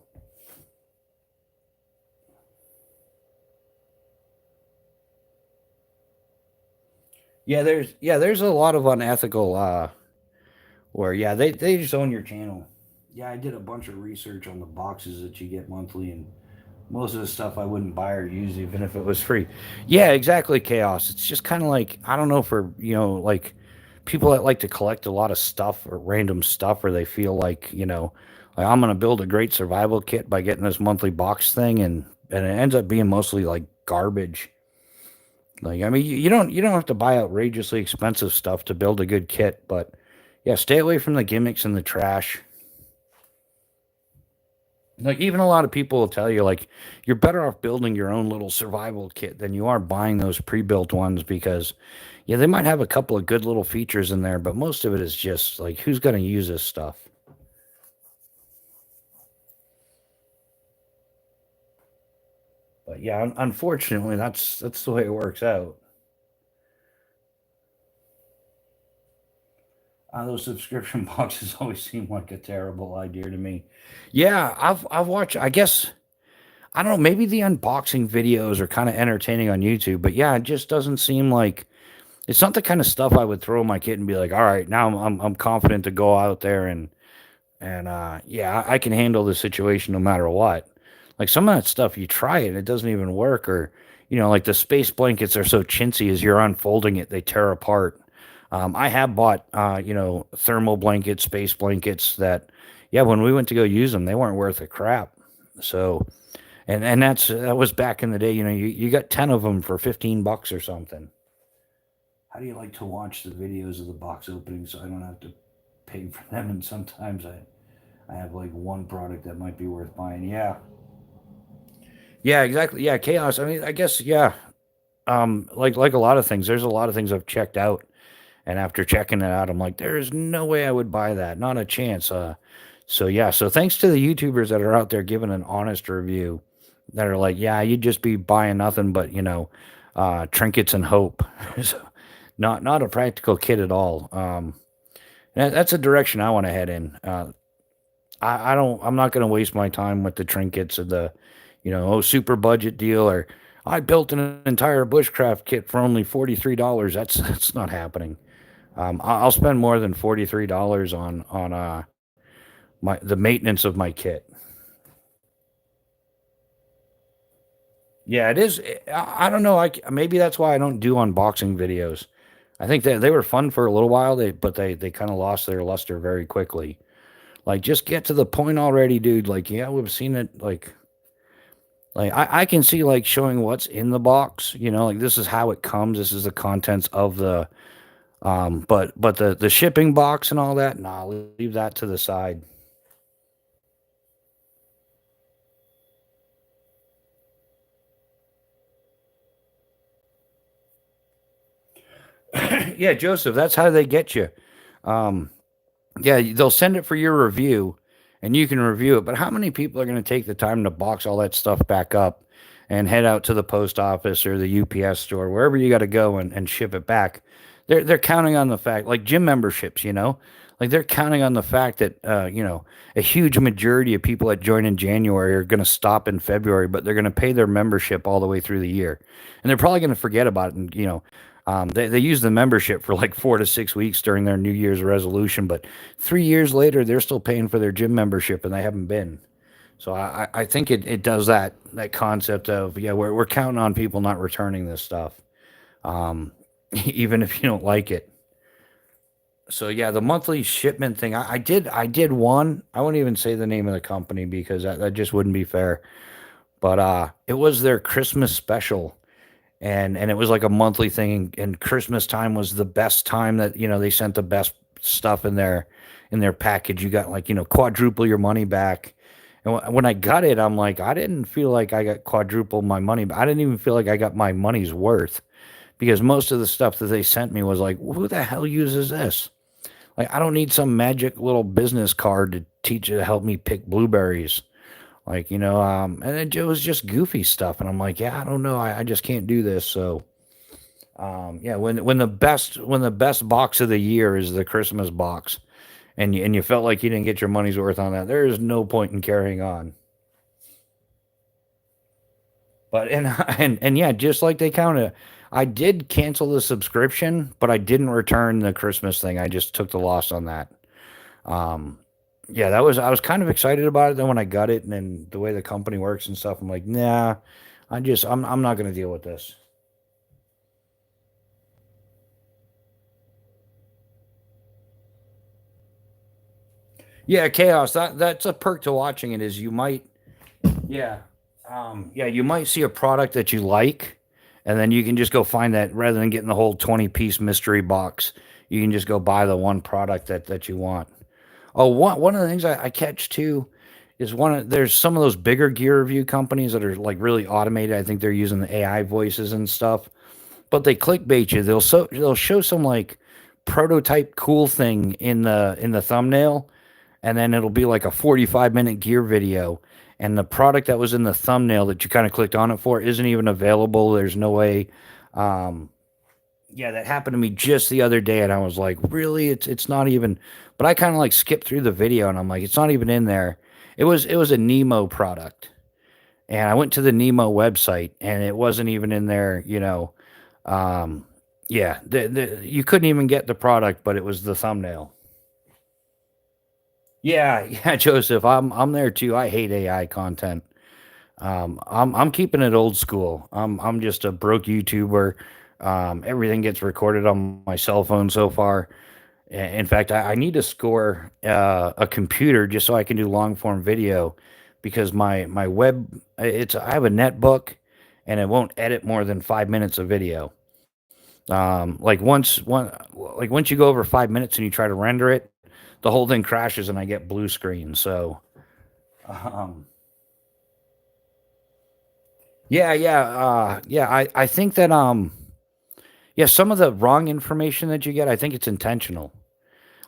Yeah, there's a lot of unethical where they just own your channel. Yeah, I did a bunch of research on the boxes that you get monthly, and most of the stuff I wouldn't buy or use even if it was free. Yeah, exactly, chaos. It's just kind of like, I don't know, for like people that like to collect a lot of stuff or random stuff, or they feel like I'm gonna build a great survival kit by getting this monthly box thing, and it ends up being mostly like garbage. Like, I mean, you don't have to buy outrageously expensive stuff to build a good kit, but yeah, stay away from the gimmicks and the trash. Like, even a lot of people will tell you, like, you're better off building your own little survival kit than you are buying those pre-built ones, because yeah, they might have a couple of good little features in there, but most of it is just like, who's going to use this stuff? But yeah, unfortunately, that's the way it works out. Those subscription boxes always seem like a terrible idea to me. Yeah, I've watched. I guess I don't know. Maybe the unboxing videos are kind of entertaining on YouTube, but yeah, it just doesn't seem like it's not the kind of stuff I would throw my kit and be like, all right, now I'm confident to go out there and yeah, I can handle the situation no matter what. Like some of that stuff, you try it, it doesn't even work, or like the space blankets are so chintzy as you're unfolding it, they tear apart. I have bought, thermal blankets, space blankets that, yeah, when we went to go use them, they weren't worth a crap. So, and that was back in the day. You got 10 of them for 15 bucks or something. How do you like to watch the videos of the box opening so I don't have to pay for them? And sometimes I have like one product that might be worth buying. Yeah. Yeah, exactly. Yeah, chaos. I mean, I guess, yeah. Like a lot of things, there's a lot of things I've checked out. And after checking it out, I'm like, there is no way I would buy that. Not a chance. So yeah, so thanks to the YouTubers that are out there giving an honest review that are like, yeah, you'd just be buying nothing but, trinkets and hope. So, not a practical kit at all. That's a direction I want to head in. I'm not going to waste my time with the trinkets or the, super budget deal, or I built an entire bushcraft kit for only $43. That's not happening. I'll spend more than $43 on the maintenance of my kit. Yeah, it is. I don't know. Maybe that's why I don't do unboxing videos. I think they were fun for a little while. But they kind of lost their luster very quickly. Like, just get to the point already, dude. Like, yeah, we've seen it. Like I can see like showing what's in the box. Like this is how it comes. This is the contents of the but the shipping box and all that, nah, leave that to the side. Yeah, Joseph, that's how they get you. Um, yeah, they'll send it for your review, and you can review it. But how many people are going to take the time to box all that stuff back up and head out to the post office or the UPS store, wherever you got to go, and ship it back? They're counting on the fact, like gym memberships, like they're counting on the fact that a huge majority of people that join in January are going to stop in February, but they're going to pay their membership all the way through the year, and they're probably going to forget about it. And they use the membership for like 4 to 6 weeks during their New Year's resolution, but 3 years later, they're still paying for their gym membership and they haven't been. So I think it does that concept of, yeah, we're counting on people not returning this stuff, um, even if you don't like it. So yeah, the monthly shipment thing, I did one. I won't even say the name of the company because that just wouldn't be fair. But it was their Christmas special, and it was like a monthly thing, and Christmas time was the best time that they sent the best stuff in their package. You got like quadruple your money back. And when I got it, I'm like, I didn't feel like I got quadruple my money, but I didn't even feel like I got my money's worth, because most of the stuff that they sent me was like, who the hell uses this? Like, I don't need some magic little business card to teach you to help me pick blueberries. Like, and it was just goofy stuff. And I'm like, yeah, I don't know. I just can't do this. So, yeah, when the best box of the year is the Christmas box, and you felt like you didn't get your money's worth on that, there is no point in carrying on. But and yeah, just like they counted, I did cancel the subscription, but I didn't return the Christmas thing. I just took the loss on that. Um, yeah, I was kind of excited about it. Then when I got it, and then the way the company works and stuff, I'm like, nah, I'm not gonna deal with this. Yeah, chaos. That's a perk to watching it is you might, yeah, yeah, you might see a product that you like, and then you can just go find that rather than getting the whole 20-piece mystery box. You can just go buy the one product that you want. Oh, one of the things I catch too is there's some of those bigger gear review companies that are like really automated. I think they're using the AI voices and stuff, but they clickbait you. They'll show some like prototype cool thing in the thumbnail, and then it'll be like a 45-minute gear video, and the product that was in the thumbnail that you kind of clicked on it for isn't even available. There's no way. Um, yeah, that happened to me just the other day, and I was like, really? It's not even. But I kind of like skipped through the video, and I'm like, it's not even in there. It was a Nemo product, and I went to the Nemo website, and it wasn't even in there. Um, yeah, you couldn't even get the product, but it was the thumbnail. Yeah, yeah, Joseph, I'm there too. I hate AI content. I'm keeping it old school. I'm just a broke YouTuber. Everything gets recorded on my cell phone so far. In fact, I need to score a computer just so I can do long form video because my web it's I have a netbook and it won't edit more than 5 minutes of video. Like once you go over 5 minutes and you try to render it, the whole thing crashes and I get blue screen. So um, yeah. I think that yeah, some of the wrong information that you get, I think it's intentional.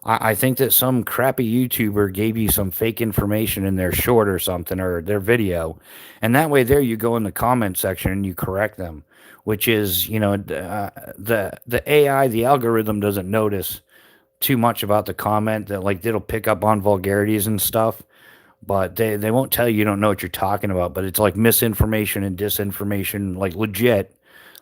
I think that some crappy YouTuber gave you some fake information in their short or something or their video, and that way there you go in the comment section and you correct them, which is the AI the algorithm doesn't notice too much about the comment that like it'll pick up on vulgarities and stuff, but they won't tell you you don't know what you're talking about, but it's like misinformation and disinformation, like legit.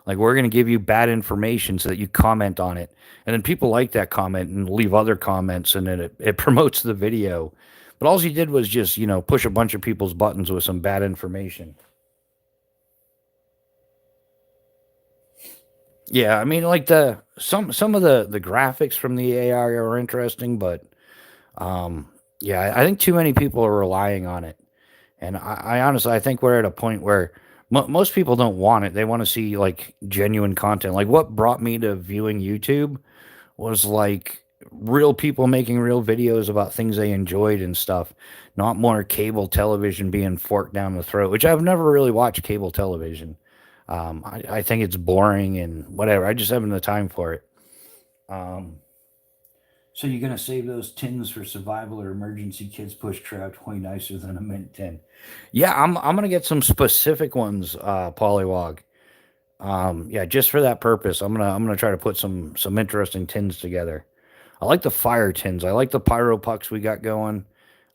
Like we're gonna give you bad information so that you comment on it, and then people like that comment and leave other comments, and then it promotes the video. But all he did was just push a bunch of people's buttons with some bad information. Yeah, I mean like some of the graphics from the AI are interesting, but yeah, I think too many people are relying on it. And I honestly, I think we're at a point where most people don't want it. They want to see like genuine content. Like what brought me to viewing YouTube was like real people making real videos about things they enjoyed and stuff, not more cable television being forked down the throat, which I've never really watched cable television. I think it's boring and whatever. I just haven't the time for it. Um, so you're gonna save those tins for survival or emergency kits bushcraft way nicer than a mint tin. Yeah, I'm gonna get some specific ones, Polywog. Yeah, just for that purpose. I'm gonna try to put some interesting tins together. I like the fire tins. I like the pyro pucks we got going.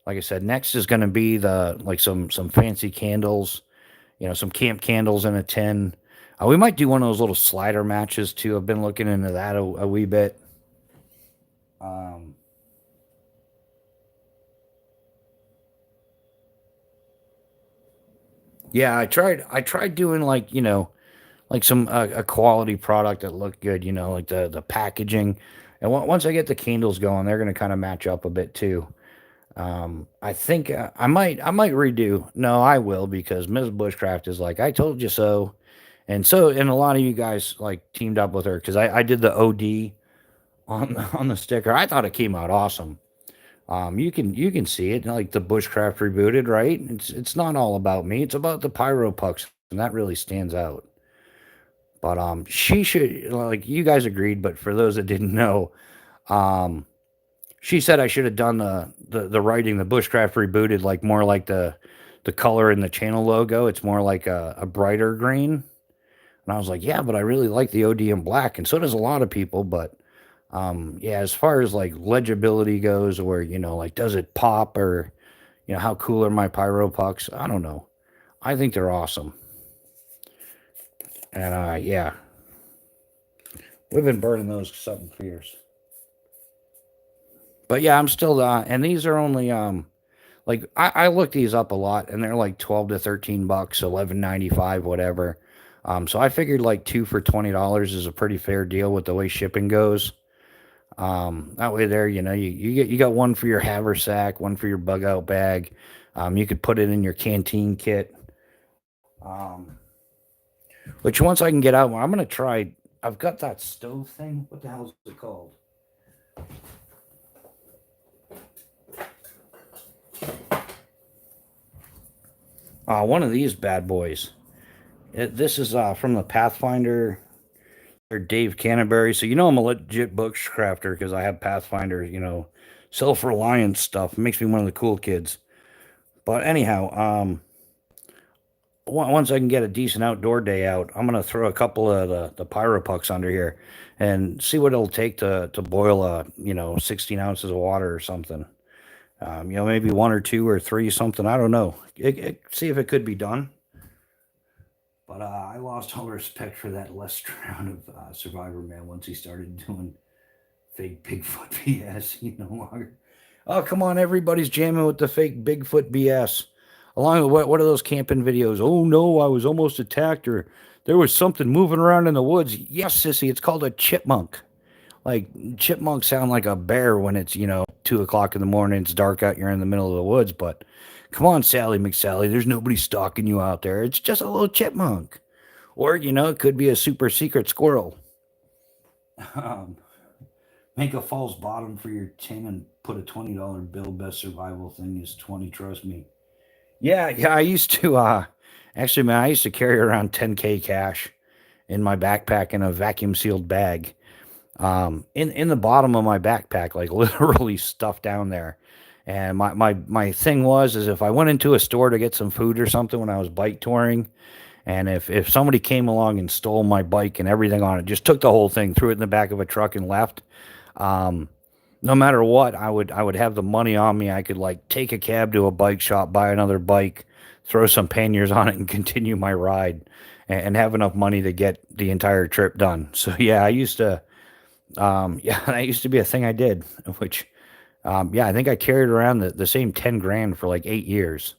Like I said, next is gonna be the like some fancy candles, some camp candles in a tin. We might do one of those little slider matches too. I've been looking into that a wee bit. Um, yeah, I tried doing like like some a quality product that looked good. Like the packaging, and once I get the candles going, they're gonna kind of match up a bit too. I think I might redo. No, I will because Ms. Bushcraft is like I told you so, and a lot of you guys like teamed up with her because I did the OD on the sticker. I thought it came out awesome. You can see it like the Bushcraft rebooted, right? It's not all about me. It's about the pyro pucks, and that really stands out. But she should, like, you guys agreed, but for those that didn't know, um, she said I should have done the writing, the Bushcraft Rebooted, like more like the color in the channel logo. It's more like a brighter green. And I was like, yeah, but I really like the ODM black, and so does a lot of people. But yeah, as far as like legibility goes, or like does it pop, or how cool are my pyro pucks? I don't know. I think they're awesome, and yeah, we've been burning those something fierce. But yeah, I'm still and these are only like I looked these up a lot, and they're like 12 to 13 bucks, 11.95, whatever. So I figured like two for $20 is a pretty fair deal with the way shipping goes. That way there, you got one for your haversack, one for your bug out bag. You could put it in your canteen kit. Um, which once I can get out, I'm gonna try. I've got that stove thing. What the hell is it called? One of these bad boys. This is from the Pathfinder or Dave Canterbury. So I'm a legit bushcrafter because I have Pathfinder, self-reliance stuff. It makes me one of the cool kids. But anyhow, once I can get a decent outdoor day out, I'm gonna throw a couple of the pyro pucks under here and see what it'll take to boil 16 ounces of water or something. Maybe one or two or three, something. I don't know. See if it could be done. But I lost all respect for that Les Stroud of Survivor Man once he started doing fake Bigfoot BS. No longer. Oh, come on, everybody's jamming with the fake Bigfoot BS. Along with what are those camping videos? Oh no, I was almost attacked, or there was something moving around in the woods. Yes, sissy, it's called a chipmunk. Like, chipmunks sound like a bear when it's 2 o'clock in the morning. It's dark out. You're in the middle of the woods, but come on, Sally McSally. There's nobody stalking you out there. It's just a little chipmunk, or it could be a super secret squirrel. Um, Make a false bottom for your tin and put a $20 bill. Best survival thing is 20. Trust me. Yeah. I used to. Actually, man, I used to carry around 10K cash in my backpack in a vacuum sealed bag. In the bottom of my backpack, like literally stuffed down there. And my thing is if I went into a store to get some food or something when I was bike touring, and if somebody came along and stole my bike and everything on it, just took the whole thing, threw it in the back of a truck and left, um, no matter what, I would have the money on me. I could like take a cab to a bike shop, buy another bike, throw some panniers on it, and continue my ride, and have enough money to get the entire trip done. So yeah, I used to. Yeah, that used to be a thing I did, which, yeah, I think I carried around the same 10 grand for like 8 years.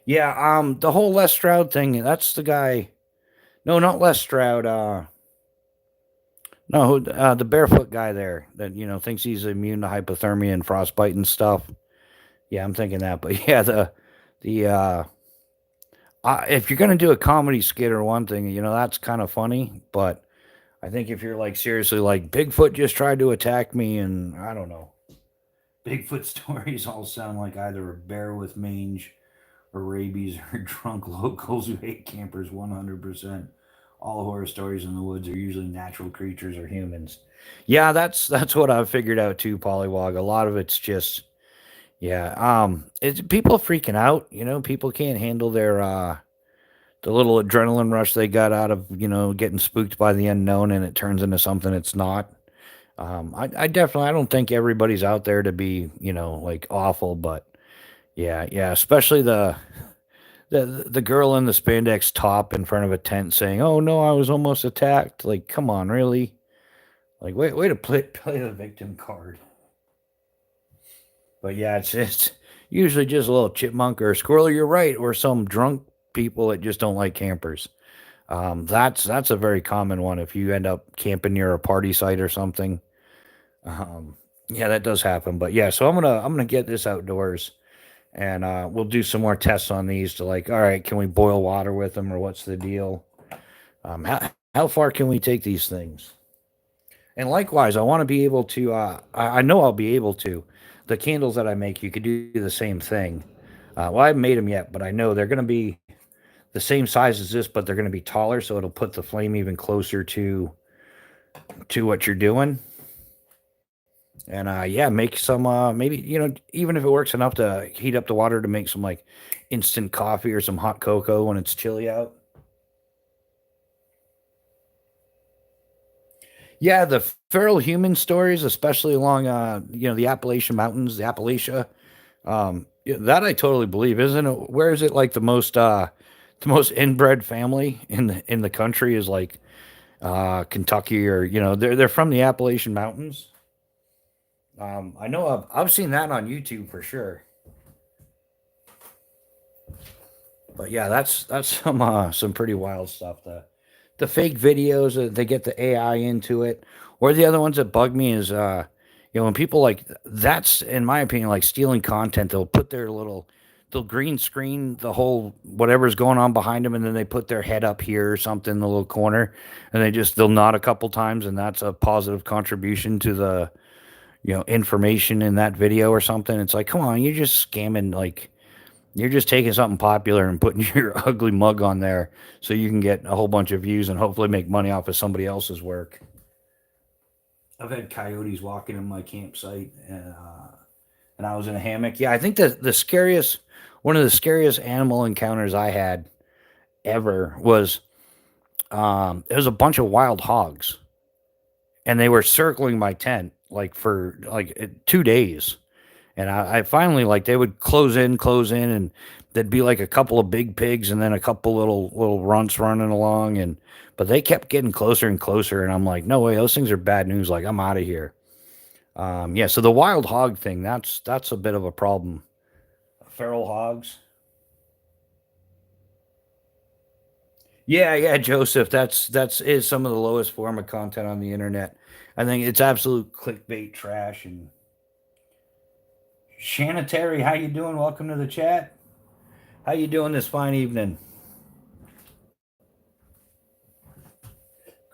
Yeah, the whole Les Stroud thing, that's the guy. No, not Les Stroud. No, the barefoot guy there that, thinks he's immune to hypothermia and frostbite and stuff. Yeah, I'm thinking that. But yeah, if you're going to do a comedy skit or one thing, that's kind of funny. But I think if you're like seriously like Bigfoot just tried to attack me, and I don't know. Bigfoot stories all sound like either a bear with mange or rabies or drunk locals who hate campers 100%. All horror stories in the woods are usually natural creatures or humans. Yeah, that's what I've figured out too, Polywog. A lot of it's just yeah, it's people freaking out, people can't handle their the little adrenaline rush they got out of, getting spooked by the unknown, and it turns into something it's not. I definitely I don't think everybody's out there to be, like awful, but yeah, especially the girl in the spandex top in front of a tent saying, "Oh no, I was almost attacked." Like, come on, really? Like, way to play the victim card. But yeah, it's usually just a little chipmunk or a squirrel. You're right, or some drunk people that just don't like campers. That's a very common one. If you end up camping near a party site or something, yeah, that does happen. But yeah, so I'm gonna get this outdoors, and we'll do some more tests on these to like, all right, can we boil water with them, or what's the deal? How far can we take these things? And likewise, I want to be able to. I know I'll be able to. The candles that I make, you could do the same thing. Well, I haven't made them yet, but I know they're going to be the same size as this, but they're going to be taller, so it'll put the flame even closer to what you're doing. And yeah, make some maybe even if it works enough to heat up the water to make some like instant coffee or some hot cocoa when it's chilly out. Yeah, the feral human stories, especially along the Appalachian Mountains, the Appalachia. Yeah, that I totally believe, isn't it? Where is it like the most inbred family in the country is like Kentucky, or they're from the Appalachian Mountains. I know I've seen that on YouTube for sure. But yeah, that's some pretty wild stuff. The fake videos, they get the AI into it. Or the other ones that bug me is when people like that's in my opinion like stealing content. They'll put they'll green screen the whole whatever's going on behind them, and then they put their head up here or something in the little corner, and they'll nod a couple times, and that's a positive contribution to the information in that video or something. It's like, come on, you're just scamming. Like, you're just taking something popular and putting your ugly mug on there so you can get a whole bunch of views and hopefully make money off of somebody else's work. I've had coyotes walking in my campsite, and I was in a hammock. Yeah, I think one of the scariest animal encounters I had ever was it was a bunch of wild hogs, and they were circling my tent like for like 2 days. And I finally like they would close in, and there'd be like a couple of big pigs and then a couple little runts running along, and but they kept getting closer and closer, and I'm like, no way, those things are bad news. Like, I'm out of here. Yeah, so the wild hog thing, that's a bit of a problem. Feral hogs. Yeah, yeah, Joseph. That's is some of the lowest form of content on the internet. I think it's absolute clickbait trash. And Shanna Terry, how you doing? Welcome to the chat. How you doing this fine evening?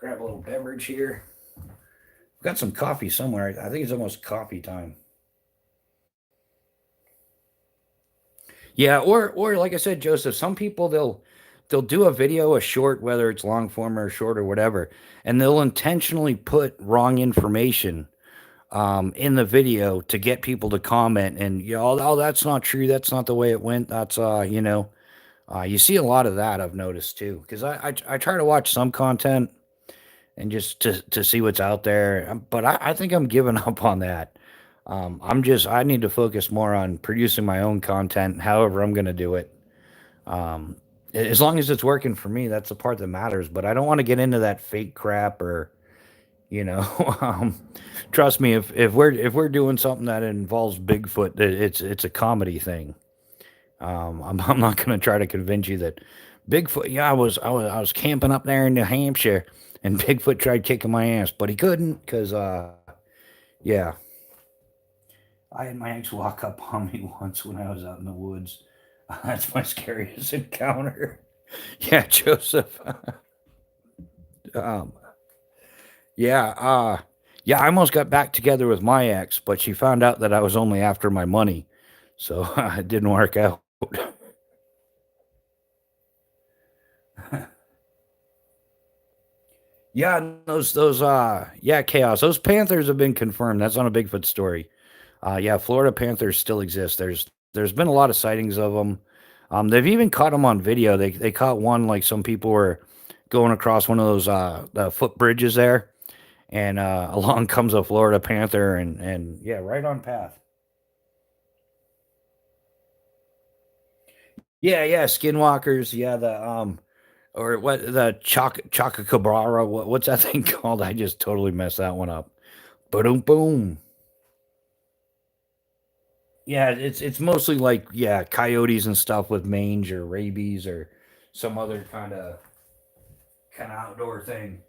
Grab a little beverage here. I've got some coffee somewhere. I think it's almost coffee time. Yeah, or like I said, Joseph, some people they'll do a video, a short, whether it's long form or short or whatever, and they'll intentionally put wrong information in the video to get people to comment and oh, that's not true. That's not the way it went. That's you see a lot of that. I've noticed too, because I try to watch some content and just to see what's out there. But I think I'm giving up on that. I need to focus more on producing my own content, however I'm going to do it. Um, as long as it's working for me, that's the part that matters. But I don't want to get into that fake crap or you know. um, Trust me, if we're doing something that involves Bigfoot, it's a comedy thing. I'm not going to try to convince you that Bigfoot. Yeah, I was camping up there in New Hampshire, and Bigfoot tried kicking my ass, but he couldn't because yeah, I had my ex walk up on me once when I was out in the woods. That's my scariest encounter. Yeah, Joseph. um, yeah, yeah. I almost got back together with my ex, but she found out that I was only after my money, so it didn't work out. Yeah, yeah, chaos. Those panthers have been confirmed. That's on a Bigfoot story. Yeah, Florida panthers still exist. There's been a lot of sightings of them. They've even caught them on video. They caught one like some people were going across one of those the footbridges there, and along comes a Florida panther, and yeah, right on path. Yeah, yeah, skinwalkers. Yeah, the or what the chococabra. What's that thing called? I just totally messed that one up. Boom, boom. Yeah, it's mostly like yeah, coyotes and stuff with mange or rabies or some other kind of outdoor thing.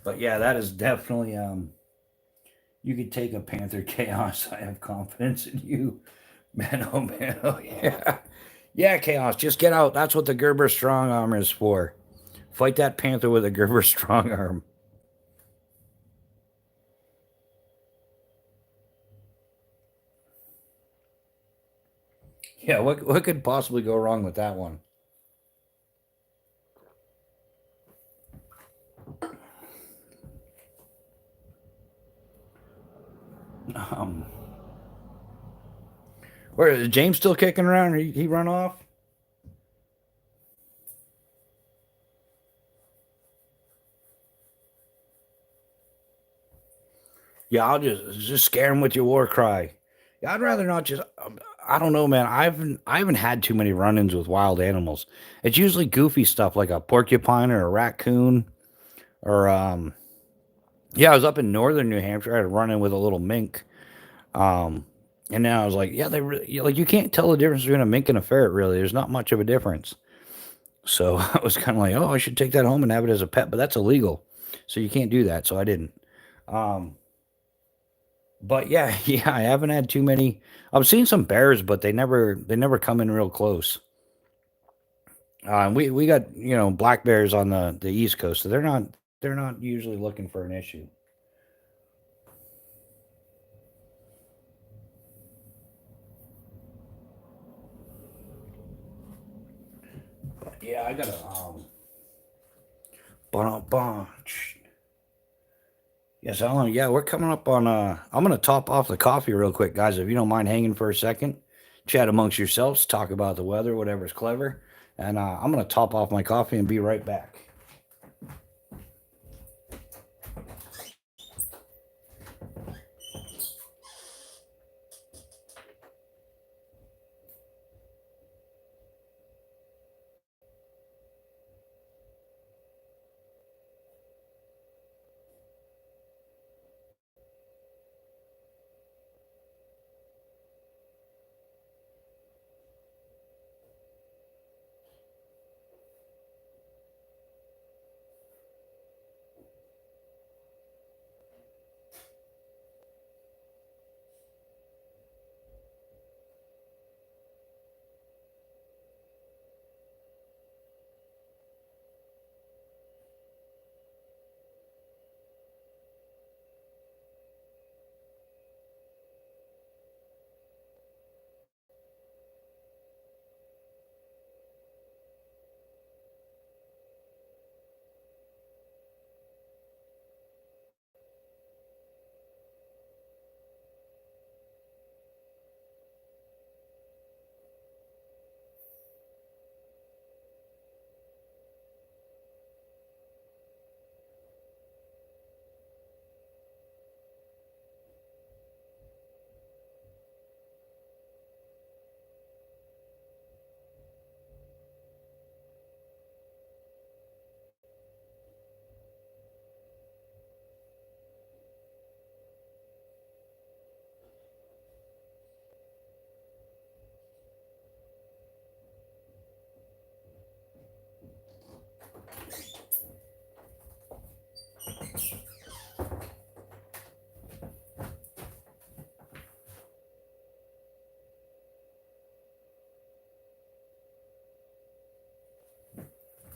But yeah, that is definitely you could take a Panther Chaos. I have confidence in you. Man, oh man, oh yeah. Yeah, Chaos, just get out. That's what the Gerber strong arm is for. Fight that Panther with a Gerber strong arm. Yeah, what could possibly go wrong with that one? Um, where is James still kicking around? Or he run off? Yeah, I'll just scare him with your war cry. Yeah, I'd rather not just. I don't know, man. I haven't had too many run-ins with wild animals. It's usually goofy stuff like a porcupine or a raccoon or yeah. I was up in northern New Hampshire. I had a run-in with a little mink. Um, and then I was like, yeah, like you can't tell the difference between a mink and a ferret. Really, there's not much of a difference. So I was kind of like, oh, I should take that home and have it as a pet, but that's illegal, so you can't do that. So I didn't. Um, But yeah, yeah, I haven't had too many. I've seen some bears, but they never come in real close. We got black bears on the East Coast, so they're not usually looking for an issue. But yeah, I gotta bunch. Yes, Alan. Yeah, we're coming up on. I'm gonna top off the coffee real quick, guys. If you don't mind hanging for a second, chat amongst yourselves, talk about the weather, whatever's clever, and I'm gonna top off my coffee and be right back.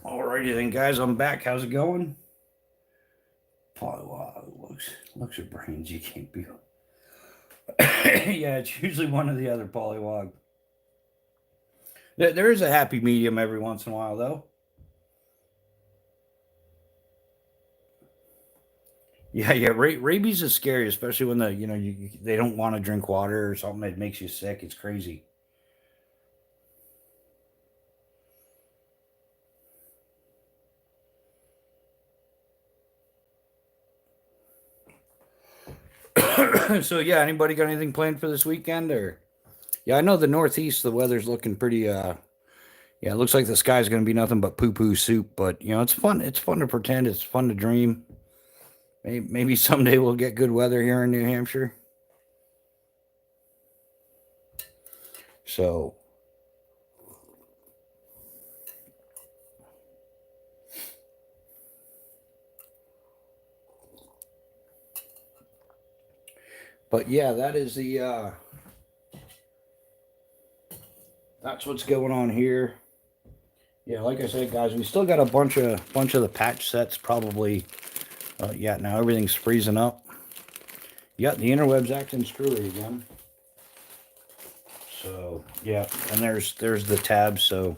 Alrighty then, guys. I'm back. How's it going? Polywog looks your brains. You can't be. Yeah, it's usually one or the other polywog. There is a happy medium every once in a while, though. Yeah, yeah. Rabies is scary, especially when they don't want to drink water or something. It makes you sick. It's crazy. So yeah, anybody got anything planned for this weekend? Or yeah, I know the Northeast, the weather's looking pretty. Yeah, it looks like the sky's going to be nothing but poo poo soup. But it's fun. It's fun to pretend. It's fun to dream. Maybe someday we'll get good weather here in New Hampshire. So, but yeah, that is the that's what's going on here. Yeah, like I said, guys, we still got a bunch of the patch sets. Probably, yeah. Now everything's freezing up. Yeah, the interweb's acting screwy again. So yeah, and there's the tab. So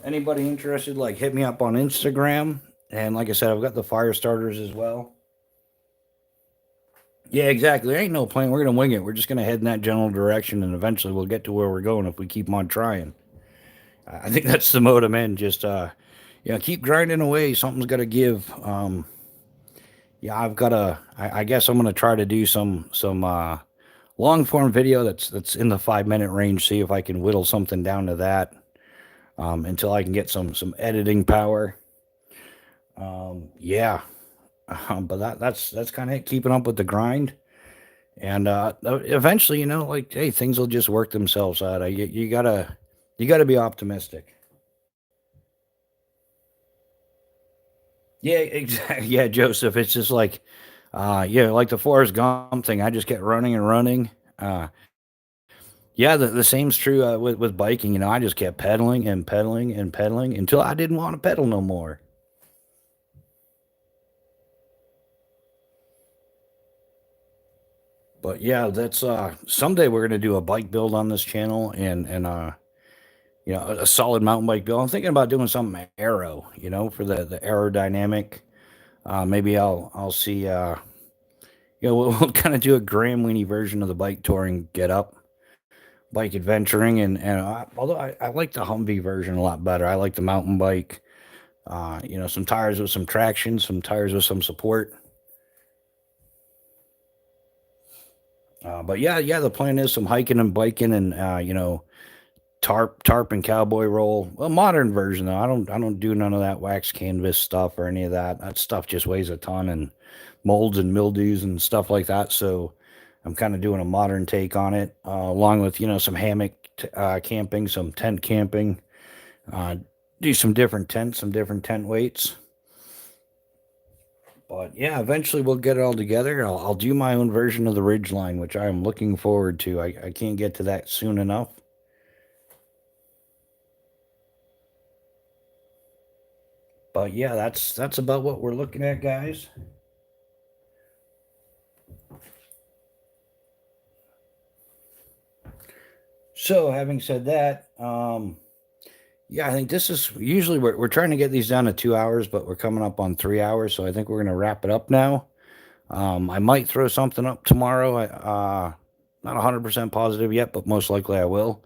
anybody interested, like hit me up on Instagram. And like I said, I've got the fire starters as well. Yeah, exactly. There ain't no plan. We're gonna wing it. We're just gonna head in that general direction, and eventually we'll get to where we're going if we keep on trying. I think that's the mode I'm in. Just keep grinding away. Something's got to give. Yeah, I've got to. I guess I'm gonna try to do some long form video that's in the 5 minute range. See if I can whittle something down to that. Until I can get some editing power. Yeah, but that's kind of it. Keeping up with the grind, and eventually, like hey, things will just work themselves out. You gotta be optimistic. Yeah, exactly. Yeah, Joseph. It's just like, yeah, like the Forrest Gump thing. I just kept running and running. Uh, yeah, the same's true with biking. I just kept pedaling and pedaling and pedaling until I didn't want to pedal no more. But yeah, that's someday we're gonna do a bike build on this channel and a solid mountain bike build. I'm thinking about doing something aero, for the aerodynamic. Maybe I'll see. We'll kind of do a Graham Weenie version of the bike touring get up, bike adventuring, and although I like the Humvee version a lot better, I like the mountain bike. Some tires with some traction, some tires with some support. But yeah, the plan is some hiking and biking and tarp and cowboy roll. A modern version though. I don't do none of that wax canvas stuff or any of that. That stuff just weighs a ton and molds and mildews and stuff like that. So I'm kind of doing a modern take on it, along with some hammock camping, some tent camping. Uh, do some different tents, some different tent weights. But yeah, eventually we'll get it all together. I'll do my own version of the Ridgeline, which I am looking forward to. I can't get to that soon enough. But yeah, that's about what we're looking at, guys. So, having said that, yeah, I think this is usually we're trying to get these down to 2 hours, but we're coming up on 3 hours, so I think we're gonna wrap it up now. I might throw something up tomorrow. Not 100% positive yet, but most likely I will.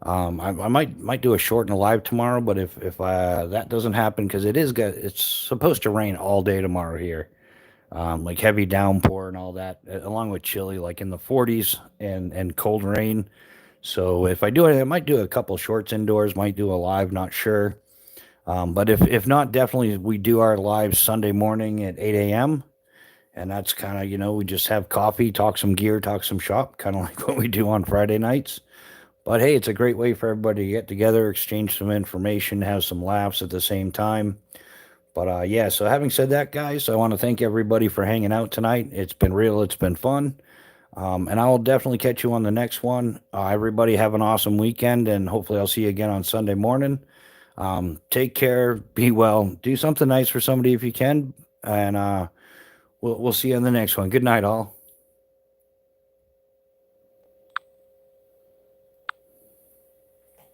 I might do a short and a live tomorrow, but if that doesn't happen, because it's supposed to rain all day tomorrow here, like heavy downpour and all that, along with chilly, like in the 40s and cold rain. So if I do it, I might do a couple shorts indoors, might do a live, not sure. But if not, definitely we do our live Sunday morning at 8 a.m. And that's kind of, we just have coffee, talk some gear, talk some shop, kind of like what we do on Friday nights. But hey, it's a great way for everybody to get together, exchange some information, have some laughs at the same time. But yeah, so having said that, guys, I want to thank everybody for hanging out tonight. It's been real, it's been fun. And I will definitely catch you on the next one. Everybody have an awesome weekend, and hopefully I'll see you again on Sunday morning. Take care, be well, do something nice for somebody if you can, and we'll see you on the next one. Good night, all.